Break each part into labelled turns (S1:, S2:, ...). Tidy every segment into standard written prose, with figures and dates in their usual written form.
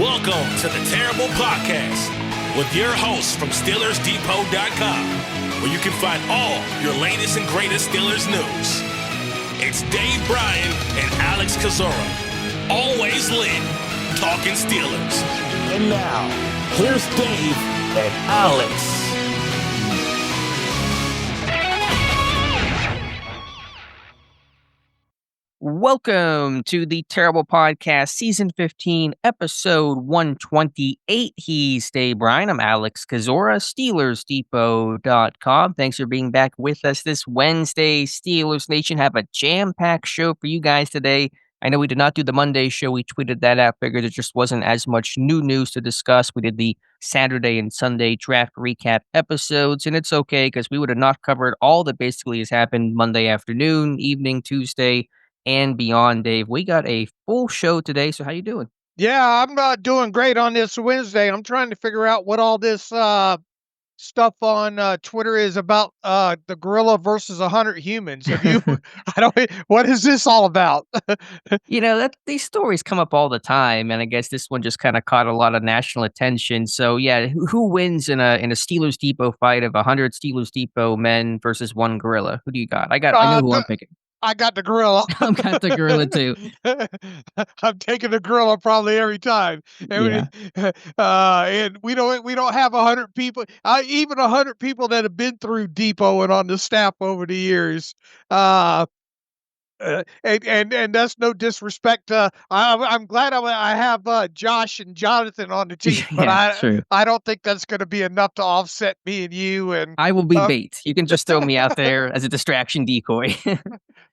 S1: Welcome to the Terrible Podcast with your hosts from SteelersDepot.com, where you can find all your latest and greatest Steelers news. It's Dave Bryan and Alex Kozora, always lit, talking Steelers.
S2: And now, here's Dave and Alex.
S3: Welcome to the Terrible Podcast, Season 15, Episode 128. He's Dave Bryan. I'm Alex Kozora, SteelersDepot.com. Thanks for being back with us this Wednesday. Steelers Nation have a jam-packed show for you guys today. I know we did not do the Monday show. We tweeted that out. Figured there just wasn't as much new news to discuss. We did the Saturday and Sunday draft recap episodes, and it's okay because we would have not covered all that basically has happened Monday afternoon, evening, Tuesday, and beyond. Dave, we got a full show today, so how you doing?
S4: Yeah, I'm doing great on this Wednesday. I'm trying to figure out what all this stuff on Twitter is about the gorilla versus 100 humans. Have you? What is this all about?
S3: These stories come up all the time, and I guess this one just kind of caught a lot of national attention. So yeah, who wins in a Steelers Depot fight of 100 Steelers Depot men versus one gorilla? Who do you got? I know who I'm picking.
S4: I got the gorilla.
S3: I've got the gorilla too.
S4: I'm taking the gorilla probably every time. And we don't have 100 people, even 100 people that have been through Depot and on the staff over the years. And that's no disrespect. I'm glad I have Josh and Jonathan on the team, but I don't think that's going to be enough to offset me and you. And
S3: I will be bait. You can just throw me out there as a distraction decoy.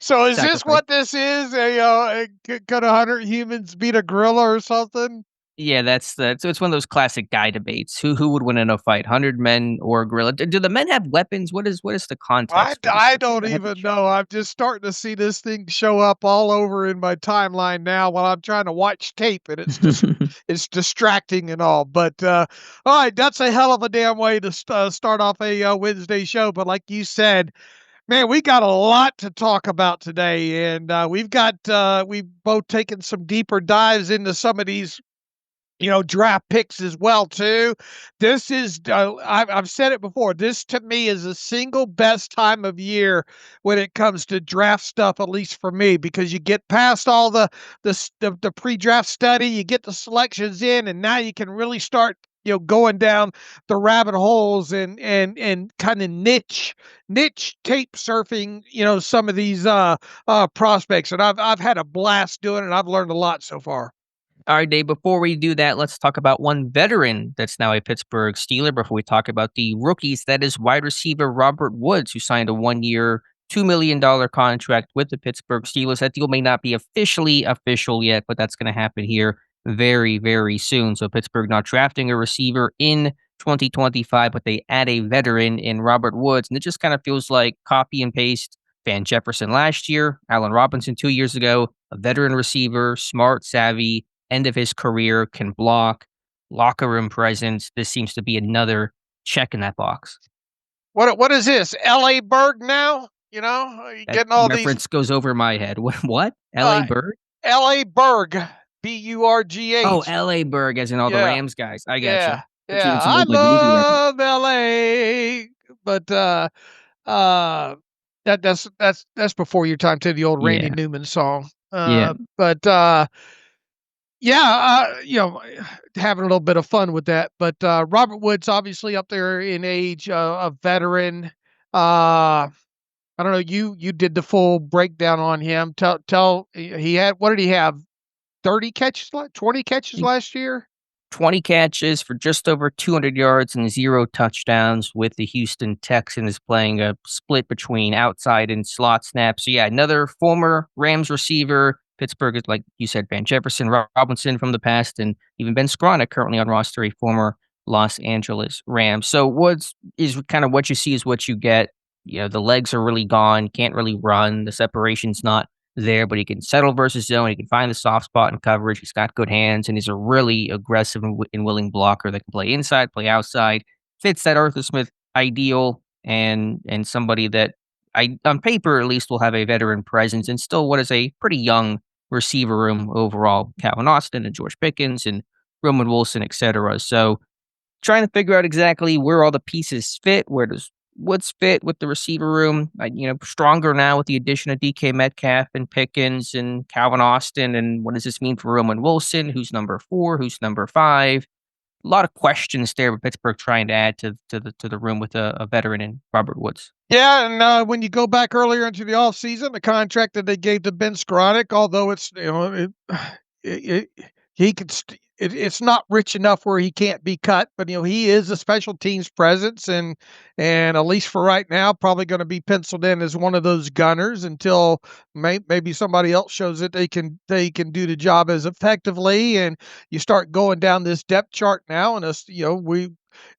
S4: So is this what this is? Could 100 humans beat a gorilla or something?
S3: Yeah, so it's one of those classic guy debates. Who would win in a fight, 100 men or a gorilla? Do the men have weapons? What is the context?
S4: I don't even know. I'm just starting to see this thing show up all over in my timeline now while I'm trying to watch tape, and it's just it's distracting and all. But all right, that's a hell of a damn way to start off a Wednesday show. But like you said, man, we got a lot to talk about today, and we've both taken some deeper dives into some of these draft picks as well too. This is I've said it before. This to me is the single best time of year when it comes to draft stuff, at least for me, because you get past all the pre-draft study, you get the selections in, and now you can really start going down the rabbit holes and kind of niche tape surfing some of these prospects, and I've had a blast doing it, and I've learned a lot so far.
S3: All right, Dave, before we do that, let's talk about one veteran that's now a Pittsburgh Steeler before we talk about the rookies. That is wide receiver Robert Woods, who signed a one-year, $2 million contract with the Pittsburgh Steelers. That deal may not be officially official yet, but that's going to happen here very, very soon. So Pittsburgh not drafting a receiver in 2025, but they add a veteran in Robert Woods. And it just kind of feels like copy and paste Van Jefferson last year, Allen Robinson 2 years ago, a veteran receiver, smart, savvy, end of his career, can block, locker room presence. This seems to be another check in that box.
S4: What is this? L.A. Berg now? Getting all
S3: reference goes over my head. What? L.A. Berg?
S4: L.A. Berg. B-U-R-G-H.
S3: Oh, L.A. Berg, as in all the Rams guys. I gotcha.
S4: Yeah. I love L.A. But that's before your time to the old Randy Newman song. But having a little bit of fun with that. But Robert Woods, obviously up there in age, a veteran. I don't know. You did the full breakdown on him. Tell he had, what did he have? 30 catches, 20 catches last year?
S3: 20 catches for just over 200 yards and 0 touchdowns with the Houston Texans, playing a split between outside and slot snaps. So yeah, another former Rams receiver. Pittsburgh is, like you said, Van Jefferson, Robinson from the past, and even Ben Skronik currently on roster, a former Los Angeles Rams. So Woods is kind of what you see is what you get. The legs are really gone, can't really run. The separation's not there, but he can settle versus zone. He can find the soft spot in coverage. He's got good hands, and he's a really aggressive and willing blocker that can play inside, play outside. Fits that Arthur Smith ideal, and somebody that on paper at least will have a veteran presence and still what is a pretty young receiver room overall. Calvin Austin and George Pickens and Roman Wilson, etc. So trying to figure out exactly where all the pieces fit. Where does Woods fit with the receiver room? Stronger now with the addition of DK Metcalf and Pickens and Calvin Austin. And what does this mean for Roman Wilson? Who's number 4? Who's number 5? A lot of questions there with Pittsburgh trying to add to the room with a veteran in Robert Woods.
S4: Yeah, and when you go back earlier into the offseason, the contract that they gave to Ben Skowronek, although it's it, he could it's not rich enough where he can't be cut, but he is a special teams presence, and at least for right now, probably going to be penciled in as one of those gunners until maybe somebody else shows that they can do the job as effectively, and you start going down this depth chart now, and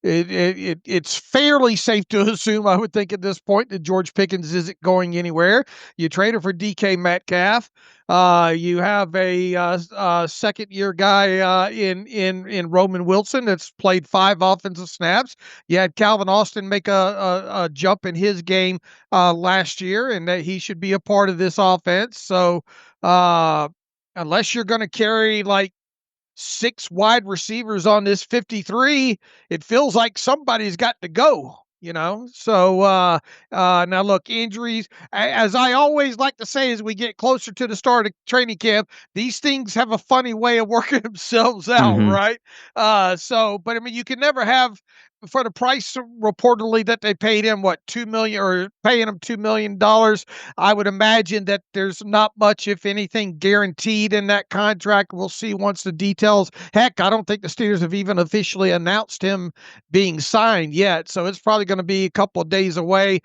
S4: it's fairly safe to assume, I would think at this point, that George Pickens isn't going anywhere. You trade him for DK Metcalf. You have a second-year guy in Roman Wilson that's played 5 offensive snaps. You had Calvin Austin make a jump in his game last year, and that he should be a part of this offense. So unless you're going to carry like 6 wide receivers on this 53, it feels like somebody's got to go, So now look, injuries, as I always like to say, as we get closer to the start of training camp, these things have a funny way of working themselves out, right? But I mean, you can never have, for the price reportedly that they paid him, $2 million, or paying him $2 million. I would imagine that there's not much, if anything, guaranteed in that contract. We'll see once the details. Heck, I don't think the Steelers have even officially announced him being signed yet. So it's probably going to be a couple of days away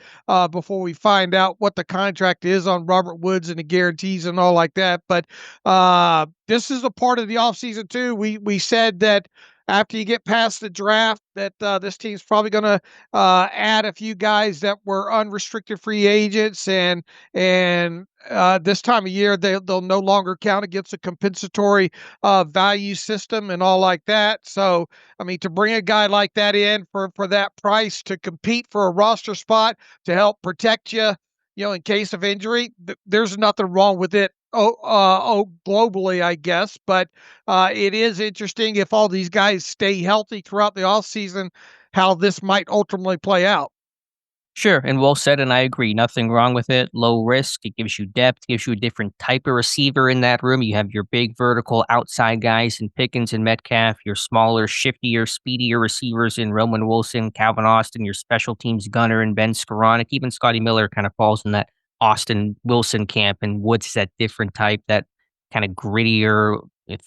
S4: before we find out what the contract is on Robert Woods and the guarantees and all like that. But this is a part of the offseason too. We said that after you get past the draft, that this team's probably going to add a few guys that were unrestricted free agents, and this time of year they'll no longer count against a compensatory value system and all like that. So I mean, to bring a guy like that in for that price to compete for a roster spot to help protect you, in case of injury, there's nothing wrong with it. Globally, I guess, but it is interesting if all these guys stay healthy throughout the offseason, how this might ultimately play out.
S3: Sure, and well said, and I agree. Nothing wrong with it. Low risk. It gives you depth, gives you a different type of receiver in that room. You have your big vertical outside guys in Pickens and Metcalf, your smaller, shiftier, speedier receivers in Roman Wilson, Calvin Austin, your special teams gunner and Ben Skowronek. Even Scotty Miller kind of falls in that Austin Wilson camp, and Woods is that different type, that kind of grittier,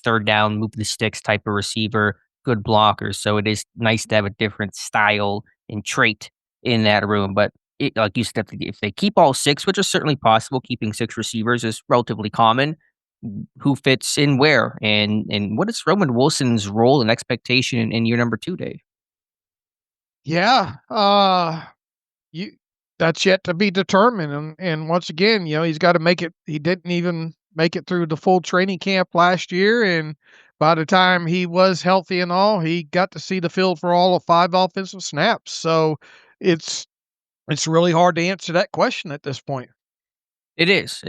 S3: third down, move the sticks type of receiver, good blockers. So it is nice to have a different style and trait in that room. But like you said, if they keep all 6, which is certainly possible, keeping 6 receivers is relatively common. Who fits in where, and what is Roman Wilson's role and expectation in year number 2, Dave?
S4: Yeah, that's yet to be determined, and once again, he's got to make it. He didn't even make it through the full training camp last year, and by the time he was healthy and all, he got to see the field for all of 5 offensive snaps. So it's really hard to answer that question at this point.
S3: It is,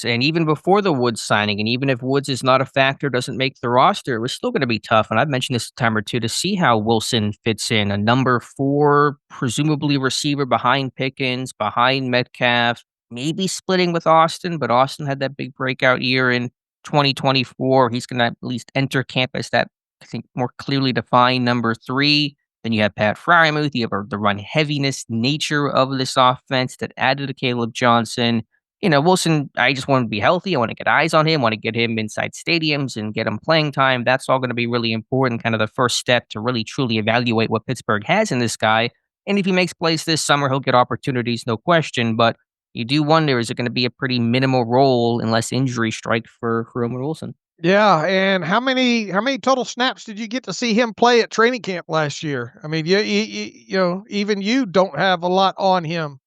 S3: and even before the Woods signing, and even if Woods is not a factor, doesn't make the roster, it was still going to be tough. And I've mentioned this a time or two, to see how Wilson fits in, a number 4, presumably receiver behind Pickens, behind Metcalf, maybe splitting with Austin, but Austin had that big breakout year in 2024. He's going to at least enter camp as that, I think, more clearly defined number 3. Then you have Pat Freiermuth. You have the run heaviness nature of this offense that added to Caleb Johnson. Wilson, I just want to be healthy. I want to get eyes on him, want to get him inside stadiums and get him playing time. That's all going to be really important, kind of the first step to really truly evaluate what Pittsburgh has in this guy. And if he makes plays this summer, he'll get opportunities, no question. But you do wonder, is it going to be a pretty minimal role unless injury strike for Roman Wilson?
S4: Yeah, and how many total snaps did you get to see him play at training camp last year? I mean, even you don't have a lot on him.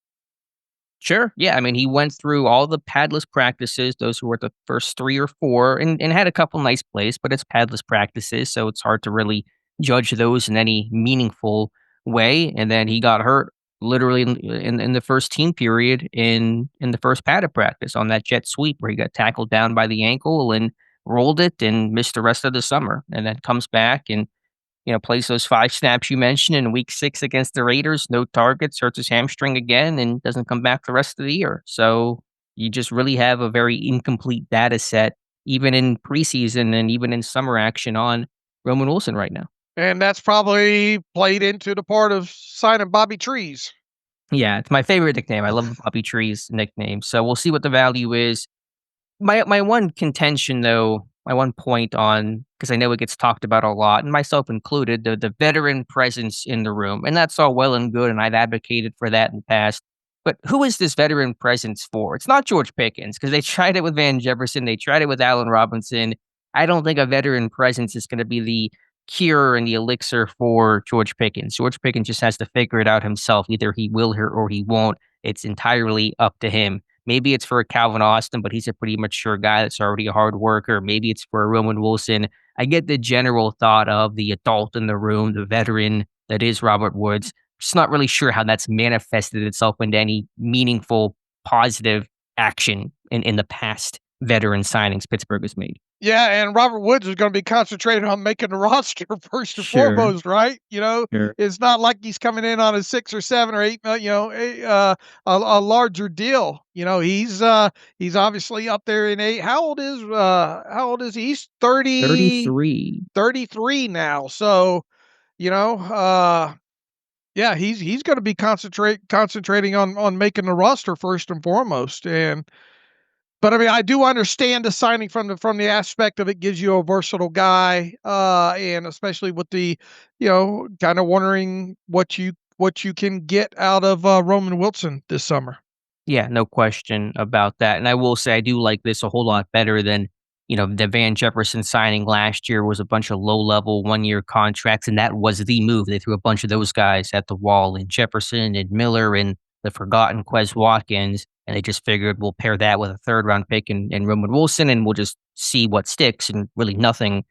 S3: Sure. Yeah. I mean, he went through all the padless practices, those who were the first 3 or 4, and had a couple nice plays, but it's padless practices, so it's hard to really judge those in any meaningful way. And then he got hurt literally in the first team period in the first padded practice on that jet sweep where he got tackled down by the ankle and rolled it and missed the rest of the summer, and then comes back and plays those 5 snaps you mentioned in week 6 against the Raiders, no targets, hurts his hamstring again, and doesn't come back the rest of the year. So you just really have a very incomplete data set, even in preseason and even in summer action on Roman Wilson right now.
S4: And that's probably played into the part of signing Bobby Trees.
S3: Yeah, it's my favorite nickname. I love Bobby Tree's nickname. So we'll see what the value is. My one contention, though, my one point on, because I know it gets talked about a lot, and myself included, the veteran presence in the room, and that's all well and good, and I've advocated for that in the past. But who is this veteran presence for? It's not George Pickens, because they tried it with Van Jefferson, they tried it with Allen Robinson. I don't think a veteran presence is going to be the cure and the elixir for George Pickens. George Pickens just has to figure it out himself. Either he will or he won't. It's entirely up to him. Maybe it's for a Calvin Austin, but he's a pretty mature guy that's already a hard worker. Maybe it's for a Roman Wilson. I get the general thought of the adult in the room, the veteran that is Robert Woods. Just not really sure how that's manifested itself into any meaningful, positive action in the past veteran signings Pittsburgh has made.
S4: Yeah, and Robert Woods is going to be concentrated on making the roster first and foremost, right?
S3: Sure.
S4: It's not like he's coming in on a 6 or 7 or 8, a larger deal. He's obviously up there in 8. How old is he? He's 33 now. So, yeah, he's going to be concentrating on making the roster first and foremost. But I mean, I do understand the signing from the aspect of it gives you a versatile guy, and especially with the, kind of wondering what you can get out of Roman Wilson this summer.
S3: Yeah, no question about that. And I will say I do like this a whole lot better than, the Van Jefferson signing last year was a bunch of low-level one-year contracts, and that was the move. They threw a bunch of those guys at the wall, and Jefferson and Miller and the forgotten Quez Watkins, and they just figured we'll pair that with a third-round pick and Roman Wilson, and we'll just see what sticks, and really nothing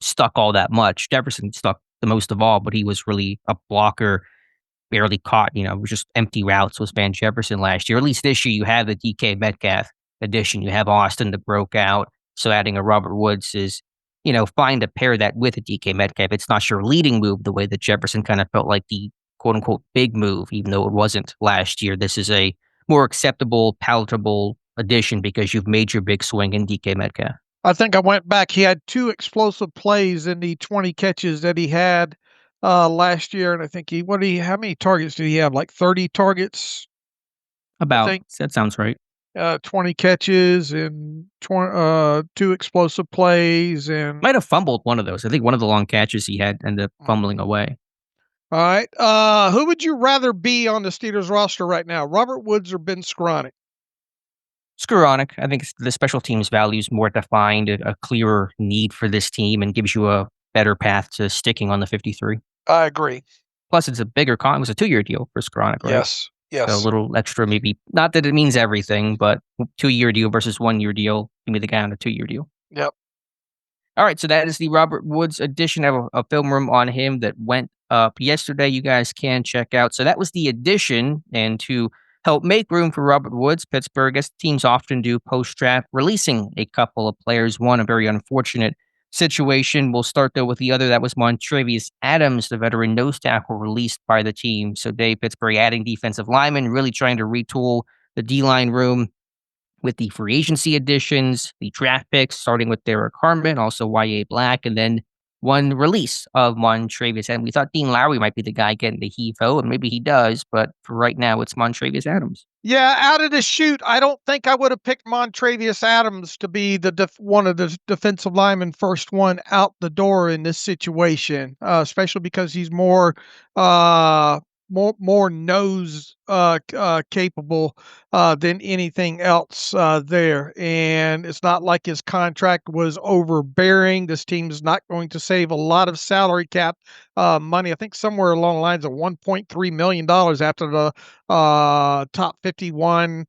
S3: stuck all that much. Jefferson stuck the most of all, but he was really a blocker, barely caught, it was just empty routes was Van Jefferson last year. At least this year you have the DK Metcalf addition. You have Austin that broke out. So adding a Robert Woods is, fine to pair that with a DK Metcalf. It's not your leading move the way that Jefferson kind of felt like the quote unquote big move, even though it wasn't last year. This is a more acceptable, palatable addition because you've made your big swing in DK Metcalf.
S4: I think I went back. He had 2 explosive plays in the 20 catches that he had last year, and I think how many targets did he have? Like 30 targets?
S3: About, that sounds right.
S4: 20 catches and 2 explosive plays, and
S3: might have fumbled one of those. I think one of the long catches he had ended up fumbling away.
S4: All right. Who would you rather be on the Steelers roster right now, Robert Woods or Ben Skowronek?
S3: Skowronek. I think the special teams value is more defined, a clearer need for this team, and gives you a better path to sticking on the 53.
S4: I agree.
S3: Plus, it's a bigger it was a 2-year deal for Skowronek, right?
S4: Yes.
S3: So a little extra, maybe not that it means everything, but 2-year deal versus 1-year deal. Give me the guy on a 2-year deal.
S4: Yep.
S3: All right, so that is the Robert Woods edition. I have a film room on him that went up yesterday. You guys can check out. So that was the edition, and to help make room for Robert Woods, Pittsburgh, as teams often do post-draft, releasing a couple of players. One, a very unfortunate situation. We'll start, though, with the other. That was Montravius Adams, the veteran nose tackle released by the team. So Dave, Pittsburgh adding defensive linemen, really trying to retool the D-line room with the free agency additions, the draft picks, starting with Derek Harmon, also Y.A. Black, and then one release of Montravius. And we thought Dean Lowry might be the guy getting the heave ho, and maybe he does, but for right now, it's Montravius Adams.
S4: Yeah, out of the chute, I don't think I would have picked Montravius Adams to be one of the defensive linemen, first one out the door in this situation, especially because he's more nose capable than anything else there. And it's not like his contract was overbearing. This team is not going to save a lot of salary cap money. I think somewhere along the lines of $1.3 million after the top 51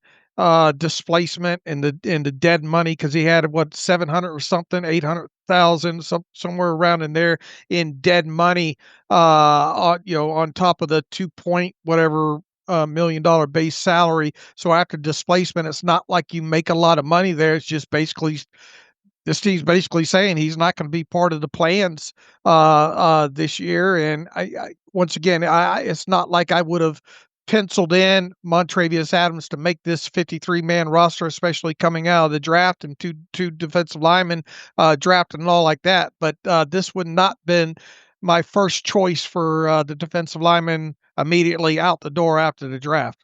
S4: displacement and the dead money, because he had 700 or something, 800,000, somewhere around in there in dead money, on top of the 2 point whatever $1 million base salary. So after displacement, it's not like you make a lot of money there. It's just basically this team's basically saying he's not going to be part of the plans this year. And once again, it's not like I would have penciled in Montravius Adams to make this 53-man roster, especially coming out of the draft and two defensive linemen drafted and all like that. But this would not been my first choice for the defensive lineman immediately out the door after the draft.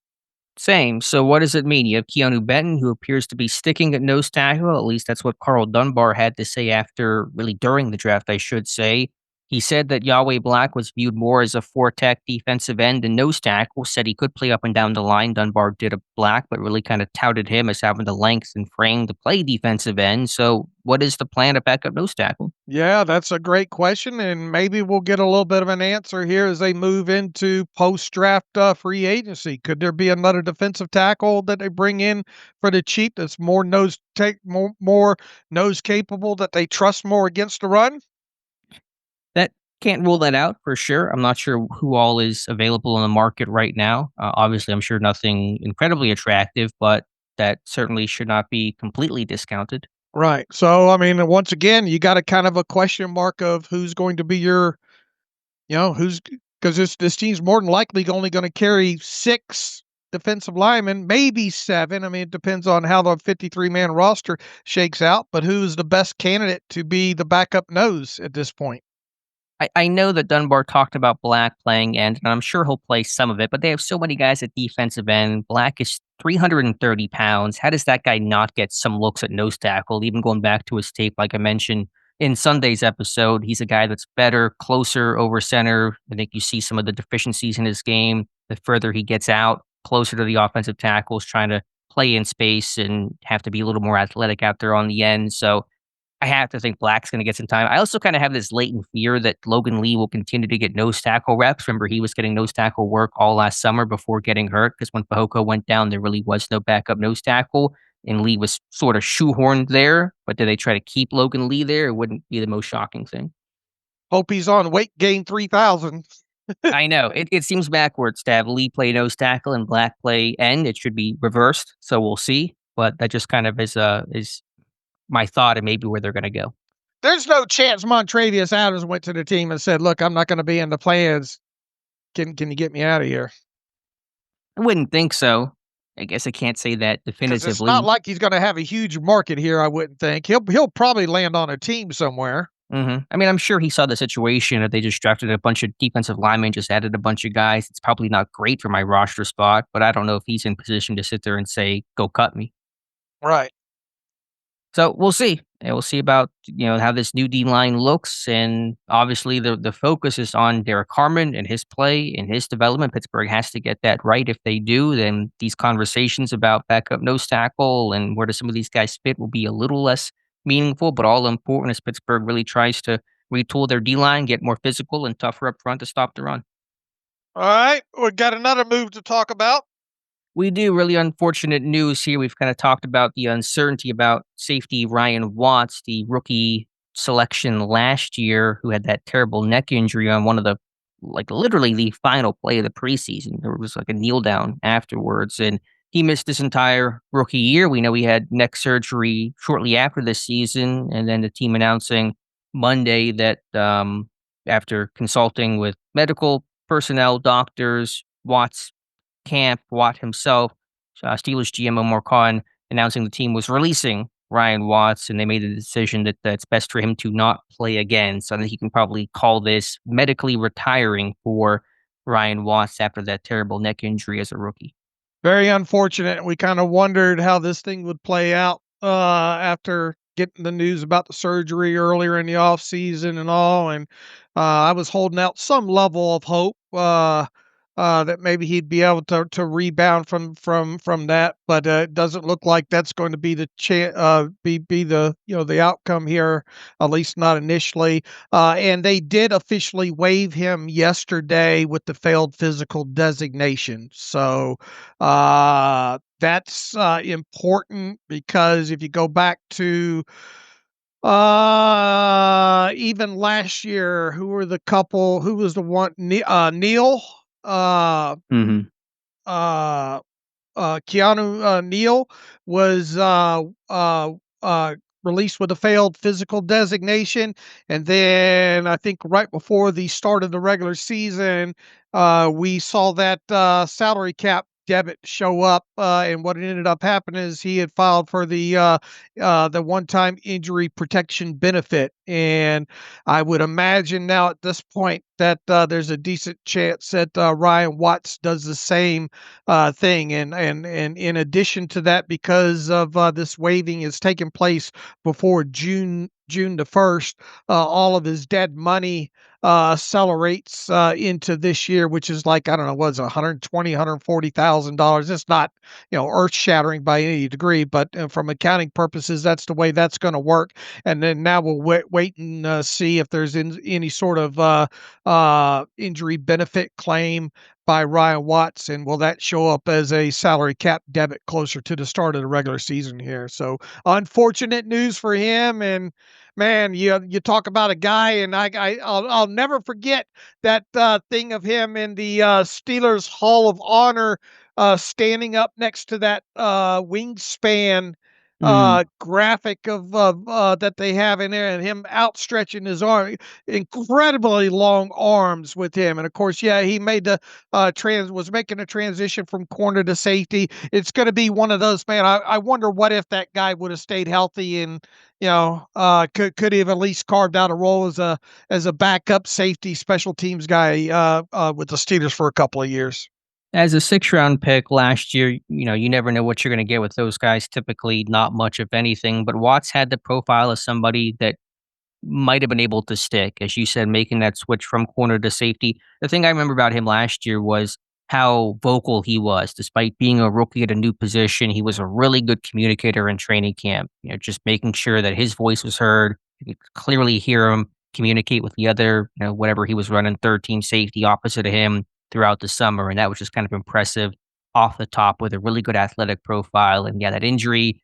S3: Same. So what does it mean? You have Keanu Benton, who appears to be sticking at nose tackle. At least that's what Carl Dunbar had to say after, really during the draft, I should say. He said that Yahweh Black was viewed more as a four-tech defensive end and nose tackle, said he could play up and down the line. Dunbar did a Black, but really kind of touted him as having the length and frame to play defensive end. So what is the plan at backup nose tackle?
S4: Yeah, that's a great question, and maybe we'll get a little bit of an answer here as they move into post-draft free agency. Could there be another defensive tackle that they bring in for the cheap that's more more nose capable, that they trust more against the run?
S3: That can't rule that out for sure. I'm not sure who all is available in the market right now. Obviously, I'm sure nothing incredibly attractive, but that certainly should not be completely discounted.
S4: Right. So, I mean, once again, you got a kind of a question mark of who's going to be your, who's because this team's more than likely only going to carry 6 defensive linemen, maybe 7. I mean, it depends on how the 53-man roster shakes out, but who's the best candidate to be the backup nose at this point?
S3: I know that Dunbar talked about Black playing end, and I'm sure he'll play some of it, but they have so many guys at defensive end. Black is 330 pounds. How does that guy not get some looks at nose tackle? Even going back to his tape, like I mentioned in Sunday's episode, he's a guy that's better, closer over center. I think you see some of the deficiencies in his game. The further he gets out, closer to the offensive tackles, trying to play in space and have to be a little more athletic out there on the end. So I have to think Black's gonna get some time. I also kind of have this latent fear that Logan Lee will continue to get nose tackle reps. Remember, he was getting nose tackle work all last summer before getting hurt, because when Fehoko went down, there really was no backup nose tackle, and Lee was sort of shoehorned there. But did they try to keep Logan Lee there? It wouldn't be the most shocking thing.
S4: Hope he's on weight gain 3,000.
S3: I know. It seems backwards to have Lee play nose tackle and Black play end. It should be reversed, so we'll see. But that just kind of is my thought and maybe where they're gonna go.
S4: There's no chance Montravius Adams went to the team and said, "Look, I'm not going to be in the plans. Can you get me out of here?"
S3: I wouldn't think so. I guess I can't say that
S4: Because it's
S3: definitively.
S4: not like he's going to have a huge market here. I wouldn't think he'll probably land on a team somewhere.
S3: I mean, I'm sure he saw the situation that they just drafted a bunch of defensive linemen, just added a bunch of guys. It's probably not great for my roster spot, but I don't know if he's in position to sit there and say, "Go cut me."
S4: Right.
S3: So we'll see. And we'll see about how this new D line looks, and obviously the focus is on Derek Harmon and his play and his development. Pittsburgh has to get that right. If they do, then these conversations about backup nose tackle and where do some of these guys fit will be a little less meaningful, but all important as Pittsburgh really tries to retool their D line, get more physical and tougher up front to stop the run.
S4: All right. We got another move to talk about.
S3: We do. Really unfortunate news here. We've kind of talked about the uncertainty about safety Ryan Watts, the rookie selection last year, who had that terrible neck injury on one of the, like, literally the final play of the preseason. There was like a kneel down afterwards, and he missed his entire rookie year. We know he had neck surgery shortly after this season, and then the team announcing Monday that after consulting with medical personnel, doctors, Watts camp, Watt himself, Steelers GM Omar Khan announcing the team was releasing Ryan Watts, and they made the decision that it's best for him to not play again. So I think you can probably call this medically retiring for Ryan Watts after that terrible neck injury as a rookie.
S4: Very unfortunate. We kind of wondered how this thing would play out after getting the news about the surgery earlier in the off season and all. And I was holding out some level of hope that maybe he'd be able to rebound from that, but it doesn't look like that's going to be the be the the outcome here, at least not initially. And they did officially waive him yesterday with the failed physical designation. So that's important, because if you go back to even last year, who was the one, Neil,
S3: Mhm.
S4: Keanu Neal was released with a failed physical designation. And then I think right before the start of the regular season, we saw that salary cap debit show up, and what ended up happening is he had filed for the one-time injury protection benefit, and I would imagine now at this point that there's a decent chance that Ryan Watts does the same thing, and in addition to that, because of this waiving is taking place before June the 1st, all of his dead money accelerates into this year, which is like, I don't know, what's $140,000. It's not, earth shattering by any degree, but from accounting purposes, that's the way that's going to work. And then now we'll wait and see if there's any sort of injury benefit claim by Ryan Watts, and will that show up as a salary cap debit closer to the start of the regular season here? So unfortunate news for him. And man, you talk about a guy, and I'll never forget that thing of him in the Steelers Hall of Honor, standing up next to that wingspan graphic of that they have in there, and him outstretching his arm, incredibly long arms with him. And of course, yeah, he made the was making a transition from corner to safety. It's going to be one of those, man. I wonder what if that guy would have stayed healthy and could have at least carved out a role as a backup safety special teams guy with the Steelers for a couple of years.
S3: As a 6th-round pick last year, you never know what you're going to get with those guys. Typically, not much of anything. But Watts had the profile of somebody that might have been able to stick, as you said, making that switch from corner to safety. The thing I remember about him last year was how vocal he was. Despite being a rookie at a new position, he was a really good communicator in training camp. Just making sure that his voice was heard. You could clearly hear him communicate with the other, whatever he was running, third team safety opposite of him throughout the summer. And that was just kind of impressive off the top with a really good athletic profile. And yeah, that injury,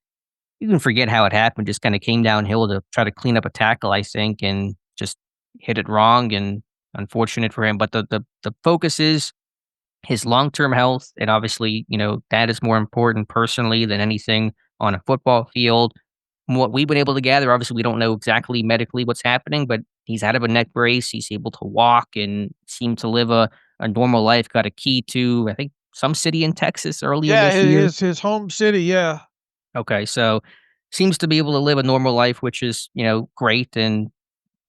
S3: you can forget how it happened, just kinda came downhill to try to clean up a tackle, I think, and just hit it wrong, and unfortunate for him. But the focus is his long-term health, and obviously, that is more important personally than anything on a football field. From what we've been able to gather, obviously, we don't know exactly medically what's happening, but he's out of a neck brace, he's able to walk and seem to live a normal life, got a key to, I think, some city in Texas earlier
S4: Yeah,
S3: this year.
S4: his home city. Yeah.
S3: Okay, so seems to be able to live a normal life, which is, great. And,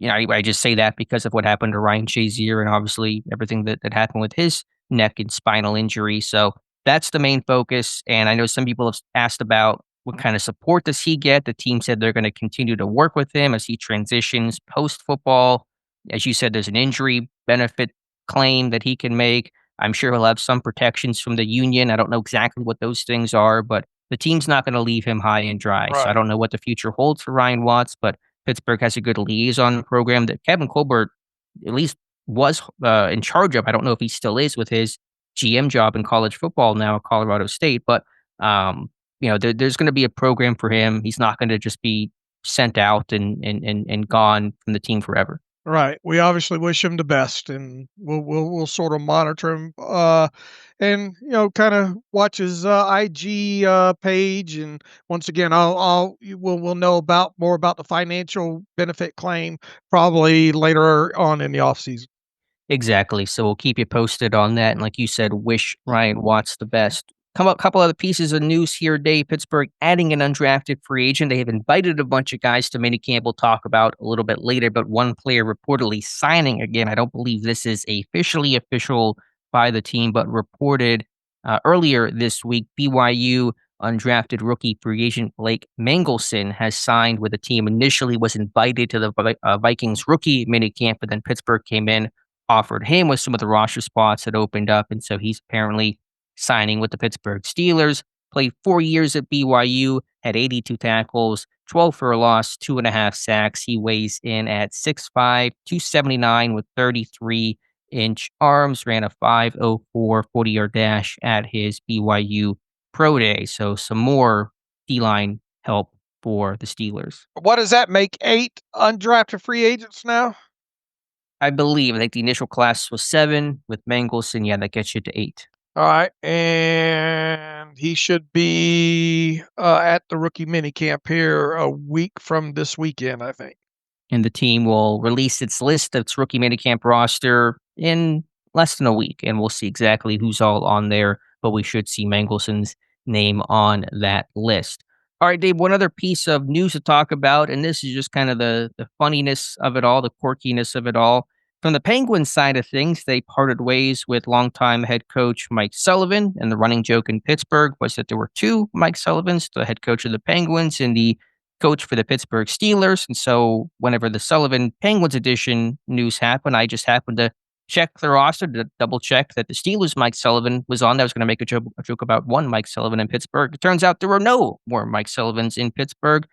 S3: I just say that because of what happened to Ryan Shazier and obviously everything that happened with his neck and spinal injury. So that's the main focus. And I know some people have asked about what kind of support does he get. The team said they're going to continue to work with him as he transitions post football. As you said, there's an injury benefit claim that he can make. I'm sure he'll have some protections from the union. I don't know exactly what those things are, but the team's not going to leave him high and dry. So I
S4: Right.
S3: don't know what the future holds for Ryan Watts, but Pittsburgh has a good liaison program that Kevin Colbert at least was in charge of. I don't know if he still is with his GM job in college football now at Colorado State, but there's going to be a program for him. He's not going to just be sent out and gone from the team forever.
S4: Right. We obviously wish him the best, and we'll sort of monitor him, and kind of watch his IG page. And once again, we'll know about more about the financial benefit claim probably later on in the off season.
S3: Exactly. So we'll keep you posted on that. And like you said, wish Ryan Watts the best. Come up, couple other pieces of news here, Dave. Pittsburgh adding an undrafted free agent. They have invited a bunch of guys to minicamp. We'll talk about a little bit later, but one player reportedly signing again. I don't believe this is officially official by the team, but reported earlier this week. BYU undrafted rookie free agent Blake Mangelson has signed with the team. Initially was invited to the Vikings rookie minicamp, but then Pittsburgh came in, offered him with some of the roster spots that opened up. And so he's apparently signing with the Pittsburgh Steelers. Played 4 years at BYU, had 82 tackles, 12 for a loss, 2.5 sacks. He weighs in at 6'5", 279 with 33-inch arms, ran a 5.04 40-yard dash at his BYU Pro Day. So some more D-line help for the Steelers.
S4: What does that make? 8 undrafted free agents now?
S3: I think the initial class was 7 with Mangelson. Yeah, that gets you to 8.
S4: All right, and he should be at the rookie minicamp here a week from this weekend, I think.
S3: And the team will release its list of its rookie minicamp roster in less than a week, and we'll see exactly who's all on there, but we should see Mangelson's name on that list. All right, Dave, one other piece of news to talk about, and this is just kind of the funniness of it all, the quirkiness of it all. From the Penguins side of things, they parted ways with longtime head coach Mike Sullivan, and the running joke in Pittsburgh was that there were two Mike Sullivans, the head coach of the Penguins and the coach for the Pittsburgh Steelers. And so whenever the Sullivan Penguins edition news happened, I just happened to check the roster to double check that the Steelers Mike Sullivan was on. I was going to make a joke about one Mike Sullivan in Pittsburgh. It turns out there were no more Mike Sullivans in Pittsburgh.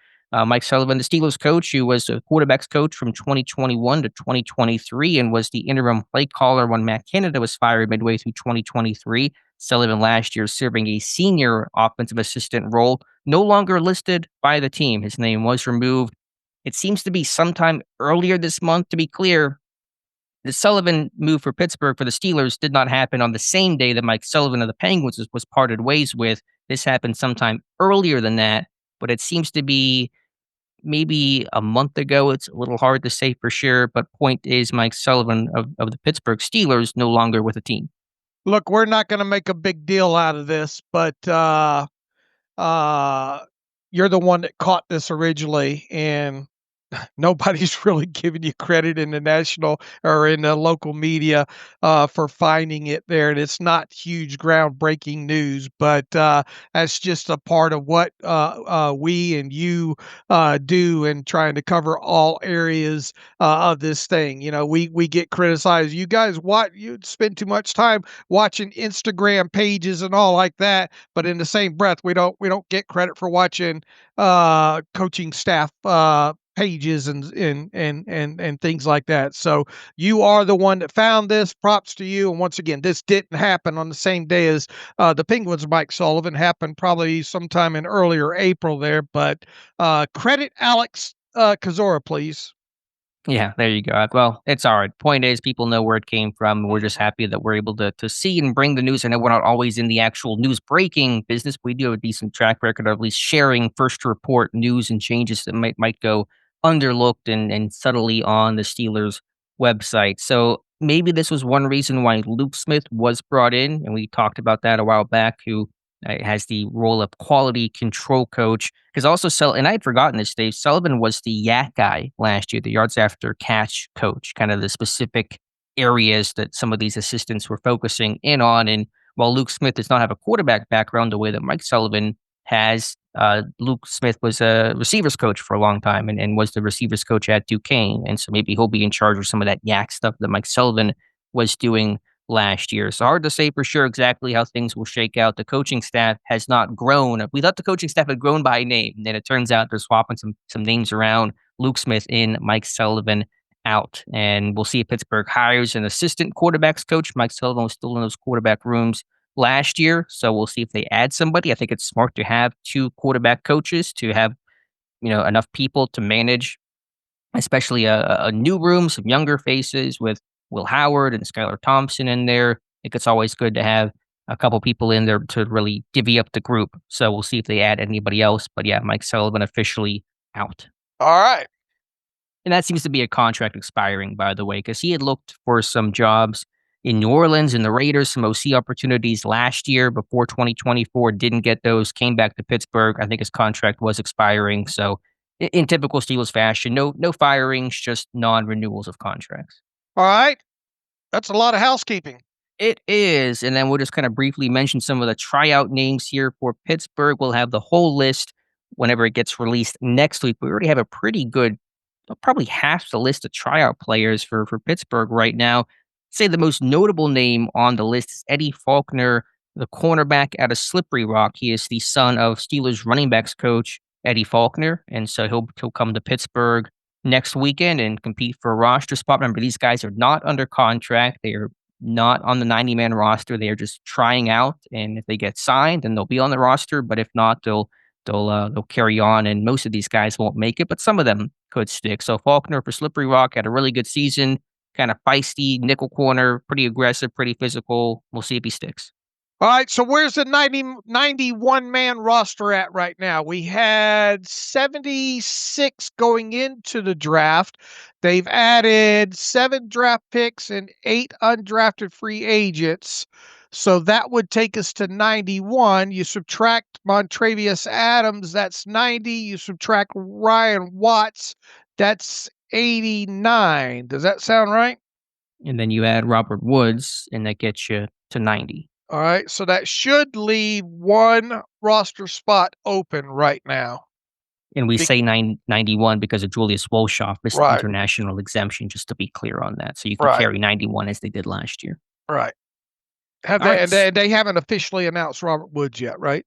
S3: Mike Sullivan, the Steelers coach, who was the quarterbacks coach from 2021 to 2023 and was the interim play caller when Matt Canada was fired midway through 2023. Sullivan last year serving a senior offensive assistant role, no longer listed by the team. His name was removed. It seems to be sometime earlier this month. To be clear, the Sullivan move for Pittsburgh for the Steelers did not happen on the same day that Mike Sullivan of the Penguins was parted ways with. This happened sometime earlier than that, but it seems to be maybe a month ago. It's a little hard to say for sure, but point is Mike Sullivan of the Pittsburgh Steelers no longer with the team.
S4: Look, we're not going to make a big deal out of this, but you're the one that caught this originally, and nobody's really giving you credit in the national or in the local media for finding it there. And it's not huge groundbreaking news, but that's just a part of what we and you do in trying to cover all areas of this thing. You know, we get criticized. You guys, you spend too much time watching Instagram pages and all like that, but in the same breath, we don't get credit for watching coaching staff pages and things like that. So you are the one that found this. Props to you. And once again, this didn't happen on the same day as the Penguins. Mike Sullivan happened probably sometime in earlier April there. But credit Alex Kozora, please.
S3: Yeah, there you go. Well, it's all right. Point is, people know where it came from. We're just happy that we're able to see and bring the news. I know we're not always in the actual news breaking business. But we do have a decent track record of at least sharing first to report news and changes that might go underlooked and subtly on the Steelers website. So maybe this was one reason why Luke Smith was brought in, and we talked about that a while back, who has the role of quality control coach. Because also, and I had forgotten this, Dave, Sullivan was the yak guy last year, the yards after catch coach, kind of the specific areas that some of these assistants were focusing in on. And while Luke Smith does not have a quarterback background the way that Mike Sullivan has, Luke Smith was a receivers coach for a long time and was the receivers coach at Duquesne. And so maybe he'll be in charge of some of that yak stuff that Mike Sullivan was doing last year. So hard to say for sure exactly how things will shake out. The coaching staff has not grown. We thought the coaching staff had grown by name, and then it turns out they're swapping some names around. Luke Smith in, Mike Sullivan out. And we'll see if Pittsburgh hires an assistant quarterbacks coach. Mike Sullivan was still in those quarterback rooms last year, so we'll see if they add somebody. I think it's smart to have two quarterback coaches to have, enough people to manage, especially a new room, some younger faces with Will Howard and Skylar Thompson in there. I think it's always good to have a couple people in there to really divvy up the group. So we'll see if they add anybody else. But yeah, Mike Sullivan officially out.
S4: All right.
S3: And that seems to be a contract expiring, by the way, because he had looked for some jobs in New Orleans and the Raiders, some OC opportunities last year before 2024, didn't get those, came back to Pittsburgh. I think his contract was expiring. So in typical Steelers fashion, no firings, just non-renewals of contracts.
S4: All right. That's a lot of housekeeping.
S3: It is. And then we'll just kind of briefly mention some of the tryout names here for Pittsburgh. We'll have the whole list whenever it gets released next week. We already have a pretty good, probably half the list of tryout players for Pittsburgh right now. Say the most notable name on the list is Eddie Faulkner, the cornerback out of Slippery Rock. He is the son of Steelers running backs coach Eddie Faulkner. And so he'll come to Pittsburgh next weekend and compete for a roster spot. Remember, these guys are not under contract. They are not on the 90-man roster. They are just trying out. And if they get signed, then they'll be on the roster. But if not, they'll carry on. And most of these guys won't make it, but some of them could stick. So Faulkner for Slippery Rock had a really good season, kind of feisty, nickel corner, pretty aggressive, pretty physical. We'll see if he sticks.
S4: All right, so where's the 91-man roster at right now? We had 76 going into the draft. They've added 7 draft picks and 8 undrafted free agents. So that would take us to 91. You subtract Montravius Adams, that's 90. You subtract Ryan Watts, that's 89. Does that sound right?
S3: And then you add Robert Woods, and that gets you to 90.
S4: All right, so that should leave one roster spot open right now.
S3: And we say 91 because of Julius Wolshoff missed the
S4: Right.
S3: international exemption, just to be clear on that. So you can
S4: Right.
S3: carry 91 as they did last year.
S4: Right.
S3: All right.
S4: They haven't officially announced Robert Woods yet, right?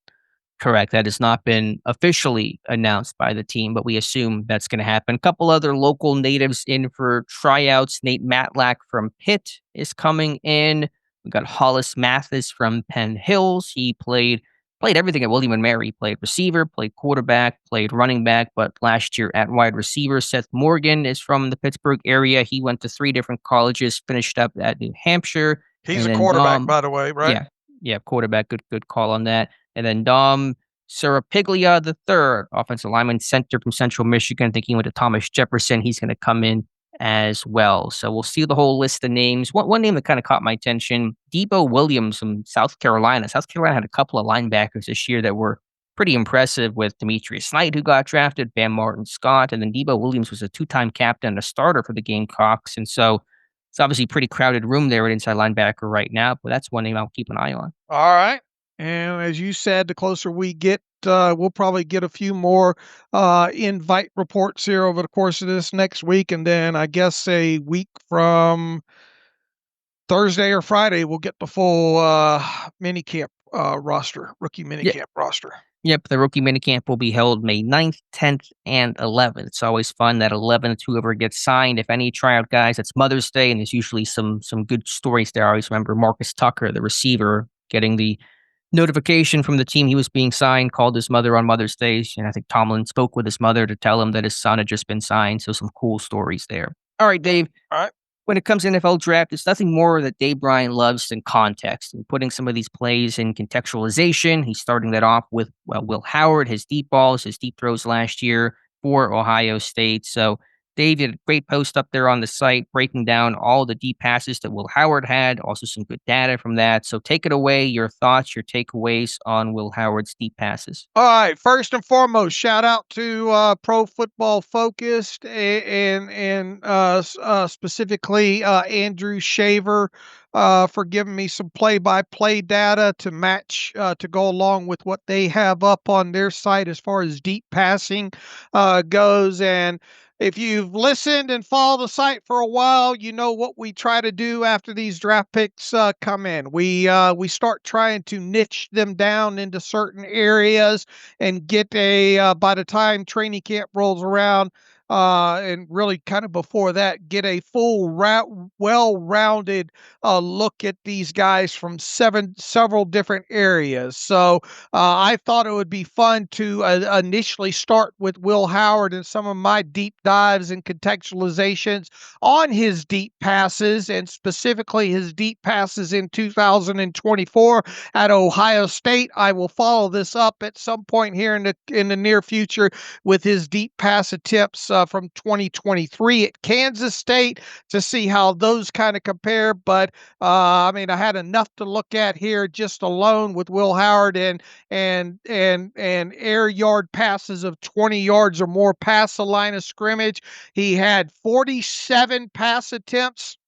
S3: Correct. That has not been officially announced by the team, but we assume that's going to happen. A couple other local natives in for tryouts. Nate Matlack from Pitt is coming in. We got Hollis Mathis from Penn Hills. He played everything at William & Mary. Played receiver, played quarterback, played running back, but last year at wide receiver. Seth Morgan is from the Pittsburgh area. He went to 3 different colleges, finished up at New Hampshire.
S4: He's a quarterback, by the way, right?
S3: Yeah, quarterback. Good call on that. And then Dom Serapiglia III, offensive lineman, center from Central Michigan. I think he went to Thomas Jefferson. He's going to come in as well. So we'll see the whole list of names. One name that kind of caught my attention, Debo Williams from South Carolina. South Carolina had a couple of linebackers this year that were pretty impressive, with Demetrius Knight, who got drafted, Bam Martin Scott, and then Debo Williams was a 2-time captain and a starter for the Gamecocks. And so it's obviously a pretty crowded room there at inside linebacker right now, but that's one name I'll keep an eye on.
S4: All right. And as you said, the closer we get, we'll probably get a few more invite reports here over the course of this next week. And then I guess a week from Thursday or Friday, we'll get the full minicamp roster, rookie minicamp roster.
S3: Yep, the rookie minicamp will be held May 9th, 10th, and 11th. It's always fun that 11th, whoever gets signed. If any tryout guys, it's Mother's Day, and there's usually some good stories there. I always remember Marcus Tucker, the receiver, getting the notification from the team he was being signed, called his mother on Mother's Day, and I think Tomlin spoke with his mother to tell him that his son had just been signed. So some cool stories there. All right, Dave.
S4: All right.
S3: When it comes to NFL draft, it's nothing more that Dave Bryan loves than context and putting some of these plays in contextualization. He's starting that off with Will Howard, his deep balls, his deep throws last year for Ohio State. So Dave did a great post up there on the site breaking down all the deep passes that Will Howard had, also some good data from that. So take it away, your thoughts, your takeaways on Will Howard's deep passes.
S4: All right. First and foremost, shout out to Pro Football Focused and specifically Andrew Shaver for giving me some play-by-play data to match to go along with what they have up on their site as far as deep passing goes. And if you've listened and followed the site for a while, you know what we try to do after these draft picks come in. We start trying to niche them down into certain areas and get by the time training camp rolls around, and really kind of before that, get a full well-rounded look at these guys from several different areas. So I thought it would be fun to initially start with Will Howard and some of my deep dives and contextualizations on his deep passes, and specifically his deep passes in 2024 at Ohio State. I will follow this up at some point here in the near future with his deep pass attempts from 2023 at Kansas State to see how those kind of compare. But I mean, I had enough to look at here just alone with Will Howard and air yard passes of 20 yards or more past the line of scrimmage. He had 47 pass attempts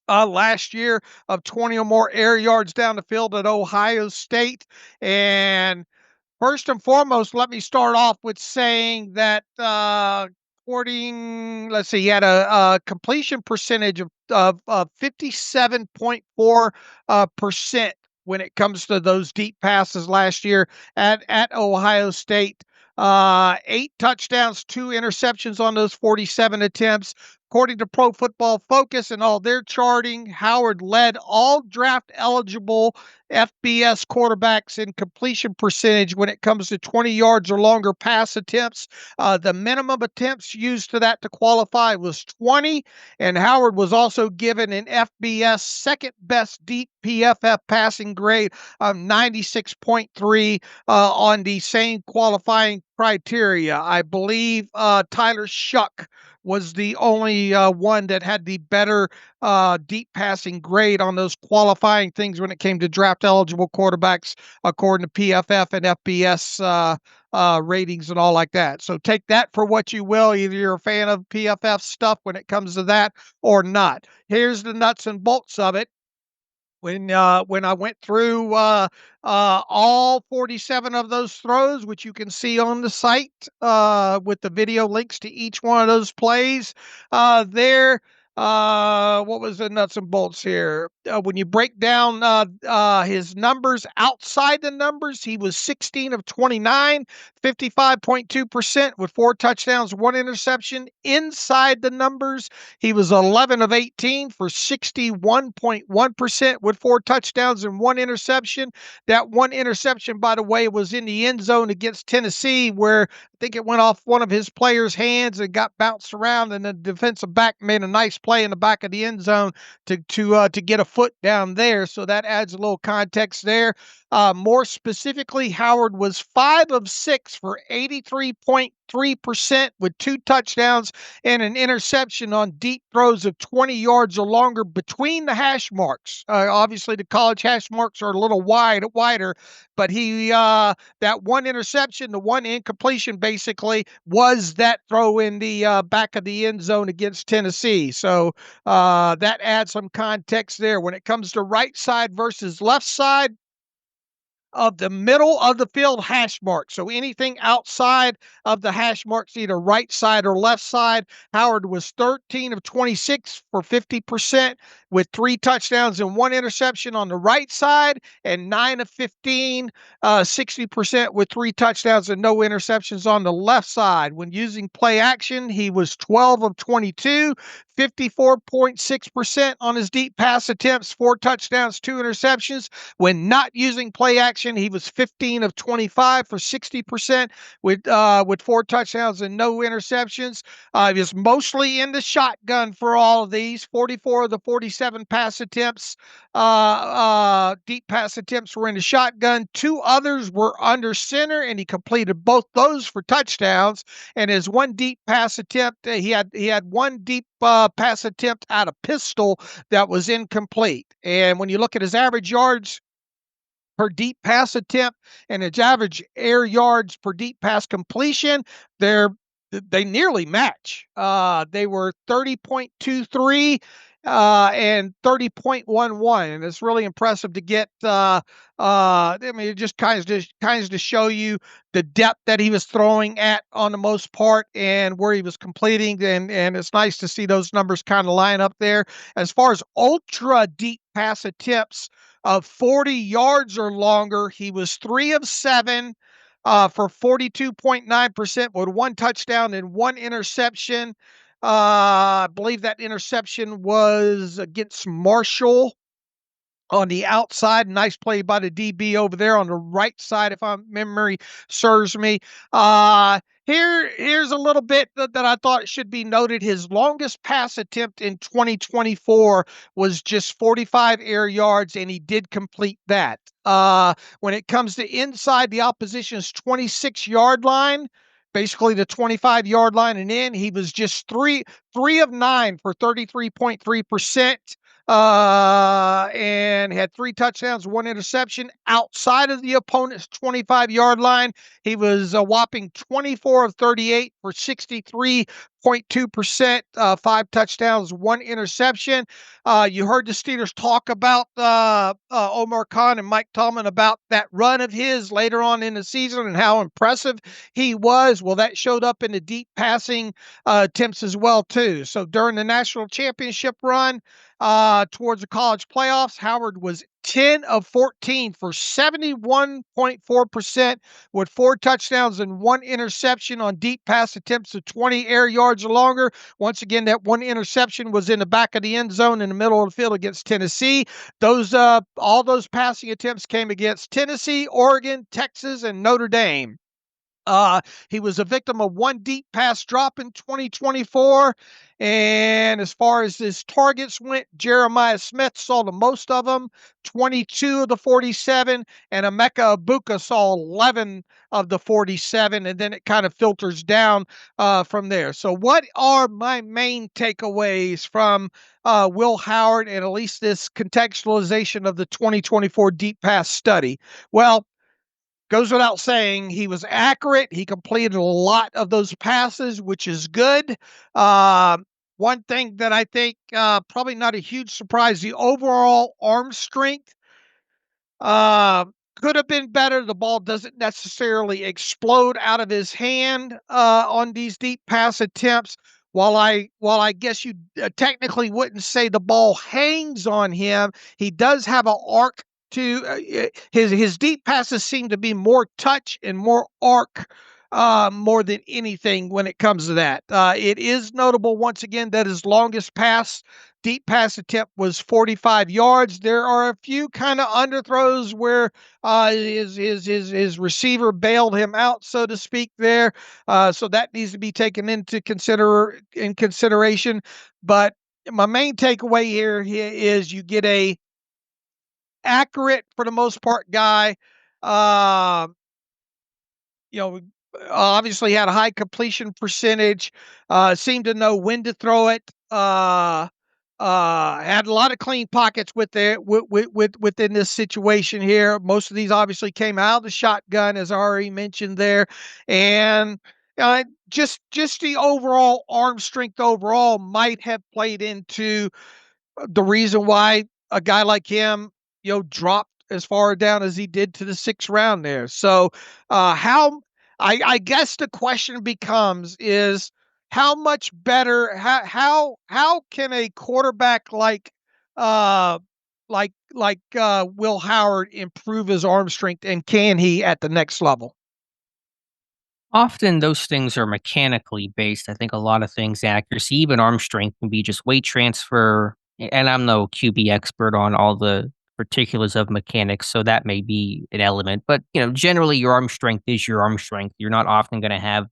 S4: last year of 20 or more air yards down the field at Ohio State. And first and foremost, let me start off with saying that he had a completion percentage of 57.4% when it comes to those deep passes last year at Ohio State. 8 touchdowns, 2 interceptions on those 47 attempts, According to Pro Football Focus and all their charting, Howard led all draft eligible FBS quarterbacks in completion percentage when it comes to 20 yards or longer pass attempts. The minimum attempts used to that to qualify was 20, and Howard was also given an FBS second best deep PFF passing grade of 96.3 on the same qualifying criteria. I believe Tyler Shuck was the only one that had the better deep passing grade on those qualifying things when it came to draft eligible quarterbacks, according to PFF and FBS ratings and all like that. So take that for what you will. Either you're a fan of PFF stuff when it comes to that or not. Here's the nuts and bolts of it. When I went through all 47 of those throws, which you can see on the site with the video links to each one of those plays there. What was the nuts and bolts here? When you break down his numbers outside the numbers, he was 16 of 29, 55.2% with 4 touchdowns, 1 interception. Inside the numbers, he was 11 of 18 for 61.1% with 4 touchdowns and 1 interception. That 1 interception, by the way, was in the end zone against Tennessee, where I think it went off one of his players' hands and got bounced around, and the defensive back made a nice play in the back of the end zone to get a foot down there. So that adds a little context there. More specifically, Howard was 5 of 6 for 83.3% with 2 touchdowns and an interception on deep throws of 20 yards or longer between the hash marks. Obviously, the college hash marks are a little wider, but he that 1 interception, the 1 incompletion, basically was that throw in the back of the end zone against Tennessee. So that adds some context there. When it comes to right side versus left side of the middle of the field hash mark. So anything outside of the hash marks, either right side or left side, Howard was 13 of 26 for 50% with 3 touchdowns and 1 interception on the right side, and 9 of 15, 60% with 3 touchdowns and no interceptions on the left side. When using play action, he was 12 of 22, 54.6% on his deep pass attempts, 4 touchdowns, 2 interceptions. When not using play action, he was 15 of 25 for 60% with 4 touchdowns and no interceptions. He was mostly in the shotgun for all of these. 44 of the 47 pass attempts, deep pass attempts, were in the shotgun. 2 others were under center, and he completed both those for touchdowns. And his 1 deep pass attempt, he had 1 deep pass attempt out of pistol that was incomplete. And when you look at his average yards per deep pass attempt and his average air yards per deep pass completion, they nearly match. They were 30.23 and 30.11, and it's really impressive to get. I mean, it just kind of to show you the depth that he was throwing at on the most part and where he was completing, and it's nice to see those numbers kind of line up there. As far as ultra deep pass attempts of 40 yards or longer, he was 3 of 7 for 42.9% with 1 touchdown and 1 interception. I believe that interception was against Marshall on the outside. Nice play by the DB over there on the right side, if my memory serves me. Here's a little bit that I thought should be noted. His longest pass attempt in 2024 was just 45 air yards, and he did complete that. When it comes to inside the opposition's 26-yard line, basically the 25-yard line and in, he was just 3 of 9 for 33.3%. And had 3 touchdowns, 1 interception. Outside of the opponent's 25-yard line, he was a whopping 24 of 38 for 63.2%, 5 touchdowns, 1 interception. You heard the Steelers talk about Omar Khan and Mike Tomlin about that run of his later on in the season and how impressive he was. Well, that showed up in the deep passing attempts as well, too. So during the national championship run, towards the college playoffs, Howard was 10 of 14 for 71.4% with 4 touchdowns and 1 interception on deep pass attempts of 20 air yards or longer. Once again, that 1 interception was in the back of the end zone in the middle of the field against Tennessee. All those passing attempts came against Tennessee, Oregon, Texas, and Notre Dame. He was a victim of 1 deep pass drop in 2024. And as far as his targets went, Jeremiah Smith saw the most of them, 22 of the 47, and Emeka Ibuka saw 11 of the 47, and then it kind of filters down from there. So what are my main takeaways from Will Howard and at least this contextualization of the 2024 deep pass study? Well, goes without saying, he was accurate. He completed a lot of those passes, which is good. One thing that I think probably not a huge surprise, the overall arm strength could have been better. The ball doesn't necessarily explode out of his hand on these deep pass attempts. While I guess you technically wouldn't say the ball hangs on him, he does have an arc to his deep passes seem to be more touch and more arc more than anything when it comes to that. It is notable once again that his longest deep pass attempt was 45 yards. There are a few kind of underthrows where his receiver bailed him out, so to speak, there. So that needs to be taken into consideration. But my main takeaway here is you get a accurate, for the most part, guy. Obviously had a high completion percentage, seemed to know when to throw it, had a lot of clean pockets within this situation here. Most of these obviously came out of the shotgun, as I already mentioned there. And just the overall arm strength overall might have played into the reason why a guy like him, dropped as far down as he did to the 6th round there. So, I guess the question becomes is how much better, how can a quarterback like Will Howard improve his arm strength, and can he at the next level?
S3: Often those things are mechanically based. I think a lot of things, accuracy, even arm strength, can be just weight transfer. And I'm no QB expert on all the particulars of mechanics, so that may be an element. But generally, your arm strength is your arm strength. You're not often going to have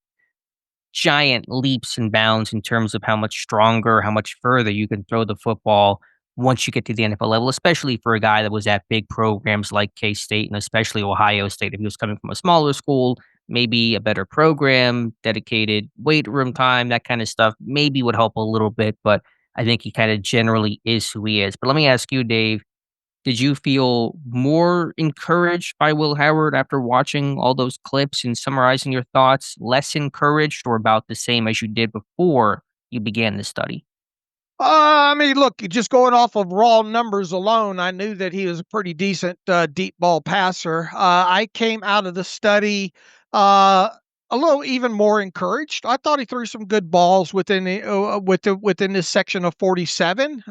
S3: giant leaps and bounds in terms of how much stronger, how much further you can throw the football once you get to the NFL level, especially for a guy that was at big programs like K-State and especially Ohio State. If he was coming from a smaller school, maybe a better program, dedicated weight room time, that kind of stuff maybe would help a little bit, but I think he kind of generally is who he is. But let me ask you, Dave, did you feel more encouraged by Will Howard after watching all those clips and summarizing your thoughts, less encouraged, or about the same as you did before you began the study?
S4: Look, just going off of raw numbers alone, I knew that he was a pretty decent deep ball passer. I came out of the study a little even more encouraged. I thought he threw some good balls within this section of 47.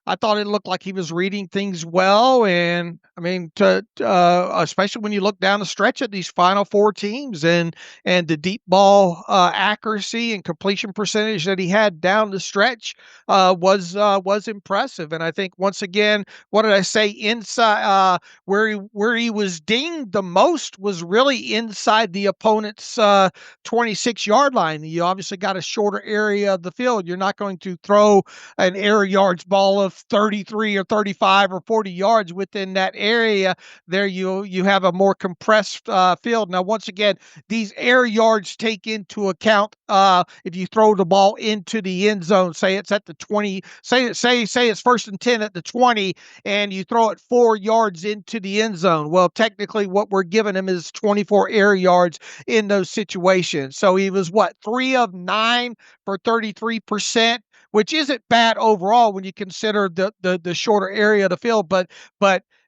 S4: I thought it looked like he was reading things well, and especially when you look down the stretch at these final 4 teams and the deep ball accuracy and completion percentage that he had down the stretch was impressive. And I think once again, what did I say? Inside where he was dinged the most was really inside the opponent's 26-yard line. You obviously got a shorter area of the field. You're not going to throw an air yards ball of 33 or 35 or 40 yards within that area. There you have a more compressed field. Now, once again, these air yards take into account if you throw the ball into the end zone, say it's at the 20, say it's 1st and 10 at the 20, and you throw it 4 yards into the end zone. Well, technically what we're giving him is 24 air yards in those situations. So he was 3 of 9 for 33%, which isn't bad overall when you consider the shorter area of the field. But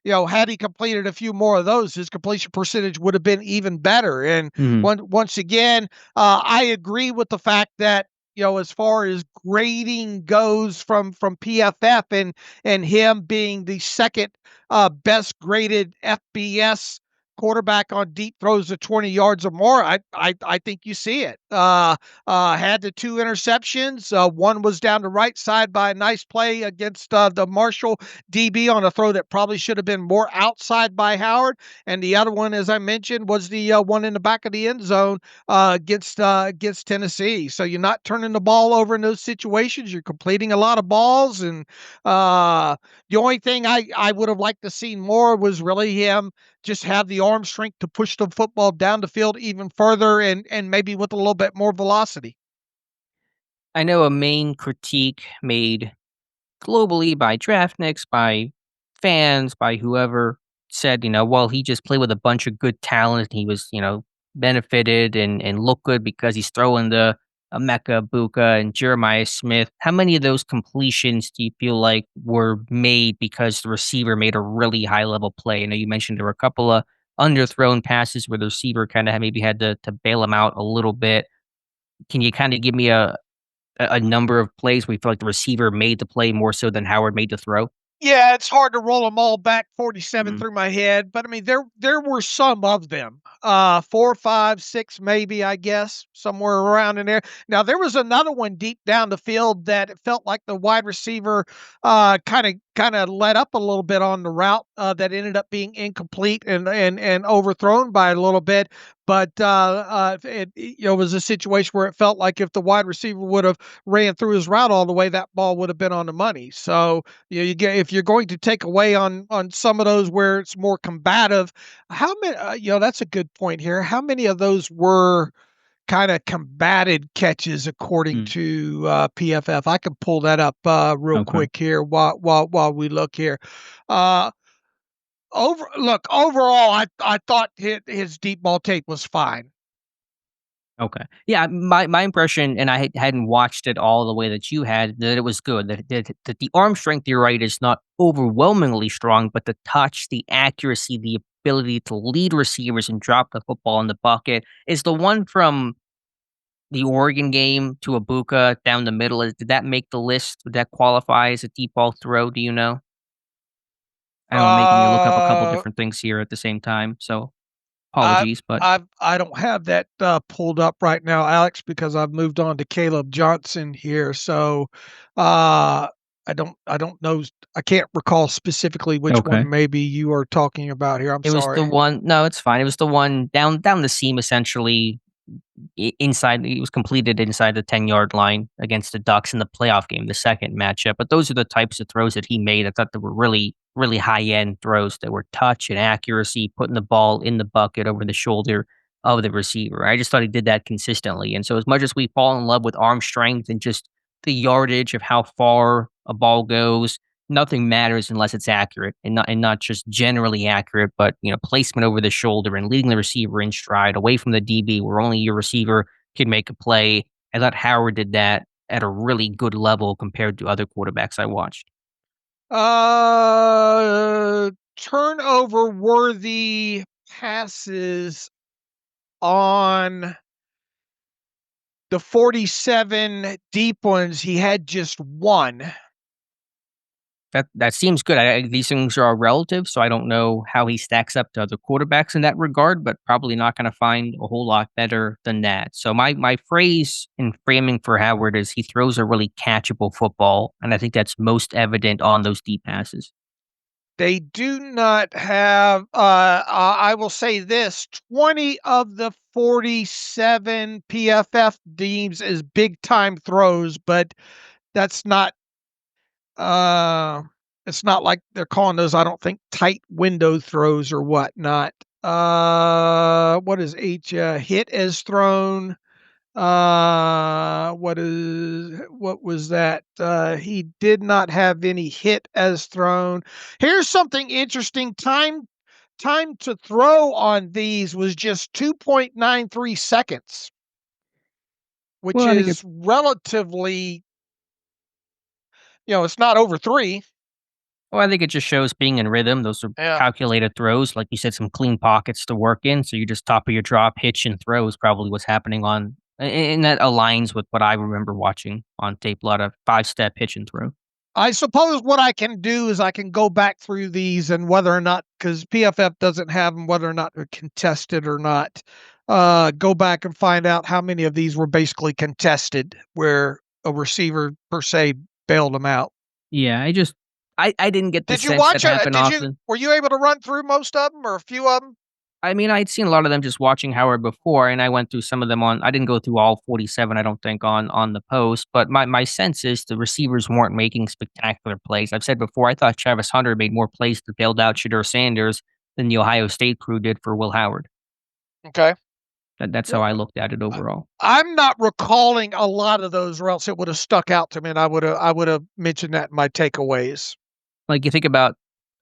S4: had he completed a few more of those, his completion percentage would have been even better. And once again, I agree with the fact that as far as grading goes from PFF, and him being the second best graded FBS quarterback on deep throws of 20 yards or more. I think you see it. Had the 2 interceptions. One was down the right side by a nice play against the Marshall DB on a throw that probably should have been more outside by Howard. And the other one, as I mentioned, was the one in the back of the end zone against Tennessee. So you're not turning the ball over in those situations. You're completing a lot of balls. And the only thing I would have liked to see more was really him just have the arm strength to push the football down the field even further, and maybe with a little bit more velocity.
S3: I know a main critique made globally by draftniks, by fans, by whoever said, well, he just played with a bunch of good talent. He was, benefited and looked good because he's throwing the Emeka Buka and Jeremiah Smith. How many of those completions do you feel like were made because the receiver made a really high level play? I know you mentioned there were a couple of underthrown passes where the receiver kind of maybe had to bail him out a little bit. Can you kind of give me a number of plays where you feel like the receiver made the play more so than Howard made the throw?
S4: Yeah, it's hard to roll them all back 47
S3: Mm.
S4: through my head, but I mean there were some of them. 4, 5, 6 maybe, I guess, somewhere around in there. Now there was another one deep down the field that it felt like the wide receiver kind of let up a little bit on the route that ended up being incomplete and overthrown by a little bit. But it was a situation where it felt like if the wide receiver would have ran through his route all the way, that ball would have been on the money. So you get, if you're going to take away on some of those where it's more combative, how many? That's a good point here. How many of those were kind of combated catches according
S3: Mm.
S4: to PFF? I can pull that up real
S3: Okay.
S4: quick here while we look here. Uh, overall, I thought his deep ball tape was fine.
S3: Okay. Yeah, my impression, and I hadn't watched it all the way that you had, that it was good. That the arm strength, you're right, is not overwhelmingly strong, but the touch, the accuracy, the ability to lead receivers and drop the football in the bucket is the one from the Oregon game to Ibuka down the middle. Did that make the list? Would that qualify as a deep ball throw? Do you know? I know I'm making you look up a couple
S4: Uh,
S3: different things here at the same time, so
S4: I
S3: apologies, but
S4: I don't have that pulled up right now, Alex, because I've moved on to Caleb Johnson here. So I don't know. I can't recall specifically which
S3: okay.
S4: one maybe you are talking about here. I'm
S3: It was the
S4: sorry.
S3: one. No, it's fine. It was the one down the seam, essentially inside. It was completed inside the 10-yard line against the Ducks in the playoff game, the second matchup. But those are the types of throws that he made. I thought they were really, really high end throws that were touch and accuracy, putting the ball in the bucket over the shoulder of the receiver. I just thought he did that consistently. And so, as much as we fall in love with arm strength and just the yardage of how far a ball goes, nothing matters unless it's accurate, and not just generally accurate, but placement over the shoulder and leading the receiver in stride away from the DB where only your receiver can make a play. I thought Howard did that at a really good level compared to other quarterbacks I watched.
S4: Turnover worthy passes on the 47 deep ones. He had just one.
S3: That seems good. These things are relative, so I don't know how he stacks up to other quarterbacks in that regard, but probably not going to find a whole lot better than that. So my phrase and framing for Howard is he throws a really catchable football, and I think that's most evident on those deep passes.
S4: They do not have, I will say this, 20 of the 47 PFF deems as big time throws, but that's not, uh, it's not like they're calling those, I don't think, tight window throws or whatnot. What is hit as thrown? What was that? He did not have any hit as thrown. Here's something interesting. Time to throw on these was just 2.93 seconds, which
S3: Well, I think it
S4: is relatively, it's not over 3.
S3: well, I think it just shows being in rhythm. Those are
S4: Yeah.
S3: calculated throws, like you said, some clean pockets to work in. So you just top of your drop, hitch and throw is probably what's happening on And that aligns with what I remember watching on tape. A lot of 5-step pitch and throw.
S4: I suppose what I can do is I can go back through these and whether or not, because PFF doesn't have them, whether or not they're contested or not, go back and find out how many of these were basically contested where a receiver per se bailed them out.
S3: Yeah, I didn't get the
S4: Did you
S3: sense
S4: watch
S3: that
S4: it?
S3: happened often.
S4: Were you able to run through most of them or a few of them?
S3: I mean, I'd seen a lot of them just watching Howard before, and I went through some of them I didn't go through all 47, I don't think, on the post, but my sense is the receivers weren't making spectacular plays. I've said before, I thought Travis Hunter made more plays to bailed out Shedeur Sanders than the Ohio State crew did for Will Howard.
S4: Okay.
S3: That's how I looked at it overall.
S4: I'm not recalling a lot of those, or else it would have stuck out to me, and I would have mentioned that in my takeaways.
S3: Like, you think about,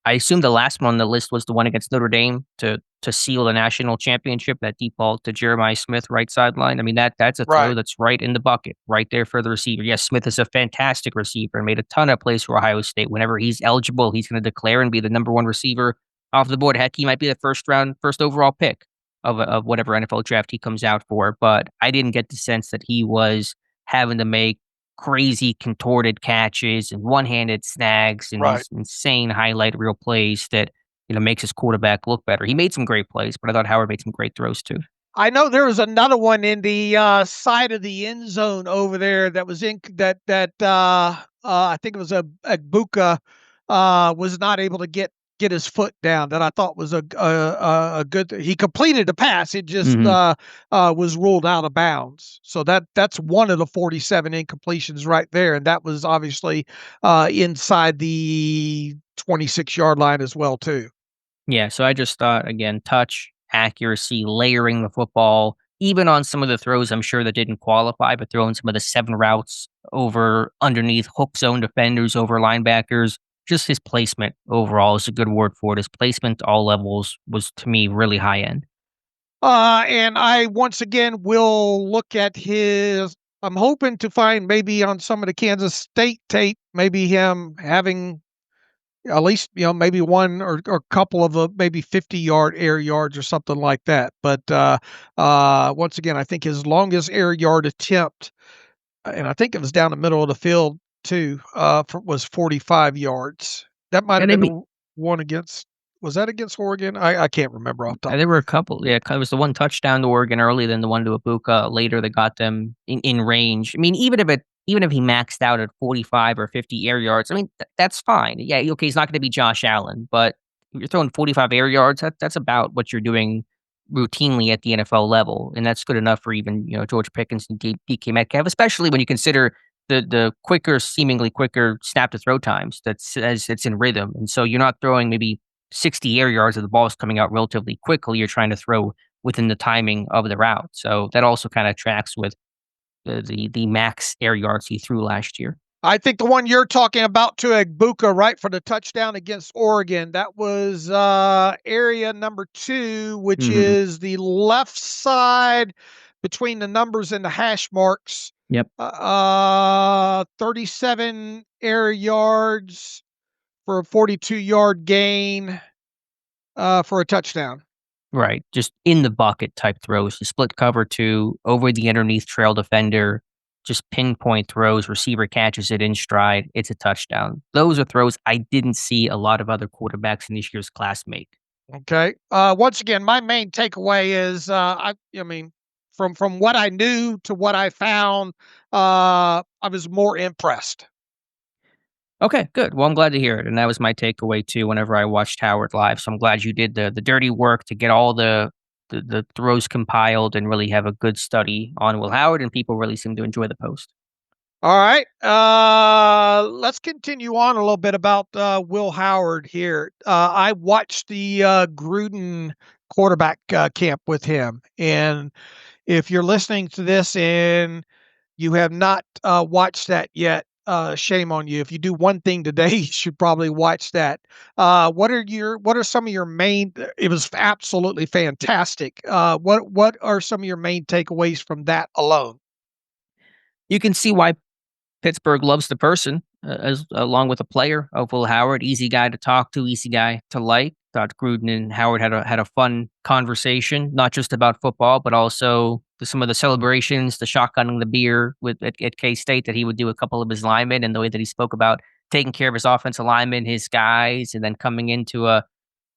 S3: I assume the last one on the list was the one against Notre Dame to seal the national championship, that deep ball to Jeremiah Smith, right sideline. I mean, that's a throw that's right in the bucket, right there for the receiver. Yes, Smith is a fantastic receiver and made a ton of plays for Ohio State. Whenever he's eligible, he's going to declare and be the number one receiver off the board. Heck, he might be the first overall pick of whatever NFL draft he comes out for. But I didn't get the sense that he was having to make crazy contorted catches and one-handed snags and these insane highlight reel plays that makes his quarterback look better. He made some great plays, but I thought Howard made some great throws too.
S4: I know there was another one in the side of the end zone over there that was in that I think it was Agbuka was not able to get his foot down. That I thought was a good. He completed the pass. It just was ruled out of bounds. So that's one of the 47 incompletions right there, and that was obviously inside the 26-yard line as well too.
S3: Yeah, so I just thought, again, touch, accuracy, layering the football, even on some of the throws I'm sure that didn't qualify, but throwing some of the 7 routes over underneath hook zone defenders, over linebackers, just his placement overall is a good word for it. His placement to all levels was, to me, really high end.
S4: And I, once again, will look at his, I'm hoping to find maybe on some of the Kansas State tape, maybe him having at least, maybe one or a couple of maybe 50-yard air yards or something like that. But once again, I think his longest air yard attempt, and I think it was down the middle of the field too, was 45 yards. That might have been the one against. Was that against Oregon? I can't remember off the top.
S3: There were a couple. Yeah, it was the one touchdown to Oregon early, then the one to Ibuka later that got them in range. I mean, even if he maxed out at 45 or 50 air yards, I mean, that's fine. Yeah, okay, he's not going to be Josh Allen, but you're throwing 45 air yards, that's about what you're doing routinely at the NFL level, and that's good enough for even George Pickens and DK Metcalf, especially when you consider the seemingly quicker snap to throw times. That's as it's in rhythm, and so you're not throwing maybe 60 air yards of the ball is coming out relatively quickly. You're trying to throw within the timing of the route, so that also kind of tracks with the max air yards he threw last year.
S4: I think the one you're talking about to Agbuka, right, for the touchdown against Oregon, that was area number 2, which is the left side between the numbers and the hash marks.
S3: Yep.
S4: 37 air yards for a 42-yard gain for a touchdown.
S3: Right. Just in the bucket type throws. The split cover 2, over the underneath trail defender, just pinpoint throws, receiver catches it in stride. It's a touchdown. Those are throws I didn't see a lot of other quarterbacks in this year's class make.
S4: Okay. Once again, my main takeaway is, I mean, from what I knew to what I found, I was more impressed.
S3: Okay, good. Well, I'm glad to hear it. And that was my takeaway too whenever I watched Howard live. So I'm glad you did the dirty work to get all the throws compiled and really have a good study on Will Howard, and people really seem to enjoy the post.
S4: All right. Let's continue on a little bit about Will Howard here. I watched the Gruden quarterback camp with him. And if you're listening to this and you have not watched that yet, shame on you. If you do one thing today, you should probably watch that. What are some of your main? It was absolutely fantastic. What are some of your main takeaways from that alone?
S3: You can see why Pittsburgh loves the person. as along with a player of Will Howard. Easy guy to talk to, easy guy to like. Thought Gruden and Howard had a fun conversation, not just about football, but also some of the celebrations, the shotgunning the beer at K State that he would do a couple of his linemen, and the way that he spoke about taking care of his offensive linemen, his guys, and then coming into a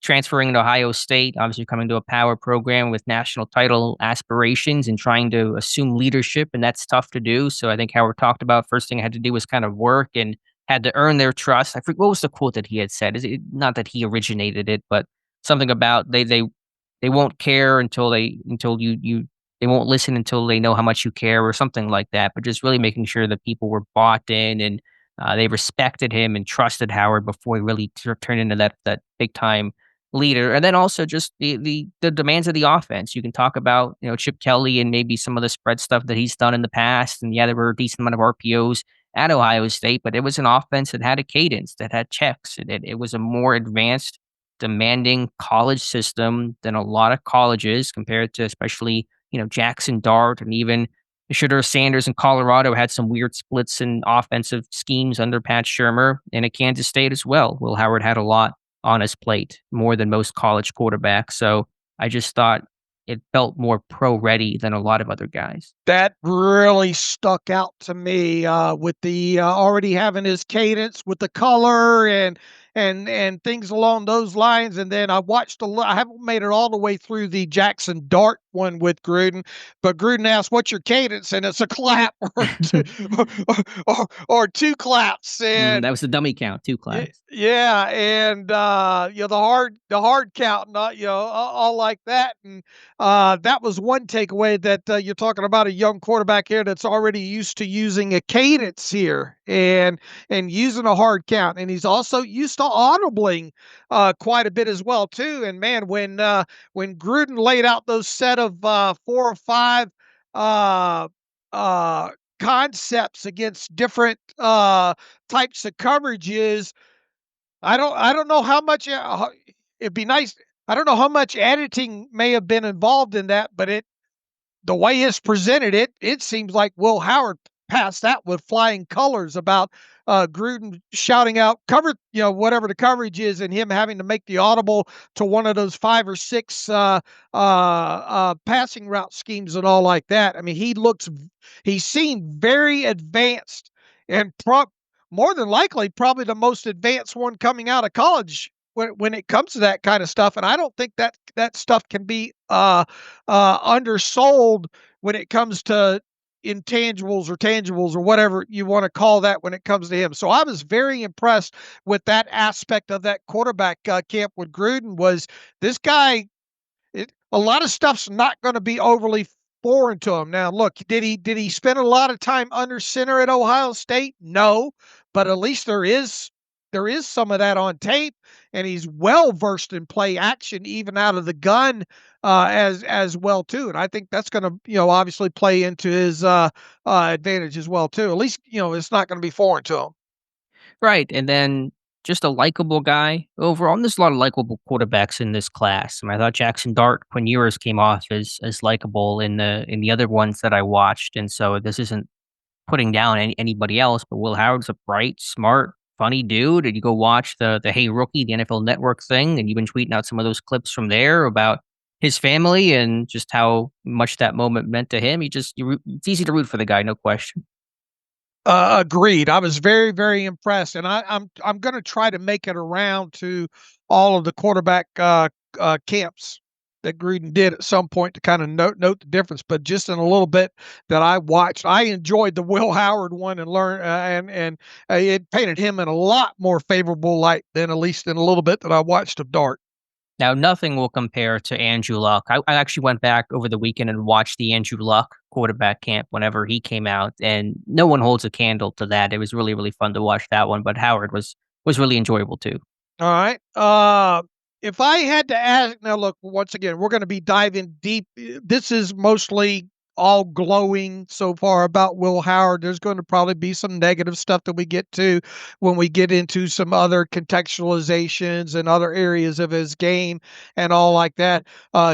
S3: transferring to Ohio State, obviously coming to a power program with national title aspirations and trying to assume leadership, and that's tough to do. So I think Howard talked about first thing I had to do was kind of work and had to earn their trust. I forget what was the quote that he had said. Is it not that he originated it, but something about they won't care until they won't listen until they know how much you care or something like that. But just really making sure that people were bought in and they respected him and trusted Howard before he really turned into that big time leader. And then also just the demands of the offense. You can talk about, Chip Kelly and maybe some of the spread stuff that he's done in the past. And yeah, there were a decent amount of RPOs at Ohio State, but it was an offense that had a cadence, that had checks. It was a more advanced, demanding college system than a lot of colleges compared to especially, Jackson Dart and even Shedeur Sanders in Colorado had some weird splits in offensive schemes under Pat Shurmur, and at Kansas State as well. Will Howard had a lot on his plate, more than most college quarterbacks. So I just thought it felt more pro-ready than a lot of other guys.
S4: That really stuck out to me with the already having his cadence with the color and things along those lines. And then I watched I haven't made it all the way through the Jackson Dart one with Gruden, but Gruden asked, "What's your cadence?" And it's a clap or two claps. And
S3: that was the dummy count, 2 claps.
S4: yeah, and the hard count, not all like that. And that was one takeaway, that you're talking about a young quarterback here that's already used to using a cadence here and using a hard count, and he's also used to audibling quite a bit as well too. And man, when Gruden laid out those set of 4 or 5 concepts against different types of coverages, I don't know how much it'd be nice. I don't know how much editing may have been involved in that, but the way it's presented, it seems like Will Howard passed that with flying colors about Gruden shouting out cover, whatever the coverage is, and him having to make the audible to one of those 5 or 6 passing route schemes and all like that. I mean, he seemed very advanced and more than likely probably the most advanced one coming out of college when it comes to that kind of stuff. And I don't think that stuff can be undersold when it comes to intangibles or tangibles or whatever you want to call that when it comes to him. So I was very impressed with that aspect of that quarterback camp with Gruden. Was this guy, a lot of stuff's not going to be overly foreign to him. Now, look, did he spend a lot of time under center at Ohio State? No, but at least there is some of that on tape, and he's well versed in play action, even out of the gun, as well too. And I think that's going to, obviously play into his advantage as well too. At least, it's not going to be foreign to him.
S3: Right, and then just a likable guy overall. And there's a lot of likable quarterbacks in this class. I mean, I thought Jackson Dart, Quinn Ewers came off as likable in the other ones that I watched, and so this isn't putting down anybody else, but Will Howard's a bright, smart, funny dude. And you go watch the Hey Rookie, the NFL Network thing, and you've been tweeting out some of those clips from there about his family and just how much that moment meant to him. It's easy to root for the guy, no question.
S4: Agreed. I was very, very impressed, and I'm going to try to make it around to all of the quarterback camps that Gruden did at some point to kind of note the difference. But just in a little bit that I watched, I enjoyed the Will Howard one and learned, and it painted him in a lot more favorable light than, at least in a little bit that I watched of Dart.
S3: Now, nothing will compare to Andrew Luck. I actually went back over the weekend and watched the Andrew Luck quarterback camp whenever he came out, and no one holds a candle to that. It was really, really fun to watch that one, but Howard was really enjoyable too.
S4: All right. If I had to ask, now look, once again, we're going to be diving deep. This is mostly all glowing so far about Will Howard. There's going to probably be some negative stuff that we get to when we get into some other contextualizations and other areas of his game and all like that.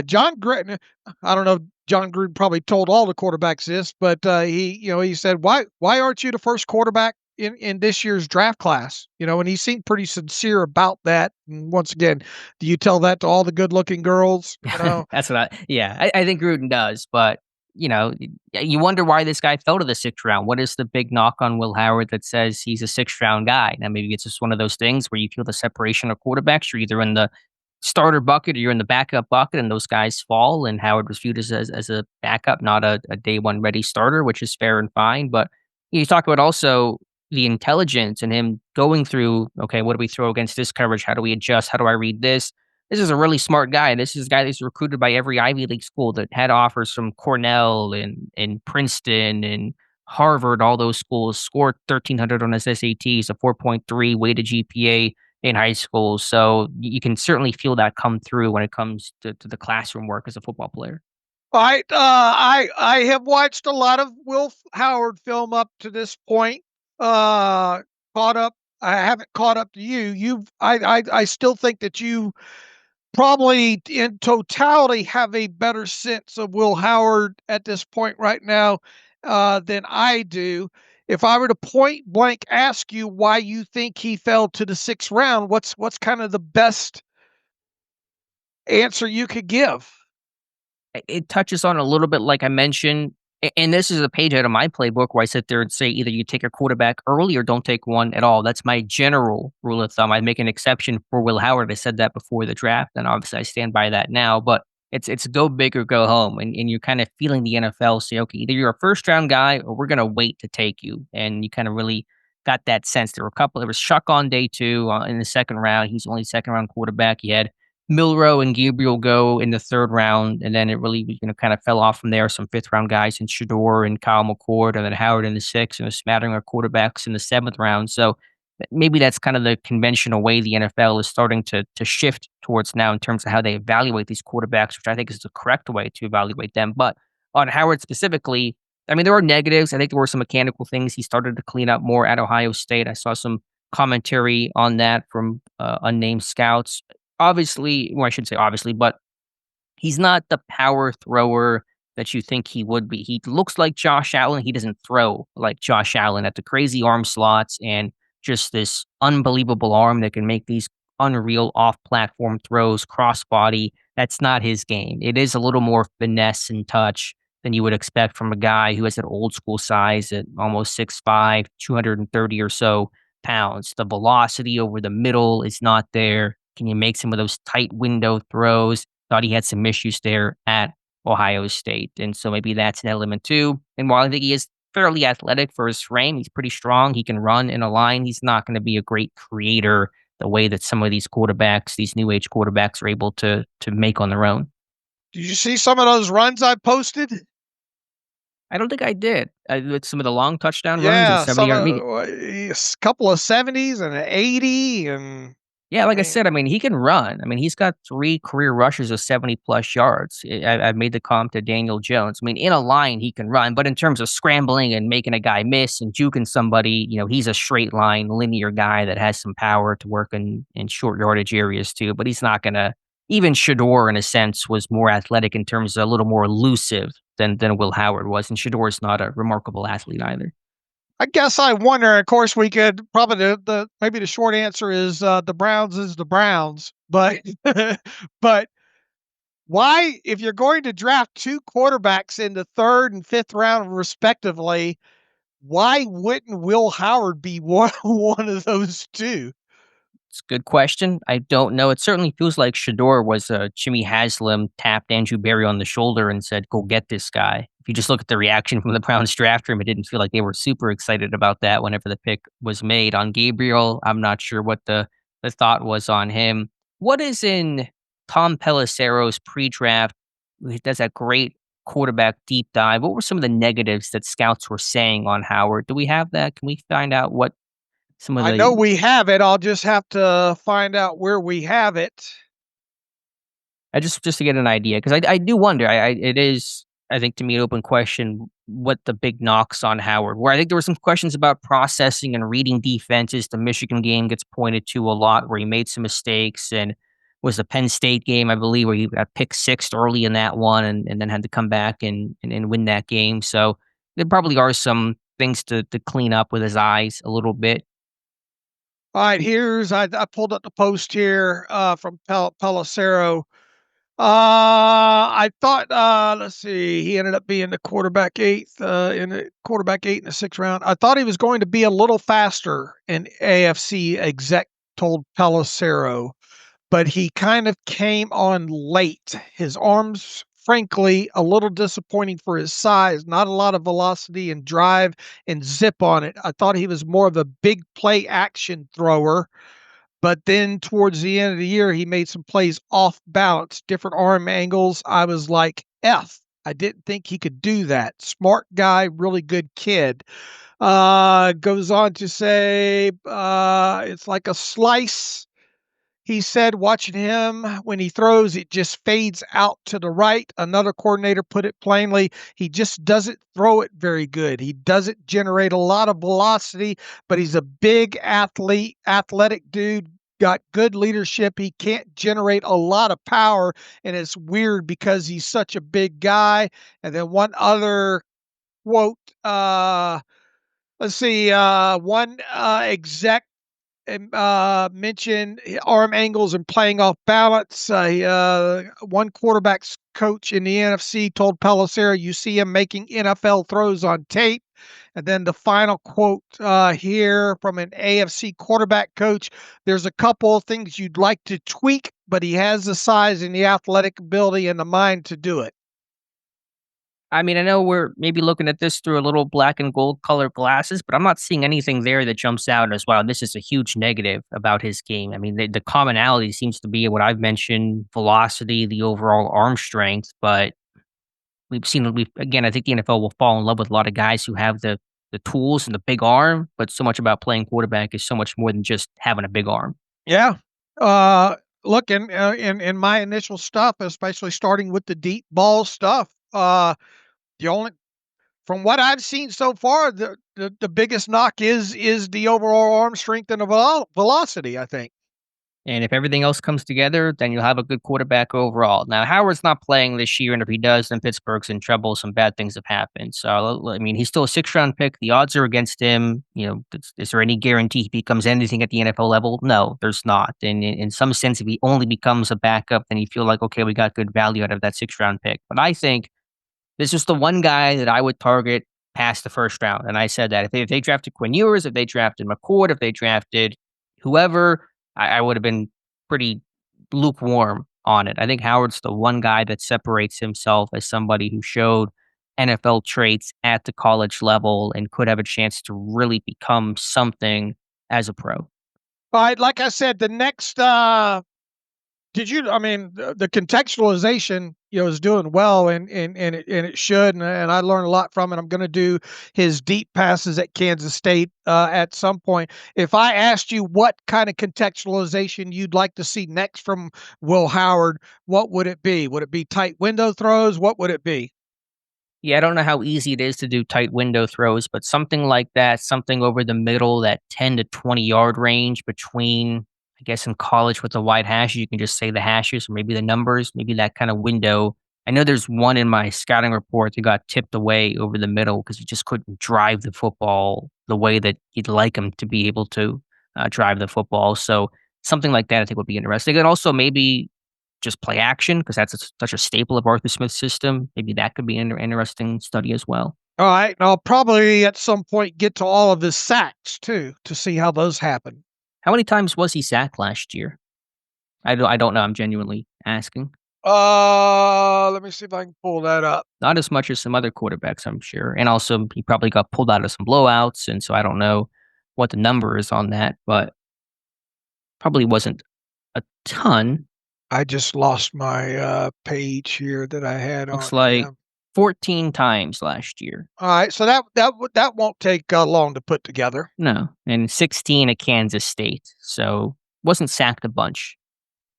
S4: John Gruden, I don't know, John Gruden probably told all the quarterbacks this, but he said, why aren't you the first quarterback in this year's draft class, and he seemed pretty sincere about that. And once again, do you tell that to all the good-looking girls?
S3: That's what I think Gruden does, but you wonder why this guy fell to the sixth round. What is the big knock on Will Howard that says he's a sixth round guy? Now, maybe it's just one of those things where you feel the separation of quarterbacks. You're either in the starter bucket or you're in the backup bucket, and those guys fall. And Howard was viewed as a backup, not a day one ready starter, which is fair and fine. But you talk about also the intelligence and him going through, okay, what do we throw against this coverage? How do we adjust? How do I read this? This is a really smart guy. This is a guy that's recruited by every Ivy League school that had offers from Cornell and Princeton and Harvard, all those schools. Scored 1,300 on his SATs, a 4.3 weighted GPA in high school. So you can certainly feel that come through when it comes to the classroom work as a football player.
S4: I have watched a lot of Will Howard film up to this point. Caught up. I haven't caught up to you. I still think that you probably in totality have a better sense of Will Howard at this point right now than I do. If I were to point blank ask you why you think he fell to the sixth round, what's kind of the best answer you could give?
S3: It touches on a little bit like I mentioned, and this is a page out of my playbook where I sit there and say either you take a quarterback early or don't take one at all. That's my general rule of thumb. I'd make an exception for Will Howard. I said that before the draft, and obviously I stand by that now. But it's go big or go home, and you're kind of feeling the NFL say, okay, either you're a first round guy or we're gonna wait to take you, and you kind of really got that sense. There was Shuck on day two in the second round. He's only second round quarterback. He had Milrow and Gabriel go in the third round, and then it really, kind of fell off from there. Some fifth round guys in Shador and Kyle McCord, and then Howard in the sixth, and a smattering of quarterbacks in the seventh round. So maybe that's kind of the conventional way the NFL is starting to shift towards now in terms of how they evaluate these quarterbacks, which I think is the correct way to evaluate them. But on Howard specifically, I mean, there are negatives. I think there were some mechanical things he started to clean up more at Ohio State. I saw some commentary on that from unnamed scouts. Obviously, well, I should say obviously, but he's not the power thrower that you think he would be. He looks like Josh Allen. He doesn't throw like Josh Allen at the crazy arm slots and just this unbelievable arm that can make these unreal off-platform throws, crossbody. That's not his game. It is a little more finesse and touch than you would expect from a guy who has an old school size at almost 6'5", 230 or so pounds. The velocity over the middle is not there. Can you make some of those tight window throws? Thought he had some issues there at Ohio State. And so maybe that's an element too. And while I think he is fairly athletic for his frame, he's pretty strong. He can run in a line. He's not going to be a great creator the way that some of these quarterbacks, these new age quarterbacks, are able to make on their own.
S4: Did you see some of those runs I posted?
S3: I don't think I did. With some of the long touchdown runs and 70-yard.
S4: A couple of 70s and an 80 and
S3: yeah, like I said, I mean, he can run. I mean, he's got 3 career rushes of 70-plus yards. I've made the comp to Daniel Jones. I mean, in a line, he can run. But in terms of scrambling and making a guy miss and juking somebody, he's a straight line, linear guy that has some power to work in short yardage areas too. But he's not going to – even Shador, in a sense, was more athletic in terms of a little more elusive than Will Howard was. And Shador's not a remarkable athlete either.
S4: I guess I wonder, of course, we could probably maybe the short answer is the Browns is the Browns, but but why, if you're going to draft 2 quarterbacks in the third and fifth round respectively, why wouldn't Will Howard be one of those 2?
S3: It's a good question. I don't know. It certainly feels like Shador was Jimmy Haslam tapped Andrew Berry on the shoulder and said, "Go get this guy." If you just look at the reaction from the Browns draft room, it didn't feel like they were super excited about that whenever the pick was made. On Gabriel, I'm not sure what the thought was on him. What is in Tom Pelissero's pre-draft? He does that great quarterback deep dive. What were some of the negatives that scouts were saying on Howard? Do we have that? Can we find out what some of the...
S4: I know we have it. I'll just have to find out where we have it.
S3: Just to get an idea, because I do wonder. It is, I think, to me, an open question what the big knocks on Howard were. I think there were some questions about processing and reading defenses. The Michigan game gets pointed to a lot where he made some mistakes, and was the Penn State game, I believe, where he got picked sixth early in that one and then had to come back and win that game. So there probably are some things to clean up with his eyes a little bit.
S4: All right, I pulled up the post here from Pelissero. I thought, let's see, he ended up being the quarterback eighth in the 6th round. I thought he was going to be a little faster in AFC, exec told Pelissero, but he kind of came on late. His arms, frankly, a little disappointing for his size. Not a lot of velocity and drive and zip on it. I thought he was more of a big play action thrower. But then towards the end of the year, he made some plays off balance, different arm angles. I was like, I didn't think he could do that. Smart guy, really good kid. Goes on to say it's like a slice. He said, watching him when he throws, it just fades out to the right. Another coordinator put it plainly. He just doesn't throw it very good. He doesn't generate a lot of velocity, but he's a big athletic dude, got good leadership. He can't generate a lot of power, and it's weird because he's such a big guy. And then one other quote, let's see, one exec mentioned arm angles and playing off balance. One quarterback's coach in the NFC told Pelissero, you see him making NFL throws on tape. And then the final quote here from an AFC quarterback coach, there's a couple of things you'd like to tweak, but he has the size and the athletic ability and the mind to do it.
S3: I mean, I know we're maybe looking at this through a little black and gold colored glasses, but I'm not seeing anything there that jumps out as well. This is a huge negative about his game. I mean, the commonality seems to be what I've mentioned: velocity, the overall arm strength. But again, I think the NFL will fall in love with a lot of guys who have the tools and the big arm. But so much about playing quarterback is so much more than just having a big arm.
S4: Yeah. Look, in my initial stuff, especially starting with the deep ball stuff, the only, from what I've seen so far, the biggest knock is the overall arm strength and the velocity, I think.
S3: And if everything else comes together, then you'll have a good quarterback overall. Now, Howard's not playing this year, and if he does, then Pittsburgh's in trouble. Some bad things have happened. So, I mean, he's still a 6th-round pick. The odds are against him. You know, is there any guarantee he becomes anything at the NFL level? No, there's not. And in some sense, if he only becomes a backup, then you feel like, okay, we got good value out of that 6th-round pick. But I think this is the one guy that I would target past the 1st round. And I said that if they drafted Quinn Ewers, if they drafted McCord, if they drafted whoever, I would have been pretty lukewarm on it. I think Howard's the one guy that separates himself as somebody who showed NFL traits at the college level and could have a chance to really become something as a pro.
S4: All right, like I said, the next I mean, the contextualization, is doing well, and it should, and I learned a lot from it. I'm going to do his deep passes at Kansas State at some point. If I asked you what kind of contextualization you'd like to see next from Will Howard, what would it be? Would it be tight window throws? What would it be?
S3: Yeah, I don't know how easy it is to do tight window throws, but something like that, something over the middle, that 10 to 20-yard range between, I guess in college with the wide hashes, you can just say the hashes or maybe the numbers, maybe that kind of window. I know there's one in my scouting report that got tipped away over the middle because he just couldn't drive the football the way that you'd like him to be able to drive the football. So something like that I think would be interesting. And also maybe just play action because that's such a staple of Arthur Smith's system. Maybe that could be an interesting study as well.
S4: All right, and I'll probably at some point get to all of his sacks too to see how those happen.
S3: How many times was he sacked last year? I don't know. I'm genuinely asking.
S4: Let me see if I can pull that up.
S3: Not as much as some other quarterbacks, I'm sure. And also, he probably got pulled out of some blowouts, and so I don't know what the number is on that, but probably wasn't a ton.
S4: I just lost my page here that I had.
S3: Looks like 14 times last year.
S4: All right, so that won't take long to put together.
S3: No, and 16 at Kansas State, so wasn't sacked a bunch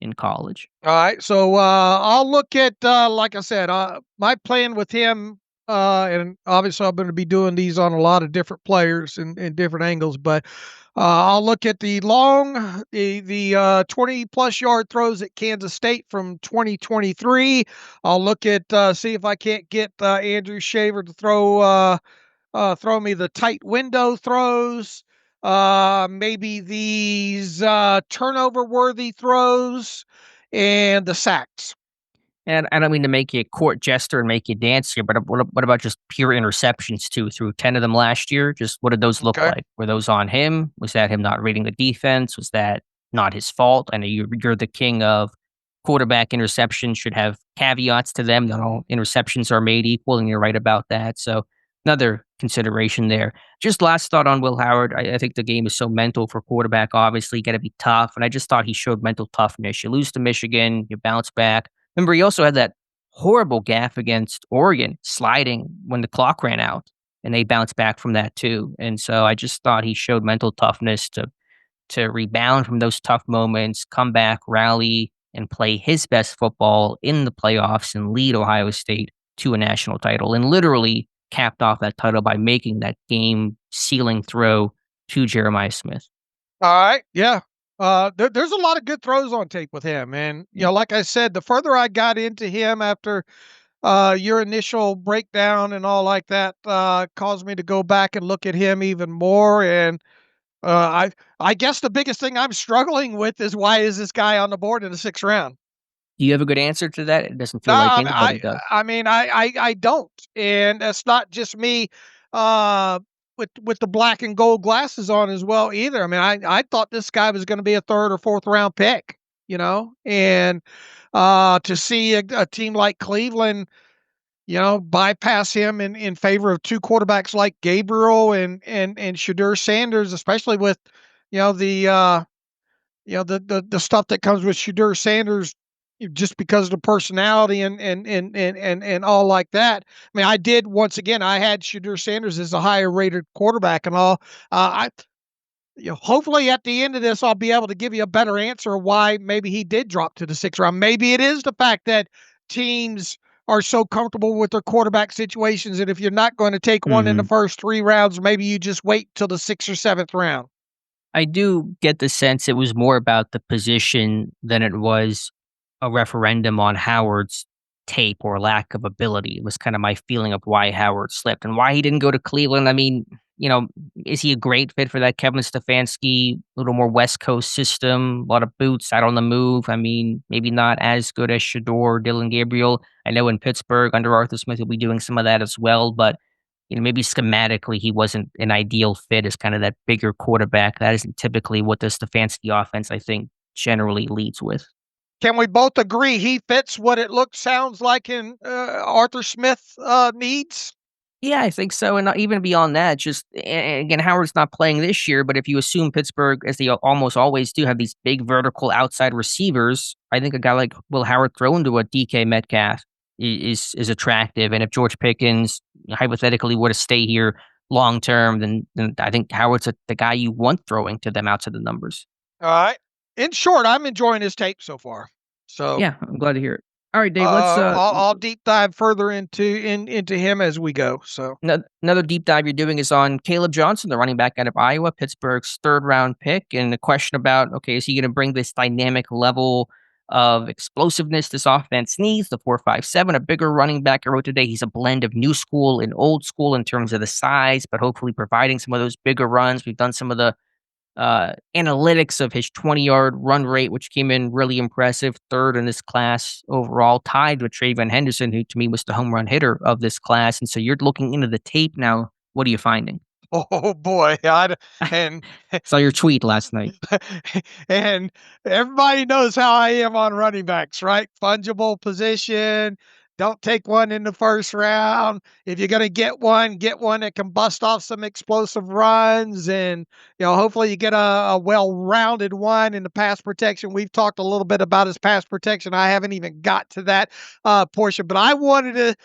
S3: in college.
S4: All right, so I'll look at like I said, my plan with him, and obviously I'm going to be doing these on a lot of different players and different angles, but I'll look at the 20 plus yard throws at Kansas State from 2023. I'll look at see if I can't get Andrew Shaver to throw throw me the tight window throws, maybe these turnover-worthy throws, and the sacks.
S3: And I don't mean to make you a court jester and make you dance here, but what about just pure interceptions too? Through 10 of them last year, just what did those look
S4: Okay.
S3: like? Were those on him? Was that him not reading the defense? Was that not his fault? I know you're the king of quarterback interceptions should have caveats to them. Not all interceptions are made equal, and you're right about that. So another consideration there. Just last thought on Will Howard. I think the game is so mental for quarterback. Obviously, got to be tough, and I just thought he showed mental toughness. You lose to Michigan, you bounce back. Remember, he also had that horrible gaffe against Oregon, sliding when the clock ran out, and they bounced back from that too. And so I just thought he showed mental toughness to rebound from those tough moments, come back, rally, and play his best football in the playoffs and lead Ohio State to a national title, and literally capped off that title by making that game sealing throw to Jeremiah Smith.
S4: All right. Yeah. There's a lot of good throws on tape with him. And, like I said, the further I got into him after your initial breakdown and all like that, caused me to go back and look at him even more. And I guess the biggest thing I'm struggling with is why is this guy on the board in the 6th round?
S3: Do you have a good answer to that? It doesn't
S4: No,
S3: feel like anybody does.
S4: I don't, and that's not just me, uh, with the black and gold glasses on as well either. I mean, I thought this guy was going to be a 3rd or 4th round pick, and to see a team like Cleveland, bypass him in favor of 2 quarterbacks like Gabriel and Shadur Sanders, especially with, the the stuff that comes with Shadur Sanders just because of the personality and all like that. I mean, I did once again. I had Shadur Sanders as a higher rated quarterback and all. I hopefully at the end of this, I'll be able to give you a better answer why maybe he did drop to the 6th round. Maybe it is the fact that teams are so comfortable with their quarterback situations, and if you're not going to take one in the
S3: Mhm.
S4: first 3 rounds, maybe you just wait till the 6th or 7th round.
S3: I do get the sense it was more about the position than it was a referendum on Howard's tape or lack of ability. It was kind of my feeling of why Howard slipped and why he didn't go to Cleveland. I mean, is he a great fit for that Kevin Stefanski, little more West Coast system, a lot of boots out on the move? I mean, maybe not as good as Shador or Dylan Gabriel. I know in Pittsburgh under Arthur Smith will be doing some of that as well, but maybe schematically he wasn't an ideal fit as kind of that bigger quarterback. That isn't typically what the Stefanski offense, I think, generally leads with.
S4: Can we both agree he fits what it looks sounds like in Arthur Smith needs?
S3: Yeah, I think so. And even beyond that, just again, Howard's not playing this year, but if you assume Pittsburgh, as they almost always do, have these big vertical outside receivers, I think a guy like Will Howard thrown to a DK Metcalf is attractive. And if George Pickens hypothetically were to stay here long term, then I think Howard's the guy you want throwing to them outside the numbers.
S4: All right. In short, I'm enjoying his tape so far. So
S3: Yeah, I'm glad to hear it. All right, Dave. Let's
S4: I'll deep dive further into him as we go. So
S3: Another deep dive you're doing is on Caleb Johnson, the running back out of Iowa, Pittsburgh's 3rd round pick, and the question about, okay, is he going to bring this dynamic level of explosiveness this offense needs? The 4.57, a bigger running back. I wrote today he's a blend of new school and old school in terms of the size, but hopefully providing some of those bigger runs. We've done some of the analytics of his 20-yard run rate, which came in really impressive, 3rd in this class overall, tied with Travion Henderson, who to me was the home run hitter of this class. And so you're looking into the tape now. What are you finding?
S4: oh boy, and
S3: Saw your tweet last night.
S4: and everybody knows how I am on running backs, right? Fungible position. Don't take one in the 1st round. If you're going to get one that can bust off some explosive runs, and hopefully you get a well-rounded one in the pass protection. We've talked a little bit about his pass protection. I haven't even got to that portion, but I wanted to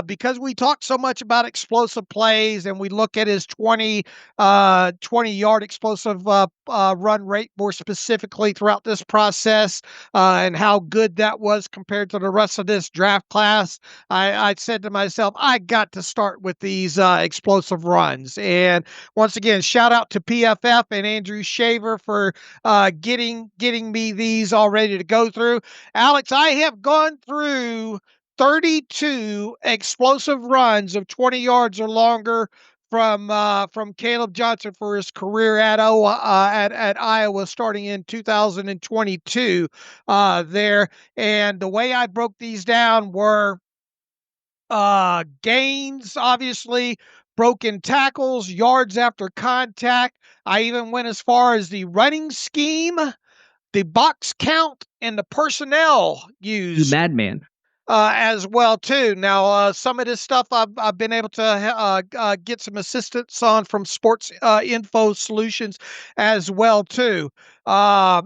S4: because we talked so much about explosive plays, and we look at his 20-yard explosive run rate more specifically throughout this process, and how good that was compared to the rest of this draft class. I said to myself, I got to start with these explosive runs. And once again, shout out to PFF and Andrew Shaver for getting me these all ready to go through. Alex, I have gone through 32 explosive runs of 20 yards or longer from Caleb Johnson for his career at Iowa starting in 2022 there. And the way I broke these down were gains, obviously, broken tackles, yards after contact. I even went as far as the running scheme, the box count, and the personnel
S5: You
S4: used
S5: madman.
S4: as well too. Now, some of this stuff I've been able to get some assistance on from Sports Info Solutions as well too. Uh,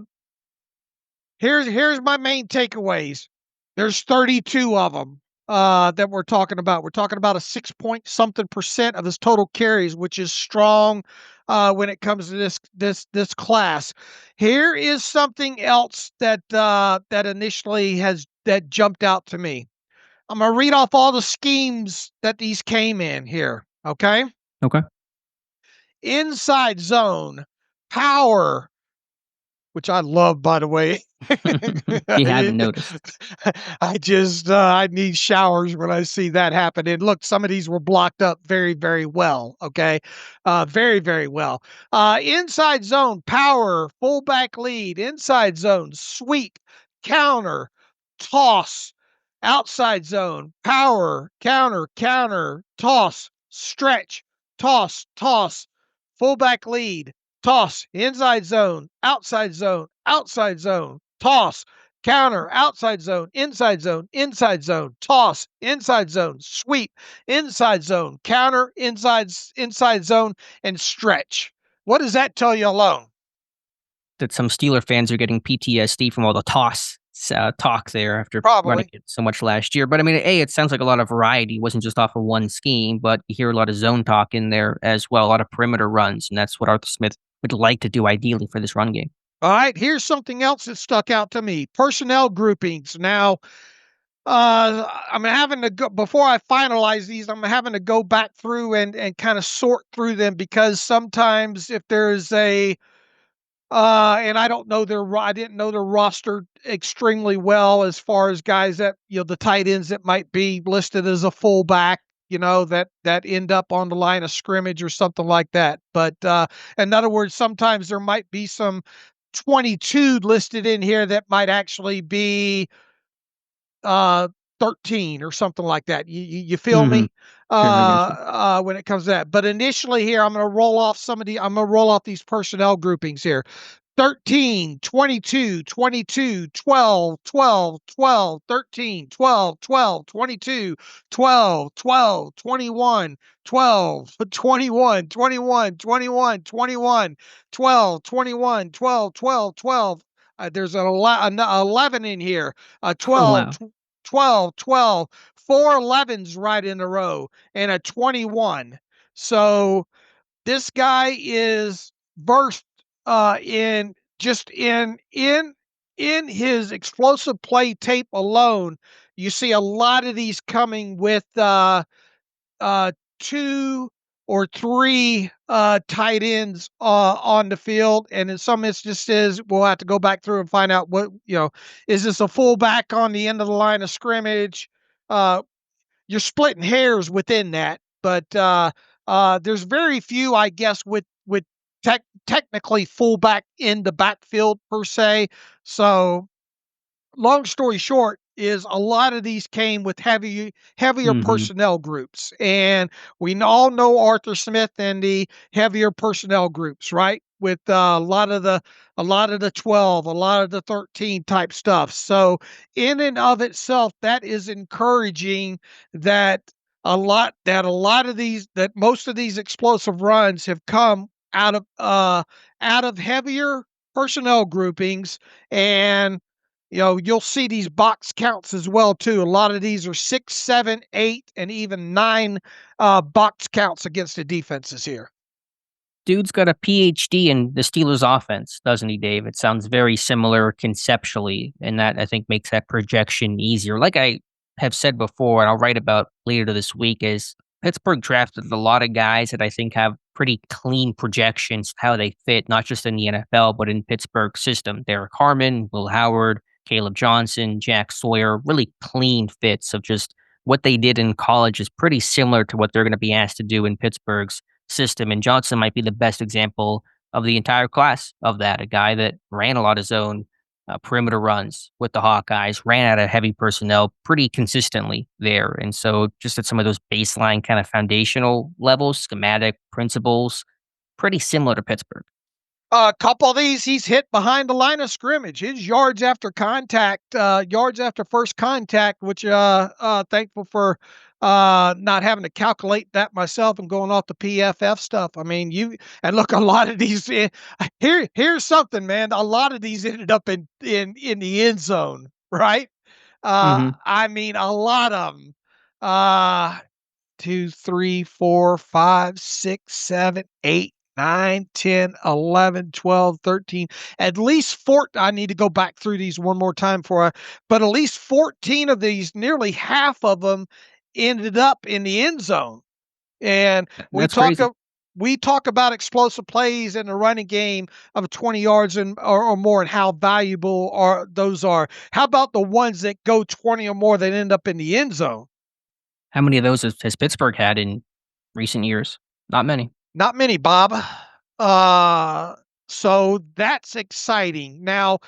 S4: here's my main takeaways. There's 32 of them that we're talking about. We're talking about a 6 point something percent of his total carries, which is strong when it comes to this class. Here is something else that initially that jumped out to me. I'm gonna read off all the schemes that these came in here. Okay.
S5: Okay.
S4: Inside zone, power, which I love, by the way.
S5: You haven't noticed.
S4: I need showers when I see that happen. And look, some of these were blocked up very, very well. Okay. Very, very well. Inside zone, power, fullback lead, inside zone, sweep, counter, toss, outside zone, power, counter, toss, stretch, toss, fullback lead, toss, inside zone, outside zone, toss, counter, outside zone, toss, inside zone, sweep, inside zone, counter, inside zone, and stretch. What does that tell you alone?
S3: That some Steeler fans are getting PTSD from all the toss talk there after
S4: Probably.
S3: running it so much last year. But I mean, it sounds like a lot of variety. It wasn't just off of one scheme, but you hear a lot of zone talk in there as well, a lot of perimeter runs, and that's what Arthur Smith would like to do ideally for this run game.
S4: All right, here's something else that stuck out to me. Personnel groupings. Now, I'm having to go before I finalize these. I'm having to go back through and kind of sort through them because sometimes if there's a and I didn't know their roster extremely well as far as guys that the tight ends that might be listed as a fullback. That end up on the line of scrimmage or something like that. But in other words, sometimes there might be some 22 listed in here that might actually be 13 or something like that. You feel me?
S5: Sure,
S4: When it comes to that. But initially here, I'm going to roll off these personnel groupings here. 13, 22, 22, 12, 12, 12, 13, 12, 12, 22, 12, 12, 21, 12, 21, 21, 21, 21, 12, 21, 12, 12, 12. There's an 11 in here. 12,
S5: wow.
S4: 12, 12, 4 11s right in a row, and a 21. So this guy is versed in his explosive play tape alone. You see a lot of these coming with 2 or 3 tight ends on the field, and in some instances we'll have to go back through and find out is this a fullback on the end of the line of scrimmage? You're splitting hairs within that, but there's very few, I guess, with technically fullback in the backfield per se. So, long story short, is a lot of these came with heavier personnel groups, and we all know Arthur Smith and the heavier personnel groups, right? With a lot of the 12, a lot of the 13 type stuff. So, in and of itself, that is encouraging that most of these explosive runs have come out of heavier personnel groupings. And you'll see these box counts as well too. A lot of these are 6, 7, 8, and even 9 box counts against the defenses here.
S3: Dude's got a PhD in the Steelers offense, doesn't he, Dave? It sounds very similar conceptually, and that I think makes that projection easier. Like I have said before, and I'll write about later this week, is Pittsburgh drafted a lot of guys that I think have pretty clean projections of how they fit, not just in the NFL, but in Pittsburgh's system. Derek Harmon, Will Howard, Caleb Johnson, Jack Sawyer, really clean fits of just what they did in college is pretty similar to what they're going to be asked to do in Pittsburgh's system. And Johnson might be the best example of the entire class of that. A guy that ran a lot of zone perimeter runs with the Hawkeyes, ran out of heavy personnel pretty consistently there. And so just at some of those baseline kind of foundational levels, schematic principles, pretty similar to Pittsburgh.
S4: A couple of these he's hit behind the line of scrimmage. His yards after contact, yards after first contact, which thankful for not having to calculate that myself and going off the PFF stuff. I mean, look, a lot of these here's something, man. A lot of these ended up in the end zone, right? I mean, a lot of them. 2, 3, 4, 5, 6, 7, 8, 9, 10, 11, 12, 13, at least 14. I need to go back through these one more time but at least 14 of these, nearly half of them ended up in the end zone. And we talk about explosive plays in the running game of 20 yards or more and how valuable those are. How about the ones that go 20 or more that end up in the end zone?
S3: How many of those has Pittsburgh had in recent years? Not many.
S4: Not many, Bob. So that's exciting. Now,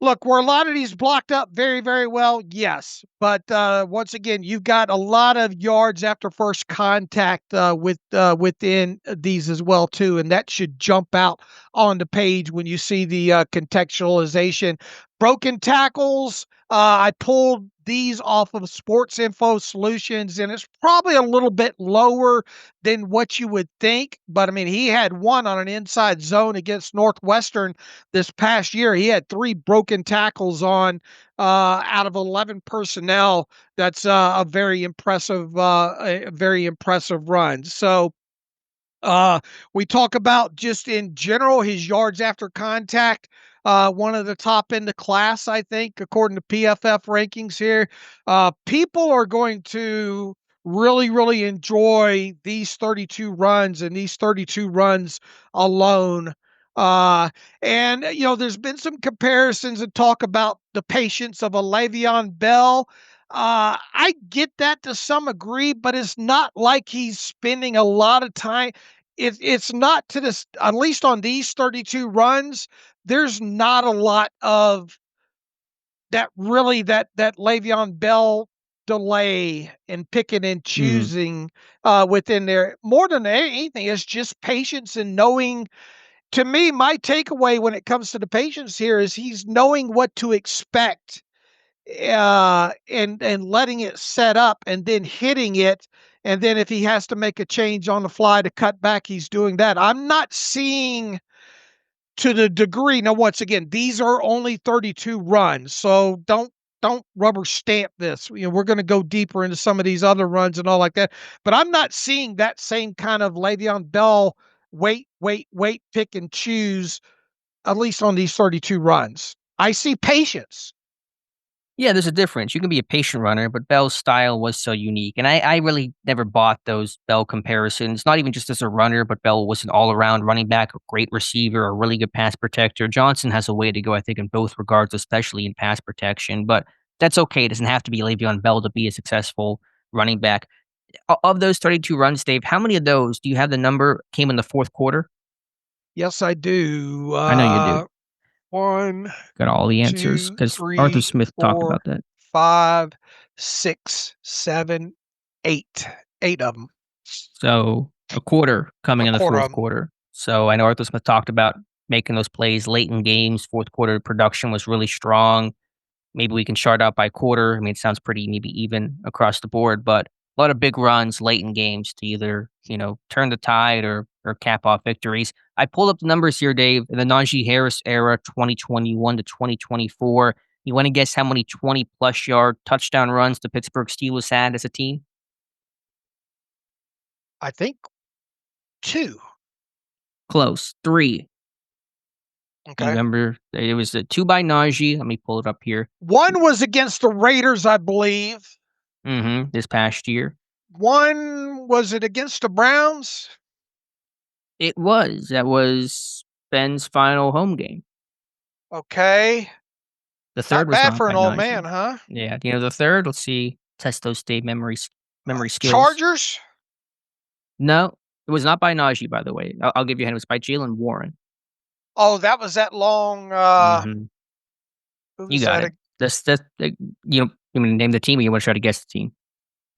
S4: look, were a lot of these blocked up very, very well? Yes. But once again, you've got a lot of yards after first contact within these as well, too. And that should jump out on the page when you see the contextualization. Broken tackles, I pulled these off of Sports Info Solutions, and it's probably a little bit lower than what you would think. But, I mean, he had one on an inside zone against Northwestern this past year. He had 3 broken tackles on out of 11 personnel. That's a very impressive run. So we talk about just in general his yards after contact. One of the top in the class, I think, according to PFF rankings here. People are going to really, really enjoy these 32 runs and these 32 runs alone. And, there's been some comparisons and talk about the patience of a Le'Veon Bell. I get that to some degree, but it's not like he's spending a lot of time. It's not to this, at least on these 32 runs, there's not a lot of that Le'Veon Bell delay and picking and choosing within there. More than anything, it's just patience and knowing. To me, my takeaway when it comes to the patience here is he's knowing what to expect and letting it set up and then hitting it. And then if he has to make a change on the fly to cut back, he's doing that. I'm not seeing to the degree. Now, once again, these are only 32 runs, so don't rubber stamp this. We're going to go deeper into some of these other runs and all like that. But I'm not seeing that same kind of Le'Veon Bell wait, pick and choose, at least on these 32 runs. I see patience.
S3: Yeah, there's a difference. You can be a patient runner, but Bell's style was so unique. And I really never bought those Bell comparisons, not even just as a runner, but Bell was an all-around running back, a great receiver, a really good pass protector. Johnson has a way to go, I think, in both regards, especially in pass protection. But that's okay. It doesn't have to be Le'Veon Bell to be a successful running back. Of those 32 runs, Dave, how many of those, do you have the number, came in the fourth quarter?
S4: Yes, I do.
S3: I know you do.
S4: 1,
S3: got all the answers because Arthur Smith talked about that.
S4: 5, 6, 7, 8. 8 of them.
S3: So a quarter coming in the fourth quarter. So I know Arthur Smith talked about making those plays late in games. Fourth quarter production was really strong. Maybe we can chart out by quarter. I mean, it sounds pretty maybe even across the board, but a lot of big runs late in games to either, turn the tide or cap off victories. I pulled up the numbers here, Dave, in the Najee Harris era, 2021 to 2024. You want to guess how many 20-plus yard touchdown runs the Pittsburgh Steelers had as a team?
S4: I think 2.
S3: Close. 3.
S4: Okay.
S3: You remember, it was a 2 by Najee. Let me pull it up here.
S4: 1 was against the Raiders, I believe.
S3: This past year.
S4: 1, was it against the Browns?
S3: It was. That was Ben's final home game.
S4: Okay.
S3: The third
S4: was bad
S3: not
S4: for an old
S3: Najee.
S4: man, huh?
S3: Yeah. The third, let's see. Test those Dave memory skills.
S4: Chargers?
S3: No, It was not by Najee, by the way. I'll give you a hint. It was by Jalen Warren.
S4: Oh, that was that long.
S3: Mhm.
S4: Who
S3: You
S4: was
S3: got
S4: that?
S3: it. That's you want to name the team, or you want to try to guess the team?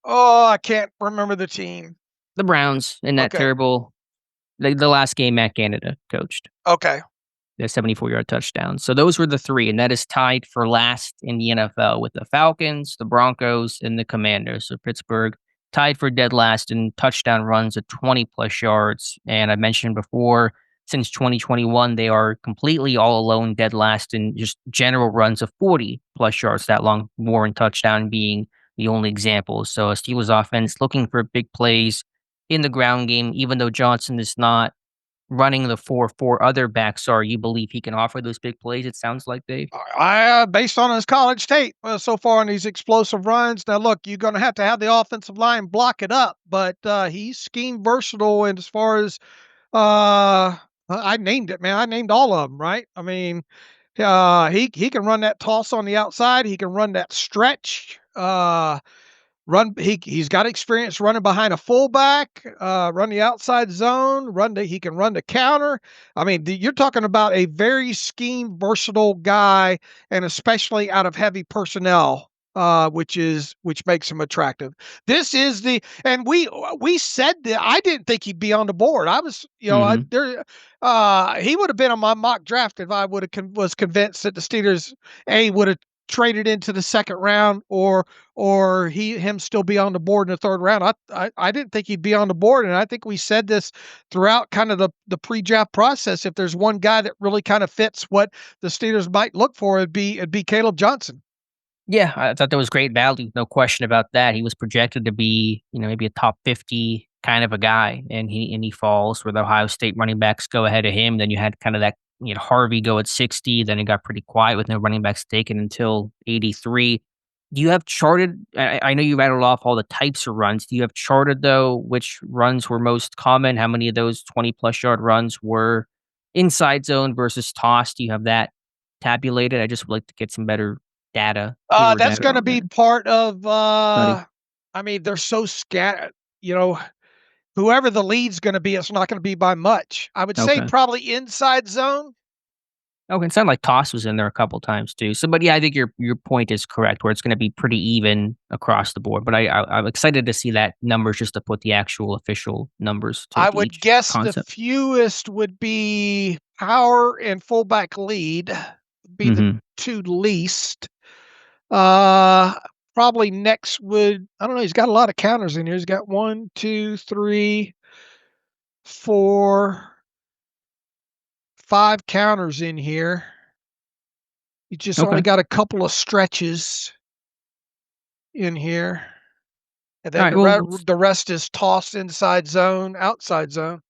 S4: Oh, I can't remember the team.
S3: The Browns in that
S4: Okay.
S3: terrible, the last game Matt Canada coached.
S4: Okay.
S3: The 74-yard touchdown. So those were the three, and that is tied for last in the NFL with the Falcons, the Broncos, and the Commanders. So Pittsburgh tied for dead last in touchdown runs at 20-plus yards. And I mentioned before, since 2021, they are completely all alone dead last in just general runs of 40-plus yards, that long Warren touchdown being the only example. So a Steelers offense looking for big plays in the ground game, even though Johnson is not running the 4 other backs are. You believe he can offer those big plays, it sounds like, Dave?
S4: Based on his college tape so far on these explosive runs. Now, look, you're going to have the offensive line block it up, but he's scheme versatile. And as far as I named it, man, I named all of them, right? I mean, he can run that toss on the outside. He can run that stretch. He's got experience running behind a fullback, run the outside zone, he can run the counter. I mean, you're talking about a very scheme versatile guy, and especially out of heavy personnel, which makes him attractive. This is and we said that I didn't think he'd be on the board. I was, he would have been on my mock draft if I was convinced that the Steelers would have traded into the second round, or him still be on the board in the third round. I didn't think he'd be on the board, and I think we said this throughout kind of the pre-draft process. If there's one guy that really kind of fits what the Steelers might look for, it'd be Caleb Johnson.
S3: Yeah, I thought that was great value. No question about that. He was projected to be, maybe a top 50 kind of a guy, and he falls where the Ohio State running backs go ahead of him. Then you had kind of that, Harvey go at 60. Then it got pretty quiet with no running backs taken until 83. Do you have charted? I know you rattled off all the types of runs. Do you have charted, though, which runs were most common? How many of those 20-plus yard runs were inside zone versus toss? Do you have that tabulated? I just would like to get some better data.
S4: That's going to be part of. I mean, they're so scattered. Whoever the lead's going to be, it's not going to be by much. I would say probably inside zone.
S3: Okay, it sounded like toss was in there a couple times too. So, but yeah, I think your point is correct, where it's going to be pretty even across the board. But I'm excited to see that numbers, just to put the actual official numbers to
S4: I would guess
S3: concept.
S4: The fewest would be power and fullback lead, be the two least. Probably next would, I don't know, he's got a lot of counters in here. He's got 1, 2, 3, 4, 5 counters in here. He just only got a couple of stretches in here. And then the rest is tossed inside zone, outside zone.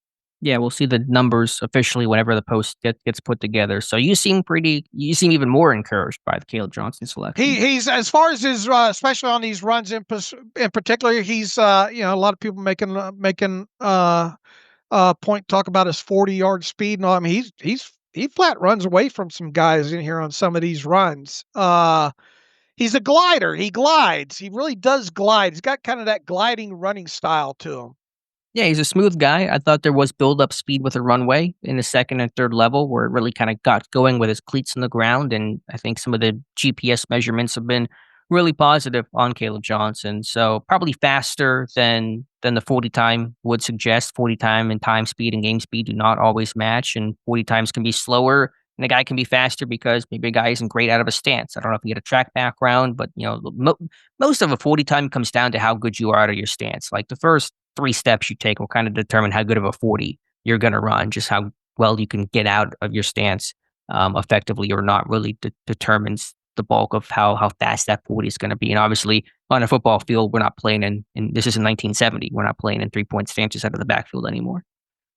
S3: Yeah, we'll see the numbers officially whenever the post gets put together. So you seem even more encouraged by the Caleb Johnson selection.
S4: He's, as far as his, especially on these runs in particular, he's, a lot of people making point talk about his 40-yard speed and all. I mean, he flat runs away from some guys in here on some of these runs. He's a glider. He glides. He really does glide. He's got kind of that gliding running style to him.
S3: Yeah, he's a smooth guy. I thought there was build-up speed with a runway in the second and third level, where it really kind of got going with his cleats in the ground. And I think some of the GPS measurements have been really positive on Caleb Johnson. So probably faster than the 40 time would suggest. 40 time and time speed and game speed do not always match, and 40 times can be slower. And a guy can be faster because maybe a guy isn't great out of a stance. I don't know if you get a track background, but most of a 40 time comes down to how good you are out of your stance. Like the first 3 steps you take will kind of determine how good of a 40 you're going to run. Just how well you can get out of your stance effectively or not really determines the bulk of how fast that 40 is going to be. And obviously on a football field, we're not playing in this is in 1970. We're not playing in 3-point stances out of the backfield anymore.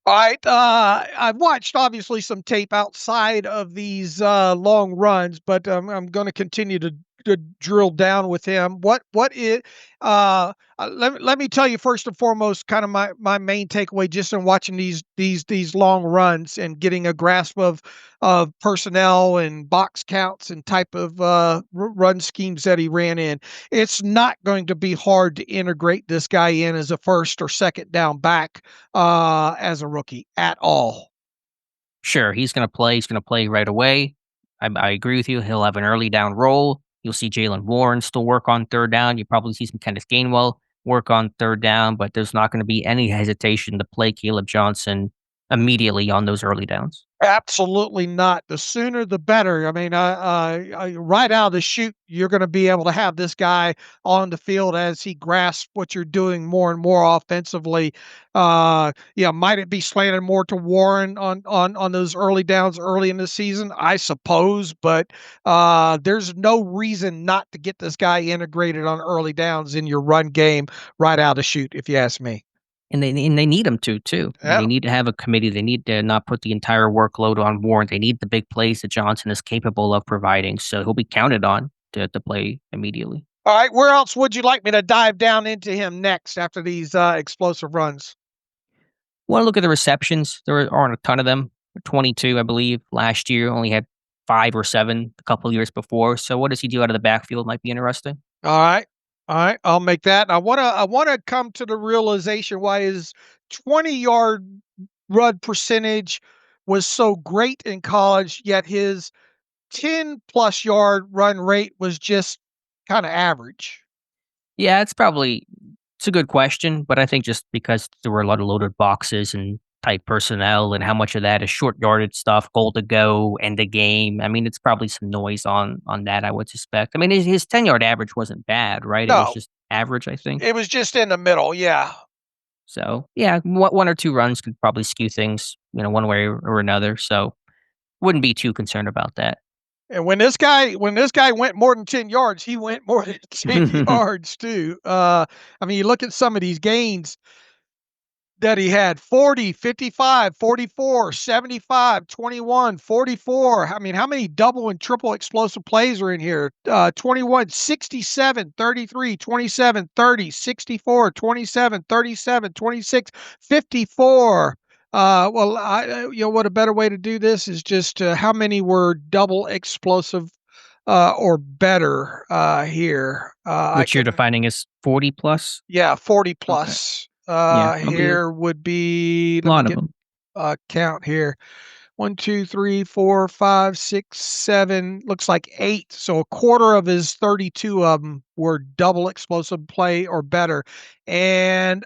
S4: All right. I've watched obviously some tape outside of these long runs, but I'm going to continue to drilled down with him. Let me tell you first and foremost, kind of my main takeaway just in watching these long runs and getting a grasp of personnel and box counts and type of run schemes that he ran in. It's not going to be hard to integrate this guy in as a first or second down back as a rookie at all.
S3: Sure, he's going to play. He's going to play right away. I agree with you. He'll have an early down role. You'll see Jalen Warren still work on third down. You probably see some Kenneth Gainwell work on third down, but there's not going to be any hesitation to play Caleb Johnson immediately on those early downs.
S4: Absolutely not. The sooner the better. I mean, right out of the chute, you're going to be able to have this guy on the field as he grasps what you're doing more and more offensively. Might it be slanted more to Warren on those early downs early in the season? I suppose, but there's no reason not to get this guy integrated on early downs in your run game right out of the chute, if you ask me.
S3: And they need him to, too.
S4: Yeah.
S3: They need to have a committee. They need to not put the entire workload on Warren. They need the big plays that Johnson is capable of providing. So he'll be counted on to play immediately.
S4: All right. Where else would you like me to dive down into him next after these explosive runs?
S3: Want to look at the receptions? There aren't a ton of them. 22, I believe. Last year only had 5 or 7 a couple of years before. So what does he do out of the backfield might be interesting.
S4: All right. I'll make that. I want to come to the realization why his 20-yard run percentage was so great in college, yet his 10+ yard run rate was just kind of average.
S3: Yeah, it's a good question, but I think just because there were a lot of loaded boxes and tight personnel and how much of that is short yardage stuff, goal to go, end the game. I mean, it's probably some noise on that, I would suspect. I mean, his 10-yard average wasn't bad, right?
S4: No.
S3: It was just average, I think.
S4: It was just in the middle, yeah.
S3: So, yeah, one or two runs could probably skew things, one way or another. So, wouldn't be too concerned about that.
S4: And when this guy went more than 10 yards, he went more than 10 yards too. I mean, you look at some of these gains that he had: 40, 55, 44, 75, 21, 44. I mean, how many double and triple explosive plays are in here? 21, 67, 33, 27, 30, 64, 27, 37, 26, 54. What a better way to do this is just how many were double explosive or better here.
S3: Which you're defining as 40 plus?
S4: Yeah, 40 plus.
S3: Okay.
S4: Here would be
S3: a lot of them.
S4: Count here. 1, 2, 3, 4, 5, 6, 7. Looks like 8. So a quarter of his 32 of them were double explosive play or better, and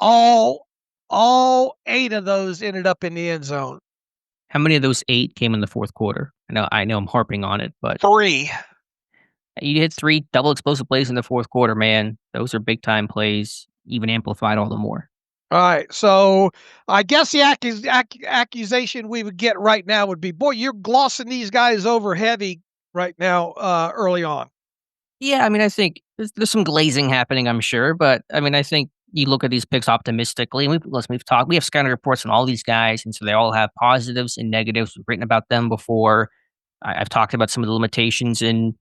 S4: all 8 of those ended up in the end zone.
S3: How many of those 8 came in the fourth quarter? I know I'm harping on it, but
S4: 3.
S3: You hit 3 double explosive plays in the fourth quarter, man. Those are big time plays, even amplified all the more.
S4: All right. So I guess the accusation we would get right now would be, boy, you're glossing these guys over heavy right now early on.
S3: Yeah, I mean, I think there's some glazing happening, I'm sure. But, I mean, I think you look at these picks optimistically. And we have scouting reports on all these guys, and so they all have positives and negatives. We've written about them before. I've talked about some of the limitations in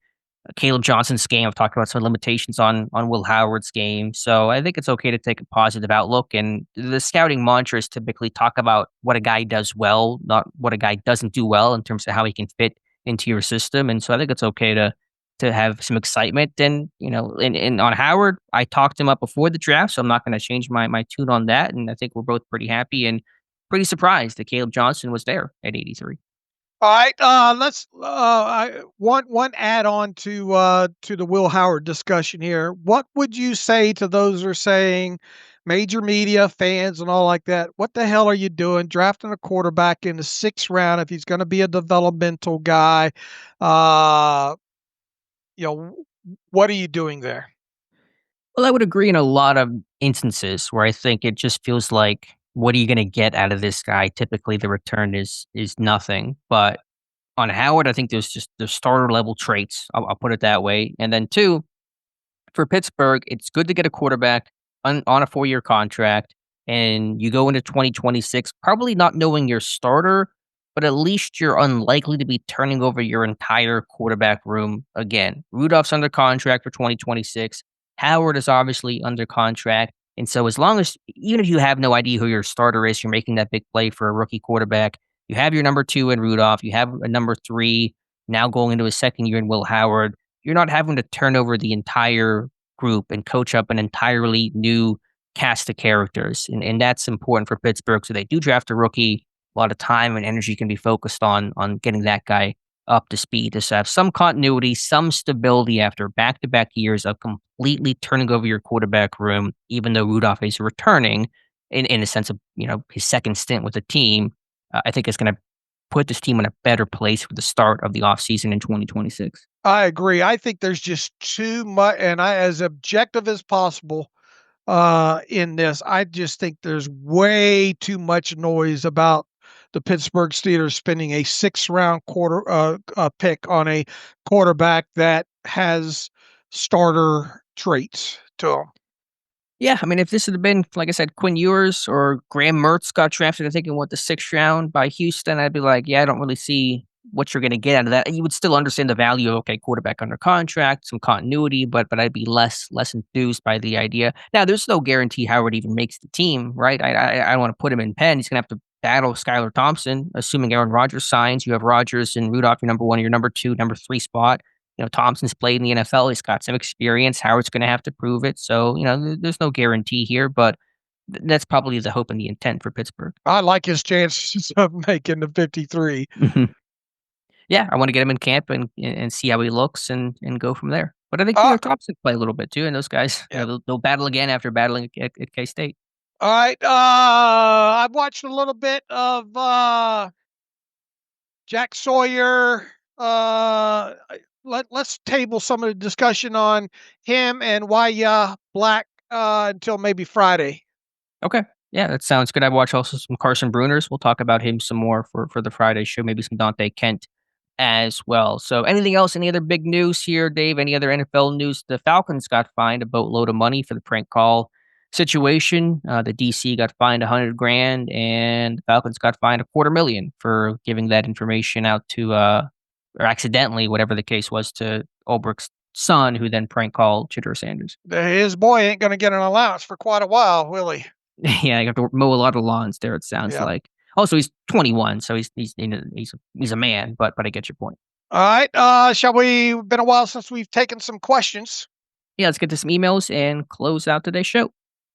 S3: Caleb Johnson's game. I've talked about some limitations on Will Howard's game. So I think it's okay to take a positive outlook. And the scouting mantras typically talk about what a guy does well, not what a guy doesn't do well in terms of how he can fit into your system. And so I think it's okay to have some excitement. And, and on Howard, I talked him up before the draft, so I'm not going to change my tune on that. And I think we're both pretty happy and pretty surprised that Caleb Johnson was there at 83.
S4: All right, let's one add on to the Will Howard discussion here. What would you say to those who are saying, major media, fans, and all like that, what the hell are you doing drafting a quarterback in the 6th round if he's going to be a developmental guy? What are you doing there?
S3: Well, I would agree in a lot of instances where I think it just feels like, what are you going to get out of this guy? Typically, the return is nothing. But on Howard, I think there's starter level traits. I'll put it that way. And then 2, for Pittsburgh, it's good to get a quarterback on a 4-year contract, and you go into 2026 probably not knowing your starter, but at least you're unlikely to be turning over your entire quarterback room again. Rudolph's under contract for 2026. Howard is obviously under contract. And so as long as, even if you have no idea who your starter is, you're making that big play for a rookie quarterback. You have your number 2 in Rudolph. You have a number 3 now going into his second year in Will Howard. You're not having to turn over the entire group and coach up an entirely new cast of characters. And that's important for Pittsburgh. So they do draft a rookie. A lot of time and energy can be focused on getting that guy up to speed to have some continuity, some stability after back-to-back years of completely turning over your quarterback room, even though Rudolph is returning in a sense of, his second stint with the team. I think it's going to put this team in a better place for the start of the offseason in 2026.
S4: I agree. I think there's just too much, and as objective as possible in this, I just think there's way too much noise about the Pittsburgh Steelers spending a 6th-round pick on a quarterback that has starter traits to him.
S3: Yeah, I mean, if this had been, like I said, Quinn Ewers or Graham Mertz got drafted, I think in the 6th round by Houston, I'd be like, yeah, I don't really see what you're going to get out of that. You would still understand the value of, okay, quarterback under contract, some continuity, but I'd be less enthused by the idea. Now, there's no guarantee Howard even makes the team, right? I don't want to put him in pen. He's going to have to battle Skylar Thompson, assuming Aaron Rodgers signs. You have Rodgers and Rudolph, your number 1, your number 2, number 3 spot. Thompson's played in the NFL. He's got some experience. Howard's going to have to prove it. So, there's no guarantee here, but that's probably the hope and the intent for Pittsburgh.
S4: I like his chances of making the 53.
S3: Yeah, I want to get him in camp and see how he looks and go from there. But I think Thompson play a little bit too, and those guys, they'll battle again after battling at K-State.
S4: All right. I've watched a little bit of Jack Sawyer. Let's table some of the discussion on him and why Black until maybe Friday.
S3: Okay. Yeah, that sounds good. I've watched also some Carson Bruners. We'll talk about him some more for the Friday show, maybe some Dante Kent as well. So anything else, any other big news here, Dave? Any other NFL news? The Falcons got fined a boatload of money for the prank call situation. The DC got fined $100,000 and the Falcons got fined $250,000 for giving that information out to, or accidentally, whatever the case was, to Ulbricht's son, who then prank called Chittor Sanders.
S4: His boy ain't going to get an allowance for quite a while, will he?
S3: Yeah, you have to mow a lot of lawns there, it sounds like. Also, he's 21, so he's a man, but I get your point.
S4: All right. Shall we? Been a while since we've taken some questions.
S3: Yeah, let's get to some emails and close out today's show.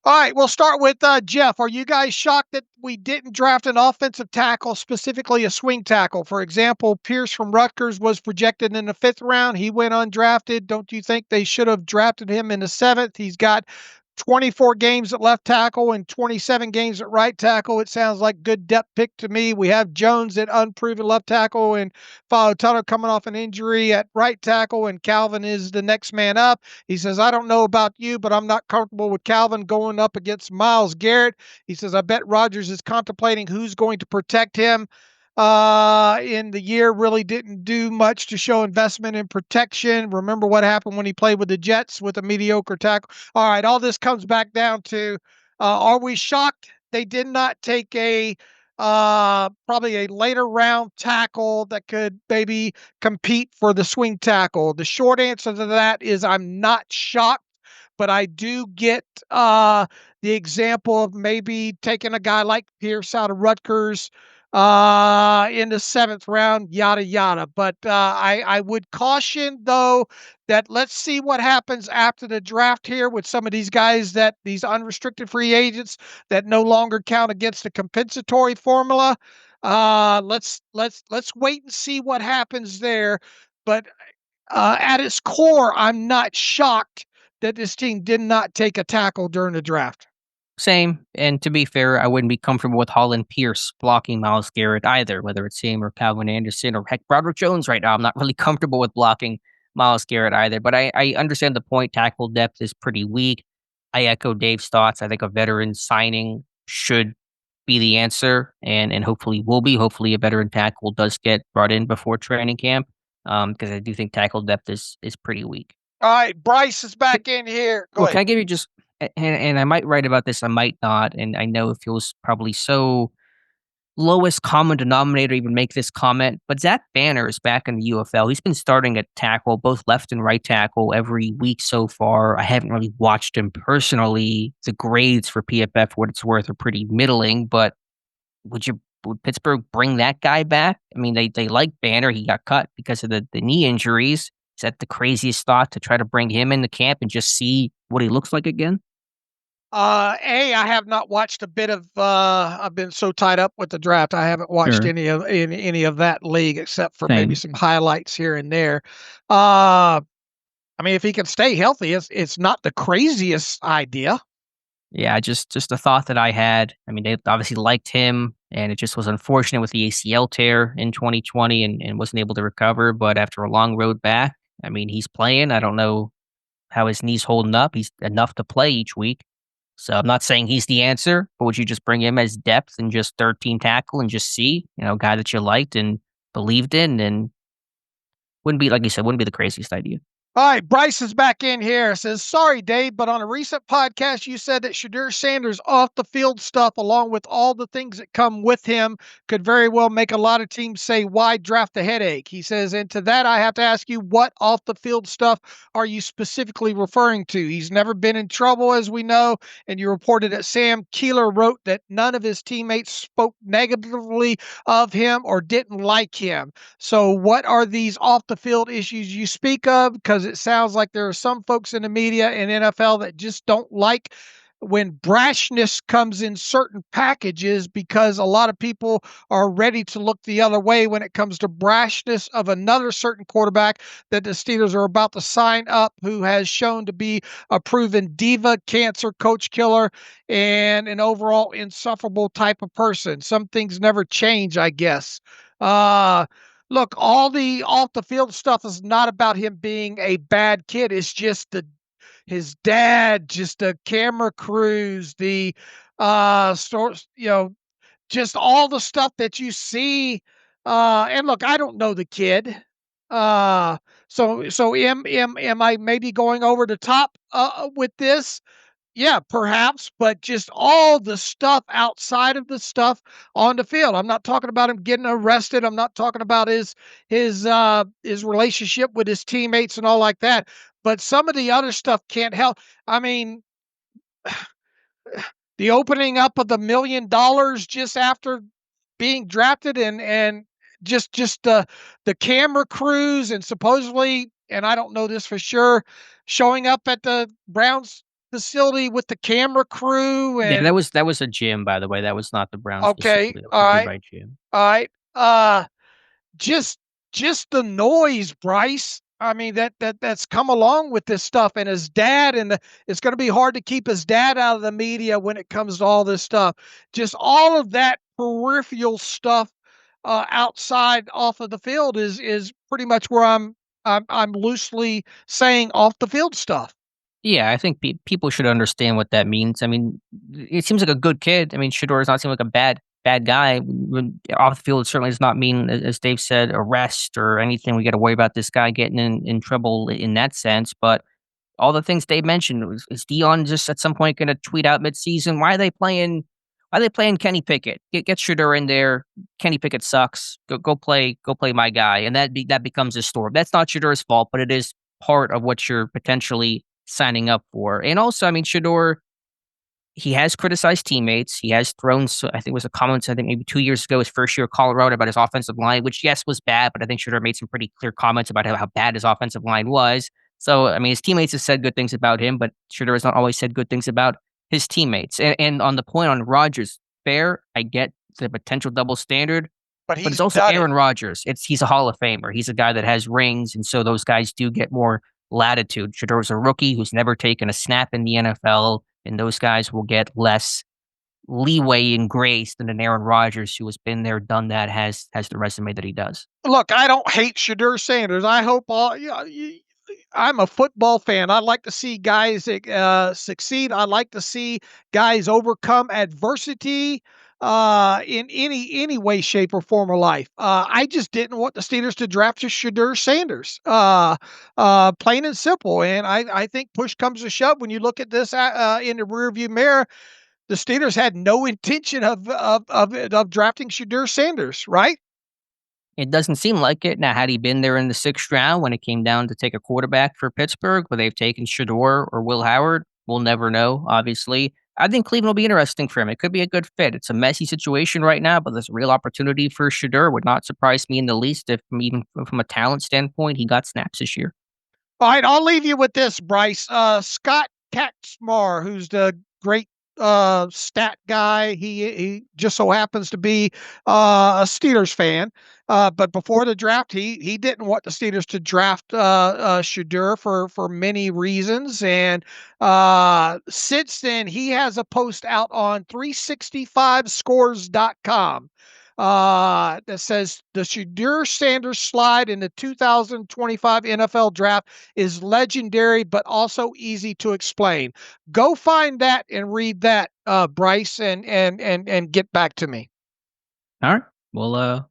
S4: All right, we'll start with Jeff. Are you guys shocked that we didn't draft an offensive tackle, specifically a swing tackle? For example, Pierce from Rutgers was projected in the 5th round. He went undrafted. Don't you think they should have drafted him in the 7th? He's got 24 games at left tackle and 27 games at right tackle. It sounds like good depth pick to me. We have Jones at unproven left tackle and Fautano coming off an injury at right tackle, and Calvin is the next man up. He says, I don't know about you, but I'm not comfortable with Calvin going up against Myles Garrett. He says, I bet Rodgers is contemplating who's going to protect him. In the year really didn't do much to show investment in protection. Remember what happened when he played with the Jets with a mediocre tackle. All right, all this comes back down to, are we shocked they did not take a probably a later round tackle that could maybe compete for the swing tackle? The short answer to that is I'm not shocked, but I do get the example of maybe taking a guy like Pierce out of Rutgers in the 7th round, yada, yada. But I would caution, though, that let's see what happens after the draft here with some of these guys, that these unrestricted free agents that no longer count against the compensatory formula. Let's wait and see what happens there. But at its core, I'm not shocked that this team did not take a tackle during the draft.
S3: Same. And to be fair, I wouldn't be comfortable with Holland Pierce blocking Myles Garrett either, whether it's him or Calvin Anderson or heck, Broderick Jones right now. I'm not really comfortable with blocking Myles Garrett either, but I understand the point. Tackle depth is pretty weak. I echo Dave's thoughts. I think a veteran signing should be the answer, and hopefully will be. Hopefully a veteran tackle does get brought in before training camp, because I do think tackle depth is pretty weak.
S4: All right, Bryce is back in here. Go ahead.
S3: Can I give you just, and I might write about this, I might not, and I know it feels probably so lowest common denominator even make this comment, but Zach Banner is back in the UFL. He's been starting at tackle, both left and right tackle, every week so far. I haven't really watched him personally. The grades for PFF, for what it's worth, are pretty middling, but would Pittsburgh bring that guy back? I mean, they like Banner. He got cut because of the knee injuries. Is that the craziest thought, to try to bring him into camp and just see what he looks like again?
S4: I have not watched a bit of. I've been so tied up with the draft. I haven't watched
S3: Sure.
S4: any of that league except for
S3: Same.
S4: maybe some highlights here and there. I mean, if he can stay healthy, it's not the craziest idea.
S3: Yeah, just a thought that I had. I mean, they obviously liked him, and it just was unfortunate with the ACL tear in 2020 and wasn't able to recover. But after a long road back, I mean, he's playing. I don't know how his knee's holding up. He's enough to play each week. So I'm not saying he's the answer, but would you just bring him as depth and just third team tackle and just see, guy that you liked and believed in, and wouldn't be, like you said, wouldn't be the craziest idea.
S4: All right, Bryce is back in here. Says, sorry, Dave, but on a recent podcast, you said that Shadur Sanders' off the field stuff, along with all the things that come with him, could very well make a lot of teams say, why draft a headache? He says, and to that, I have to ask you, what off the field stuff are you specifically referring to? He's never been in trouble, as we know, and you reported that Sam Keeler wrote that none of his teammates spoke negatively of him or didn't like him. So what are these off the field issues you speak of? Because it sounds like there are some folks in the media and NFL that just don't like when brashness comes in certain packages, because a lot of people are ready to look the other way when it comes to brashness of another certain quarterback that the Steelers are about to sign up, who has shown to be a proven diva, cancer, coach killer, and an overall insufferable type of person. Some things never change, I guess. Look, all the off the field stuff is not about him being a bad kid. It's just his dad, just the camera crews, the stores, just all the stuff that you see. And look, I don't know the kid. So am I maybe going over the top with this? Yeah, perhaps, but just all the stuff outside of the stuff on the field. I'm not talking about him getting arrested. I'm not talking about his relationship with his teammates and all like that. But some of the other stuff can't help. I mean, the opening up of the $1 million just after being drafted, and just the camera crews, and supposedly, and I don't know this for sure, showing up at the Browns facility with the camera crew.
S3: Yeah,
S4: And
S3: that was a gym, by the way. That was not the Browns
S4: okay,
S3: facility. That was
S4: all
S3: a
S4: right,
S3: nearby gym.
S4: all right. Just just the noise, Bryce. I mean, that's come along with this stuff, and his dad, and it's going to be hard to keep his dad out of the media when it comes to all this stuff. Just all of that peripheral stuff outside off of the field is pretty much where I'm loosely saying off the field stuff.
S3: Yeah, I think people should understand what that means. I mean, it seems like a good kid. I mean, Shador does not seem like a bad guy. When off the field, it certainly does not mean, as Dave said, arrest or anything. We got to worry about this guy getting in trouble in that sense. But all the things Dave mentioned, is Dion just at some point going to tweet out midseason, why are they playing? Why are they playing Kenny Pickett? Get Shador in there. Kenny Pickett sucks. Go play my guy, and that becomes his story. That's not Shador's fault, but it is part of what you're potentially signing up for. And also, I mean, Shador, he has criticized teammates. He has thrown, I think it was a comment, I think maybe 2 years ago, his first year at Colorado, about his offensive line, which, yes, was bad, but I think Shador made some pretty clear comments about how bad his offensive line was. So, I mean, his teammates have said good things about him, but Shador has not always said good things about his teammates. And on the point on Rodgers, fair, I get the potential double standard,
S4: But
S3: but it's also Aaron Rodgers. He's a Hall of Famer. He's a guy that has rings, and so those guys do get more latitude. Shador's a rookie who's never taken a snap in the NFL, and those guys will get less leeway and grace than an Aaron Rodgers, who has been there, done that, has the resume that he does.
S4: Look, I don't hate Shadur Sanders. I hope I'm a football fan. I like to see guys succeed. I like to see guys overcome adversity in any way, shape, or form of life. I just didn't want the Steelers to draft Shadur Sanders, plain and simple. And I think push comes to shove when you look at this in the rearview mirror. the Steelers had no intention of drafting Shadur Sanders, right?
S3: It doesn't seem like it. Now, had he been there in the 6th round when it came down to take a quarterback for Pittsburgh, would they have taken Shador or Will Howard? We'll never know, obviously. I think Cleveland will be interesting for him. It could be a good fit. It's a messy situation right now, but there's a real opportunity for Shador. Would not surprise me in the least if, even from a talent standpoint, he got snaps this year.
S4: All right, I'll leave you with this, Bryce. Scott Kaczmar, who's the great stat guy. He just so happens to be a Steelers fan. But before the draft, he didn't want the Steelers to draft Shadur for many reasons. And since then, he has a post out on 365scores.com that says the Shadur Sanders slide in the 2025 NFL draft is legendary, but also easy to explain. Go find that and read that, Bryce, and get back to me.
S3: All right. We'll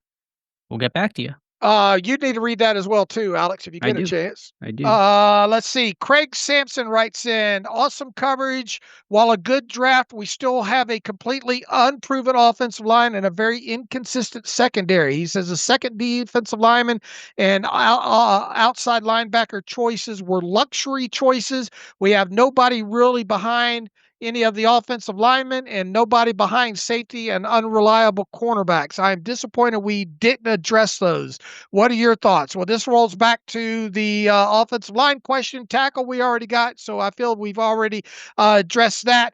S3: get back to you.
S4: You need to read that as well too, Alex, if you get a chance.
S3: I do.
S4: Let's see. Craig Sampson writes in, awesome coverage. While a good draft, we still have a completely unproven offensive line and a very inconsistent secondary. He says the second defensive lineman and outside linebacker choices were luxury choices. We have nobody really behind any of the offensive linemen and nobody behind safety and unreliable cornerbacks. I'm disappointed we didn't address those. What are your thoughts? Well, this rolls back to the offensive line question. Tackle we already got, so I feel we've already addressed that.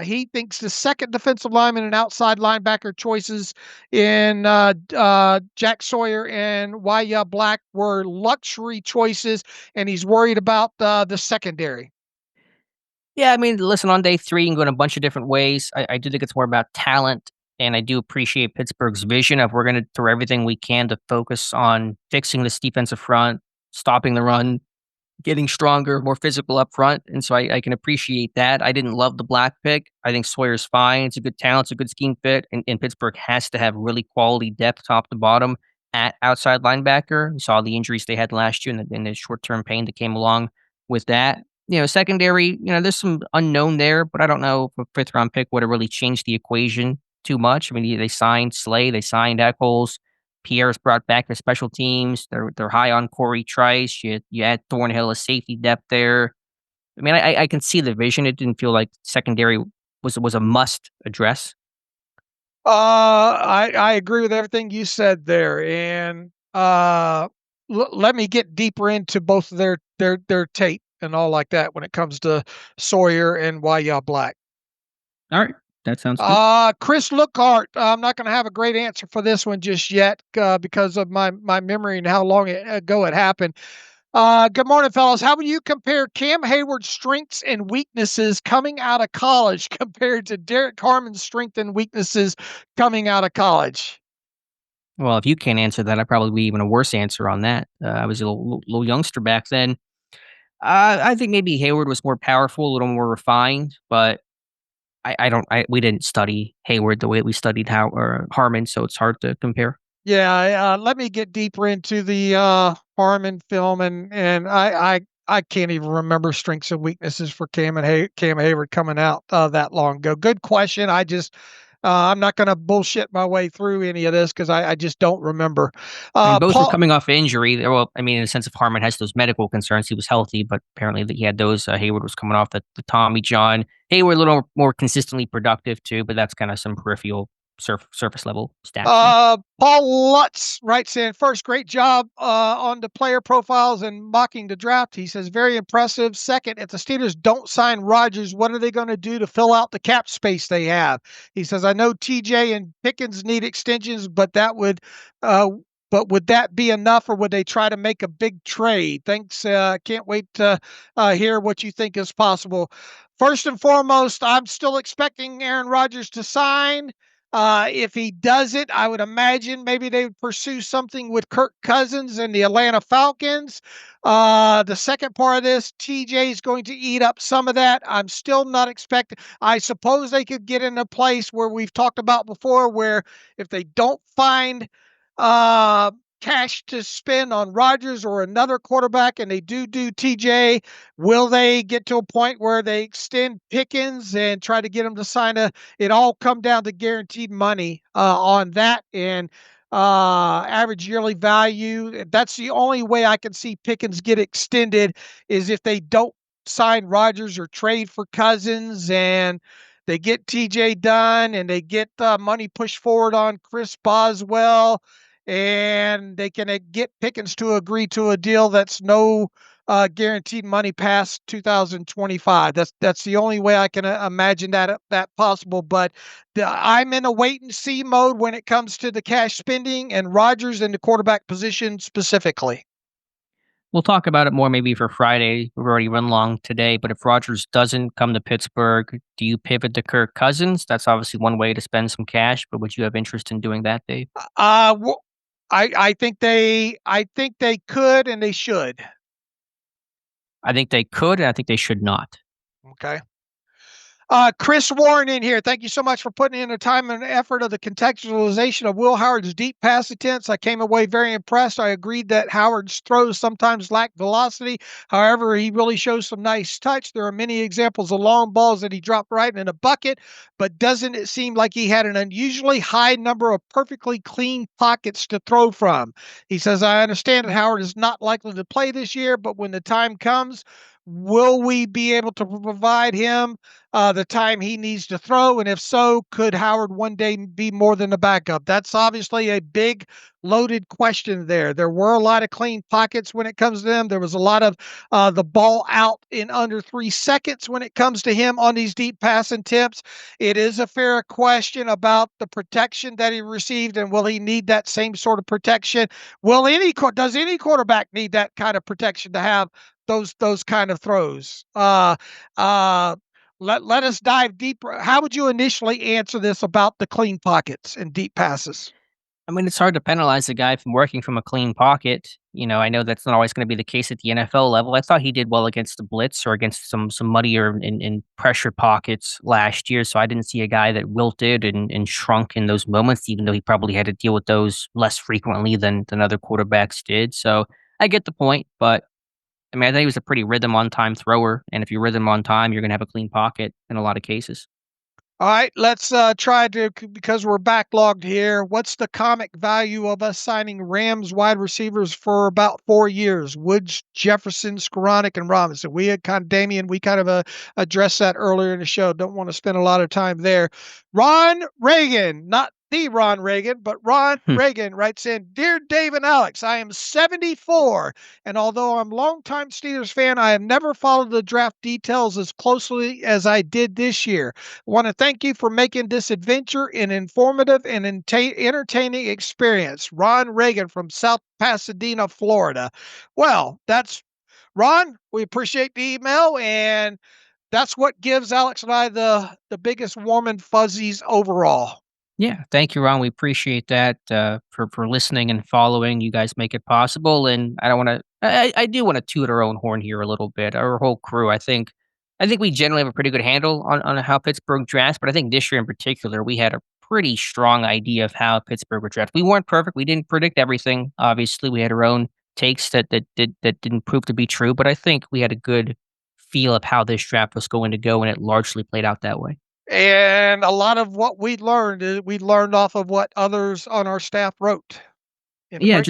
S4: He thinks the second defensive lineman and outside linebacker choices in Jack Sawyer and Waya Black were luxury choices, and he's worried about the secondary.
S3: Yeah, I mean, listen, on day 3, you can go in a bunch of different ways. I do think it's more about talent, and I do appreciate Pittsburgh's vision of we're going to throw everything we can to focus on fixing this defensive front, stopping the run, getting stronger, more physical up front, and so I can appreciate that. I didn't love the Black pick. I think Sawyer's fine. It's a good talent. It's a good scheme fit, and Pittsburgh has to have really quality depth top to bottom at outside linebacker. You saw the injuries they had last year and the short-term pain that came along with that. Secondary, there's some unknown there, but I don't know if a 5th-round pick would have really changed the equation too much. I mean, they signed Slay, they signed Eccles, Pierre's brought back the special teams. They're high on Corey Trice. You add Thornhill as safety depth there. I mean, I can see the vision. It didn't feel like secondary was a must address.
S4: I agree with everything you said there, and let me get deeper into both of their tape and all like that when it comes to Sawyer and Waya Black.
S3: All right. That sounds good.
S4: Chris Lookhart, I'm not going to have a great answer for this one just yet because of my memory and how long ago it happened. Good morning, fellas. How would you compare Cam Hayward's strengths and weaknesses coming out of college compared to Derek Harmon's strengths and weaknesses coming out of college?
S3: Well, if you can't answer that, I'd probably be even a worse answer on that. I was a little youngster back then. I think maybe Hayward was more powerful, a little more refined, but we didn't study Hayward the way we studied Harmon, so it's hard to compare.
S4: Yeah, let me get deeper into the Harmon film, and I can't even remember strengths and weaknesses for Cam Hayward coming out that long ago. Good question. I'm not going to bullshit my way through any of this because I just don't remember.
S3: Both were coming off injury. Well, I mean, in the sense of Harmon has those medical concerns. He was healthy, but apparently he had those. Hayward was coming off the Tommy John. Hayward a little more consistently productive too, but that's kind of some peripheral surface level stats.
S4: Paul Lutz writes in, first, great job on the player profiles and mocking the draft. He says, very impressive. Second, if the Steelers don't sign Rodgers, what are they going to do to fill out the cap space they have? He says, I know TJ and Pickens need extensions, but would that be enough, or would they try to make a big trade? Thanks. Can't wait to hear what you think is possible. First and foremost, I'm still expecting Aaron Rodgers to sign. If he doesn't, I would imagine maybe they would pursue something with Kirk Cousins and the Atlanta Falcons. The second part of this, TJ is going to eat up some of that. I'm still not expecting. I suppose they could get in a place where we've talked about before, where if they don't find cash to spend on Rodgers or another quarterback and they do TJ, will they get to a point where they extend Pickens and try to get him to sign it all come down to guaranteed money on that and average yearly value. That's the only way I can see Pickens get extended is if they don't sign Rodgers or trade for Cousins and they get TJ done and they get money pushed forward on Chris Boswell and they can get Pickens to agree to a deal that's no guaranteed money past 2025. That's the only way I can imagine that possible. But I'm in a wait and see mode when it comes to the cash spending and Rodgers in the quarterback position specifically.
S3: We'll talk about it more maybe for Friday. We've already run long today, but if Rodgers doesn't come to Pittsburgh, do you pivot to Kirk Cousins? That's obviously one way to spend some cash, but would you have interest in doing that, Dave?
S4: I think they could and they should.
S3: I think they could, and I think they should not.
S4: Okay. Chris Warren in here. Thank you so much for putting in the time and effort of the contextualization of Will Howard's deep pass attempts. I came away very impressed. I agreed that Howard's throws sometimes lack velocity. However, he really shows some nice touch. There are many examples of long balls that he dropped right in a bucket, but doesn't it seem like he had an unusually high number of perfectly clean pockets to throw from? He says, I understand that Howard is not likely to play this year, but when the time comes, will we be able to provide him the time he needs to throw? And if so, could Howard one day be more than a backup? That's obviously a big loaded question there. There were a lot of clean pockets when it comes to them. There was a lot of the ball out in under 3 seconds when it comes to him on these deep pass attempts. It is a fair question about the protection that he received and will he need that same sort of protection? Does any quarterback need that kind of protection to have those kind of throws? Let us dive deeper. How would you initially answer this about the clean pockets and deep passes?
S3: I mean, it's hard to penalize a guy from working from a clean pocket. You know, I know that's not always going to be the case at the NFL level. I thought he did well against the blitz or against some muddier and pressure pockets last year. So I didn't see a guy that wilted and shrunk in those moments, even though he probably had to deal with those less frequently than other quarterbacks did. So I get the point, but I mean, I think he was a pretty rhythm on time thrower. And if you rhythm on time, you're going to have a clean pocket in a lot of cases.
S4: All right, let's try to, because we're backlogged here. What's the comic value of us signing Rams wide receivers for about 4 years? Woods, Jefferson, Skoranek, and Robinson. We had Damian, we kind of addressed that earlier in the show. Don't want to spend a lot of time there. Ron Reagan, not the Ron Reagan, but Ron Reagan writes in, Dear Dave and Alex, I am 74, and although I'm a longtime Steelers fan, I have never followed the draft details as closely as I did this year. I want to thank you for making this adventure an informative and entertaining experience. Ron Reagan from South Pasadena, Florida. Well, that's Ron. We appreciate the email, and that's what gives Alex and I the biggest warm and fuzzies overall.
S3: Yeah, thank you, Ron. We appreciate that for listening and following. You guys make it possible, and I don't want to. I do want to toot our own horn here a little bit. Our whole crew, I think we generally have a pretty good handle on how Pittsburgh drafts, but I think this year in particular, we had a pretty strong idea of how Pittsburgh would draft. We weren't perfect. We didn't predict everything. Obviously, we had our own takes that didn't prove to be true, but I think we had a good feel of how this draft was going to go, and it largely played out that way.
S4: And a lot of what we learned off of what others on our staff wrote.
S3: Yeah,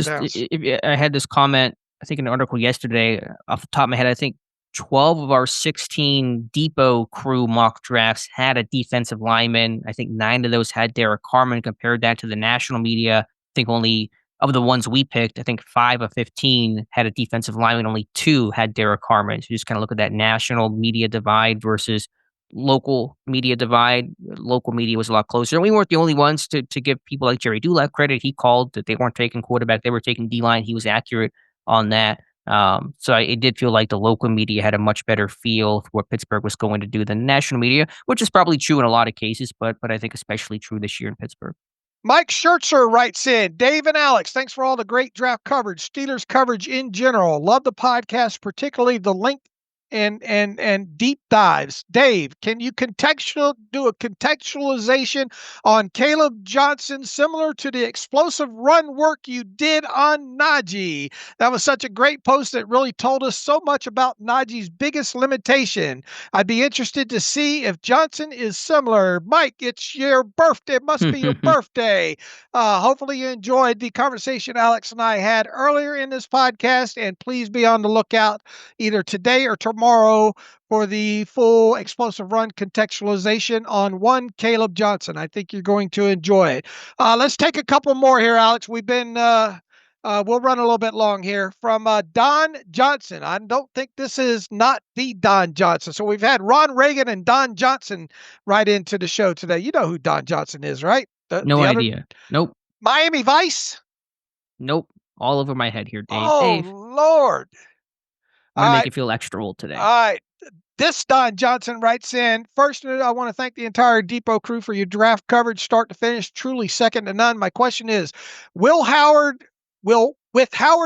S3: I had this comment, I think in an article yesterday, off the top of my head, I think 12 of our 16 Depot crew mock drafts had a defensive lineman. I think 9 of those had Derek Carman. Compared that to the national media, I think only of the ones we picked, I think 5 of 15 had a defensive lineman. Only 2 had Derek Carman. So you just kind of look at that national media divide versus local media divide. Local media was a lot closer. And we weren't the only ones to give people like Jerry Dulac credit. He called that they weren't taking quarterback. They were taking D-line. He was accurate on that. So it did feel like the local media had a much better feel for what Pittsburgh was going to do than the national media, which is probably true in a lot of cases, but I think especially true this year in Pittsburgh.
S4: Mike Schertzer writes in, Dave and Alex, thanks for all the great draft coverage, Steelers coverage in general. Love the podcast, particularly the length and deep dives. Dave, can you do a contextualization on Caleb Johnson similar to the explosive run work you did on Najee? That was such a great post that really told us so much about Najee's biggest limitation. I'd be interested to see if Johnson is similar. Mike, it's your birthday. It must be your birthday. Hopefully you enjoyed the conversation Alex and I had earlier in this podcast, and please be on the lookout either today or tomorrow for the full explosive run contextualization on one Caleb Johnson. I think you're going to enjoy it. Let's take a couple more here, Alex. We'll run a little bit long here from Don Johnson. I don't think this is not the Don Johnson. So we've had Ron Reagan and Don Johnson right into the show today. You know who Don Johnson is, right?
S5: No idea. Nope.
S4: Miami Vice?
S5: Nope. All over my head here, Dave.
S4: Oh,
S5: Dave,
S4: Lord.
S5: I want to make you feel extra old today.
S4: All right. This Don Johnson writes in, first, I want to thank the entire Depot crew for your draft coverage, start to finish, truly second to none. My question is, with Howard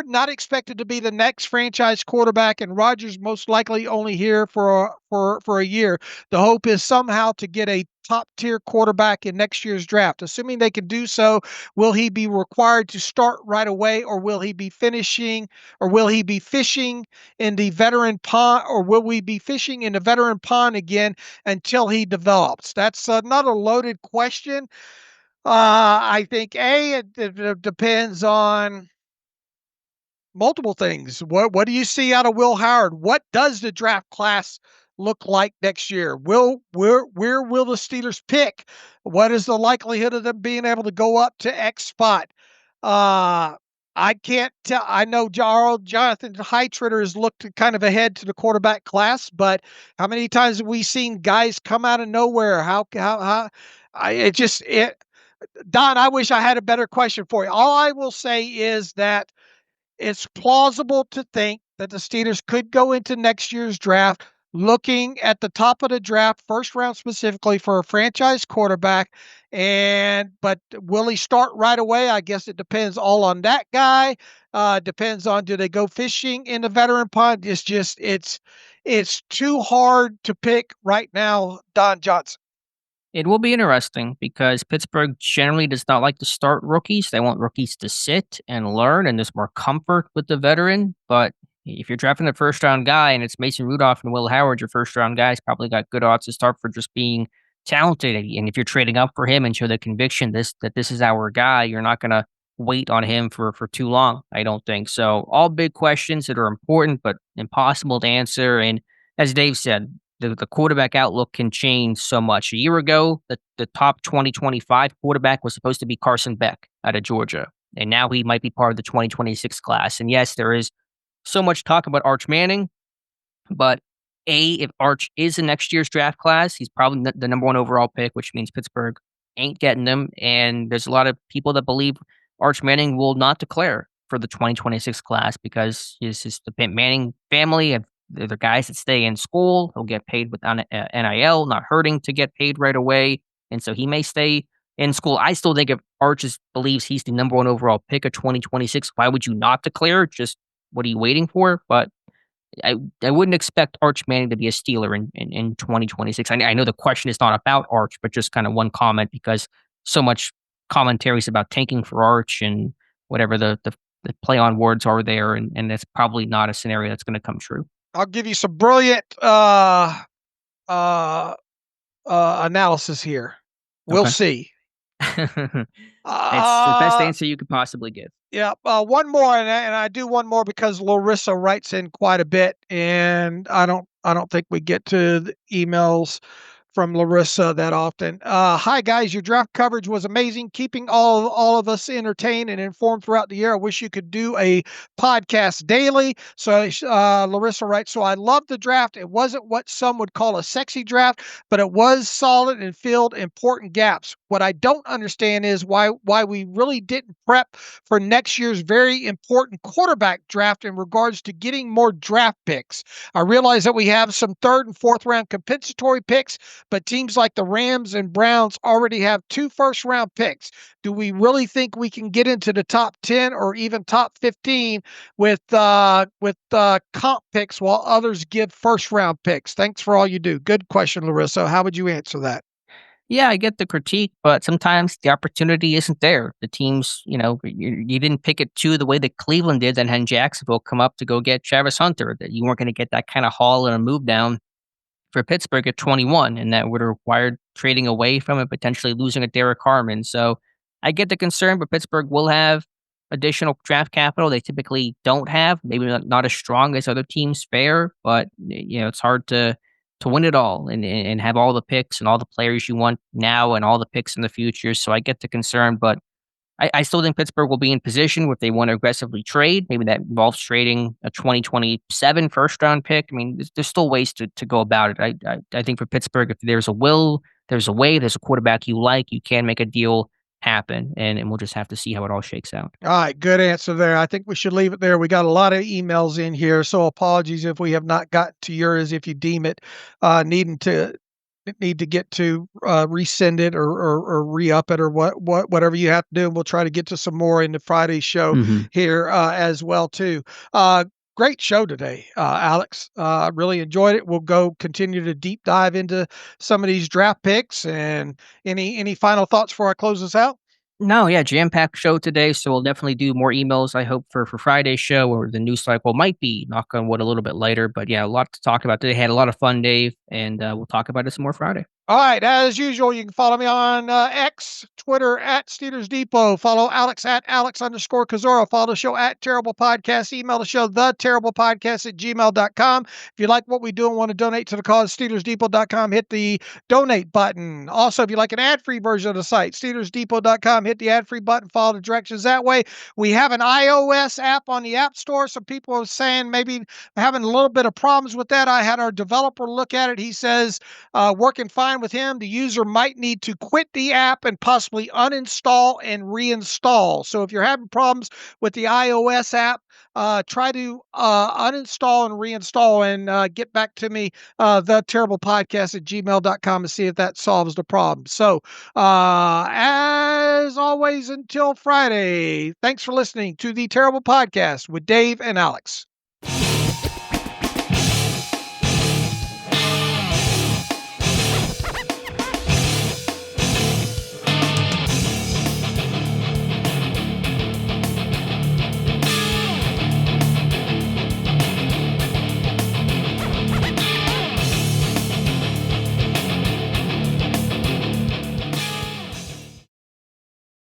S4: not expected to be the next franchise quarterback and Rodgers most likely only here for a year, the hope is somehow to get a top-tier quarterback in next year's draft. Assuming they can do so, will he be required to start right away, or will he be fishing in the veteran pond, or will we be fishing in the veteran pond again until he develops? That's not a loaded question. I think it depends on multiple things. What do you see out of Will Howard? What does the draft class look like next year? Where will the Steelers pick? What is the likelihood of them being able to go up to X spot? I can't tell. I know Jonathan Heitritter has looked kind of ahead to the quarterback class, but how many times have we seen guys come out of nowhere? Don, I wish I had a better question for you. All I will say is that it's plausible to think that the Steelers could go into next year's draft looking at the top of the draft, first round specifically, for a franchise quarterback. But will he start right away? I guess it depends all on that guy. Depends on, do they go fishing in the veteran pond? It's too hard to pick right now, Don Johnson.
S5: It will be interesting because Pittsburgh generally does not like to start rookies. They want rookies to sit and learn, and there's more comfort with the veteran. But if you're drafting the first-round guy and it's Mason Rudolph and Will Howard, your first-round guy's probably got good odds to start for just being talented. And if you're trading up for him and show the conviction that this is our guy, you're not going to wait on him for too long, I don't think. So all big questions that are important but impossible to answer. And as Dave said, the quarterback outlook can change so much. A year ago, the top 2025 quarterback was supposed to be Carson Beck out of Georgia. And now he might be part of the 2026 class. And yes, there is so much talk about Arch Manning, but if Arch is in next year's draft class, he's probably the number one overall pick, which means Pittsburgh ain't getting him. And there's a lot of people that believe Arch Manning will not declare for the 2026 class because the Manning family, they're the guys that stay in school. He'll get paid with NIL, not hurting to get paid right away. And so he may stay in school. I still think if Arch believes he's the number one overall pick of 2026, why would you not declare? Just what are you waiting for? But I wouldn't expect Arch Manning to be a Steeler in 2026. I know the question is not about Arch, but just kind of one comment because so much commentaries about tanking for Arch and whatever the play on words are there. And that's probably not a scenario that's going to come true.
S4: I'll give you some brilliant analysis here. We'll see.
S5: It's the best answer you could possibly give.
S4: Yeah. One more, and I do one more because Larissa writes in quite a bit, and I don't think we get to the emails from Larissa that often. Hi guys, your draft coverage was amazing, keeping all of us entertained and informed throughout the year. I wish you could do a podcast daily. So Larissa writes, so I love the draft. It wasn't what some would call a sexy draft, but it was solid and filled important gaps. What I don't understand is why we really didn't prep for next year's very important quarterback draft in regards to getting more draft picks. I realize that we have some third and fourth round compensatory picks, but teams like the Rams and Browns already have 2 first-round picks. Do we really think we can get into the top 10 or even top 15 with comp picks while others give first-round picks? Thanks for all you do. Good question, Larissa. How would you answer that?
S5: Yeah, I get the critique, but sometimes the opportunity isn't there. The teams, you didn't pick it to the way that Cleveland did, and had Jacksonville come up to go get Travis Hunter. That you weren't going to get that kind of haul and a move down for Pittsburgh at 21, and that would have required trading away from it, potentially losing a Derek Harmon. So I get the concern, but Pittsburgh will have additional draft capital they typically don't have. Maybe not as strong as other teams fare, but it's hard to win it all and have all the picks and all the players you want now and all the picks in the future. So I get the concern, but I still think Pittsburgh will be in position if they want to aggressively trade. Maybe that involves trading a 2027 first-round pick. I mean, there's still ways to go about it. I think for Pittsburgh, if there's a will, there's a way, there's a quarterback you like, you can make a deal happen, and we'll just have to see how it all shakes out.
S4: All right, good answer there. I think we should leave it there. We got a lot of emails in here, so apologies if we have not gotten to yours. If you deem it need to get to resend it or re-up it or whatever you have to do, and we'll try to get to some more in the Friday show here as well too. Great show today, Alex. Really enjoyed it. We'll go continue to deep dive into some of these draft picks. And any final thoughts before I close this out?
S5: No, yeah, jam-packed show today, so we'll definitely do more emails, I hope, for Friday's show, or the news cycle might be, knock on wood, a little bit later. But yeah, a lot to talk about today. Had a lot of fun, Dave, and we'll talk about it some more Friday.
S4: All right, as usual, you can follow me on X, Twitter at Steelers Depot. Follow Alex at Alex_Kozora. Follow the show at Terrible Podcast. Email the show, theterriblepodcast@gmail.com. If you like what we do and want to donate to the cause, SteelersDepot.com, hit the donate button. Also, if you like an ad-free version of the site, SteelersDepot.com, hit the ad-free button. Follow the directions that way. We have an iOS app on the App Store. Some people are saying maybe having a little bit of problems with that. I had our developer look at it. He says working fine with him. The user might need to quit the app and possibly uninstall and reinstall. So if you're having problems with the iOS app, try to uninstall and reinstall and get back to me, theterriblepodcast@gmail.com, and see if that solves the problem. So as always, until Friday, thanks for listening to The Terrible Podcast with Dave and Alex.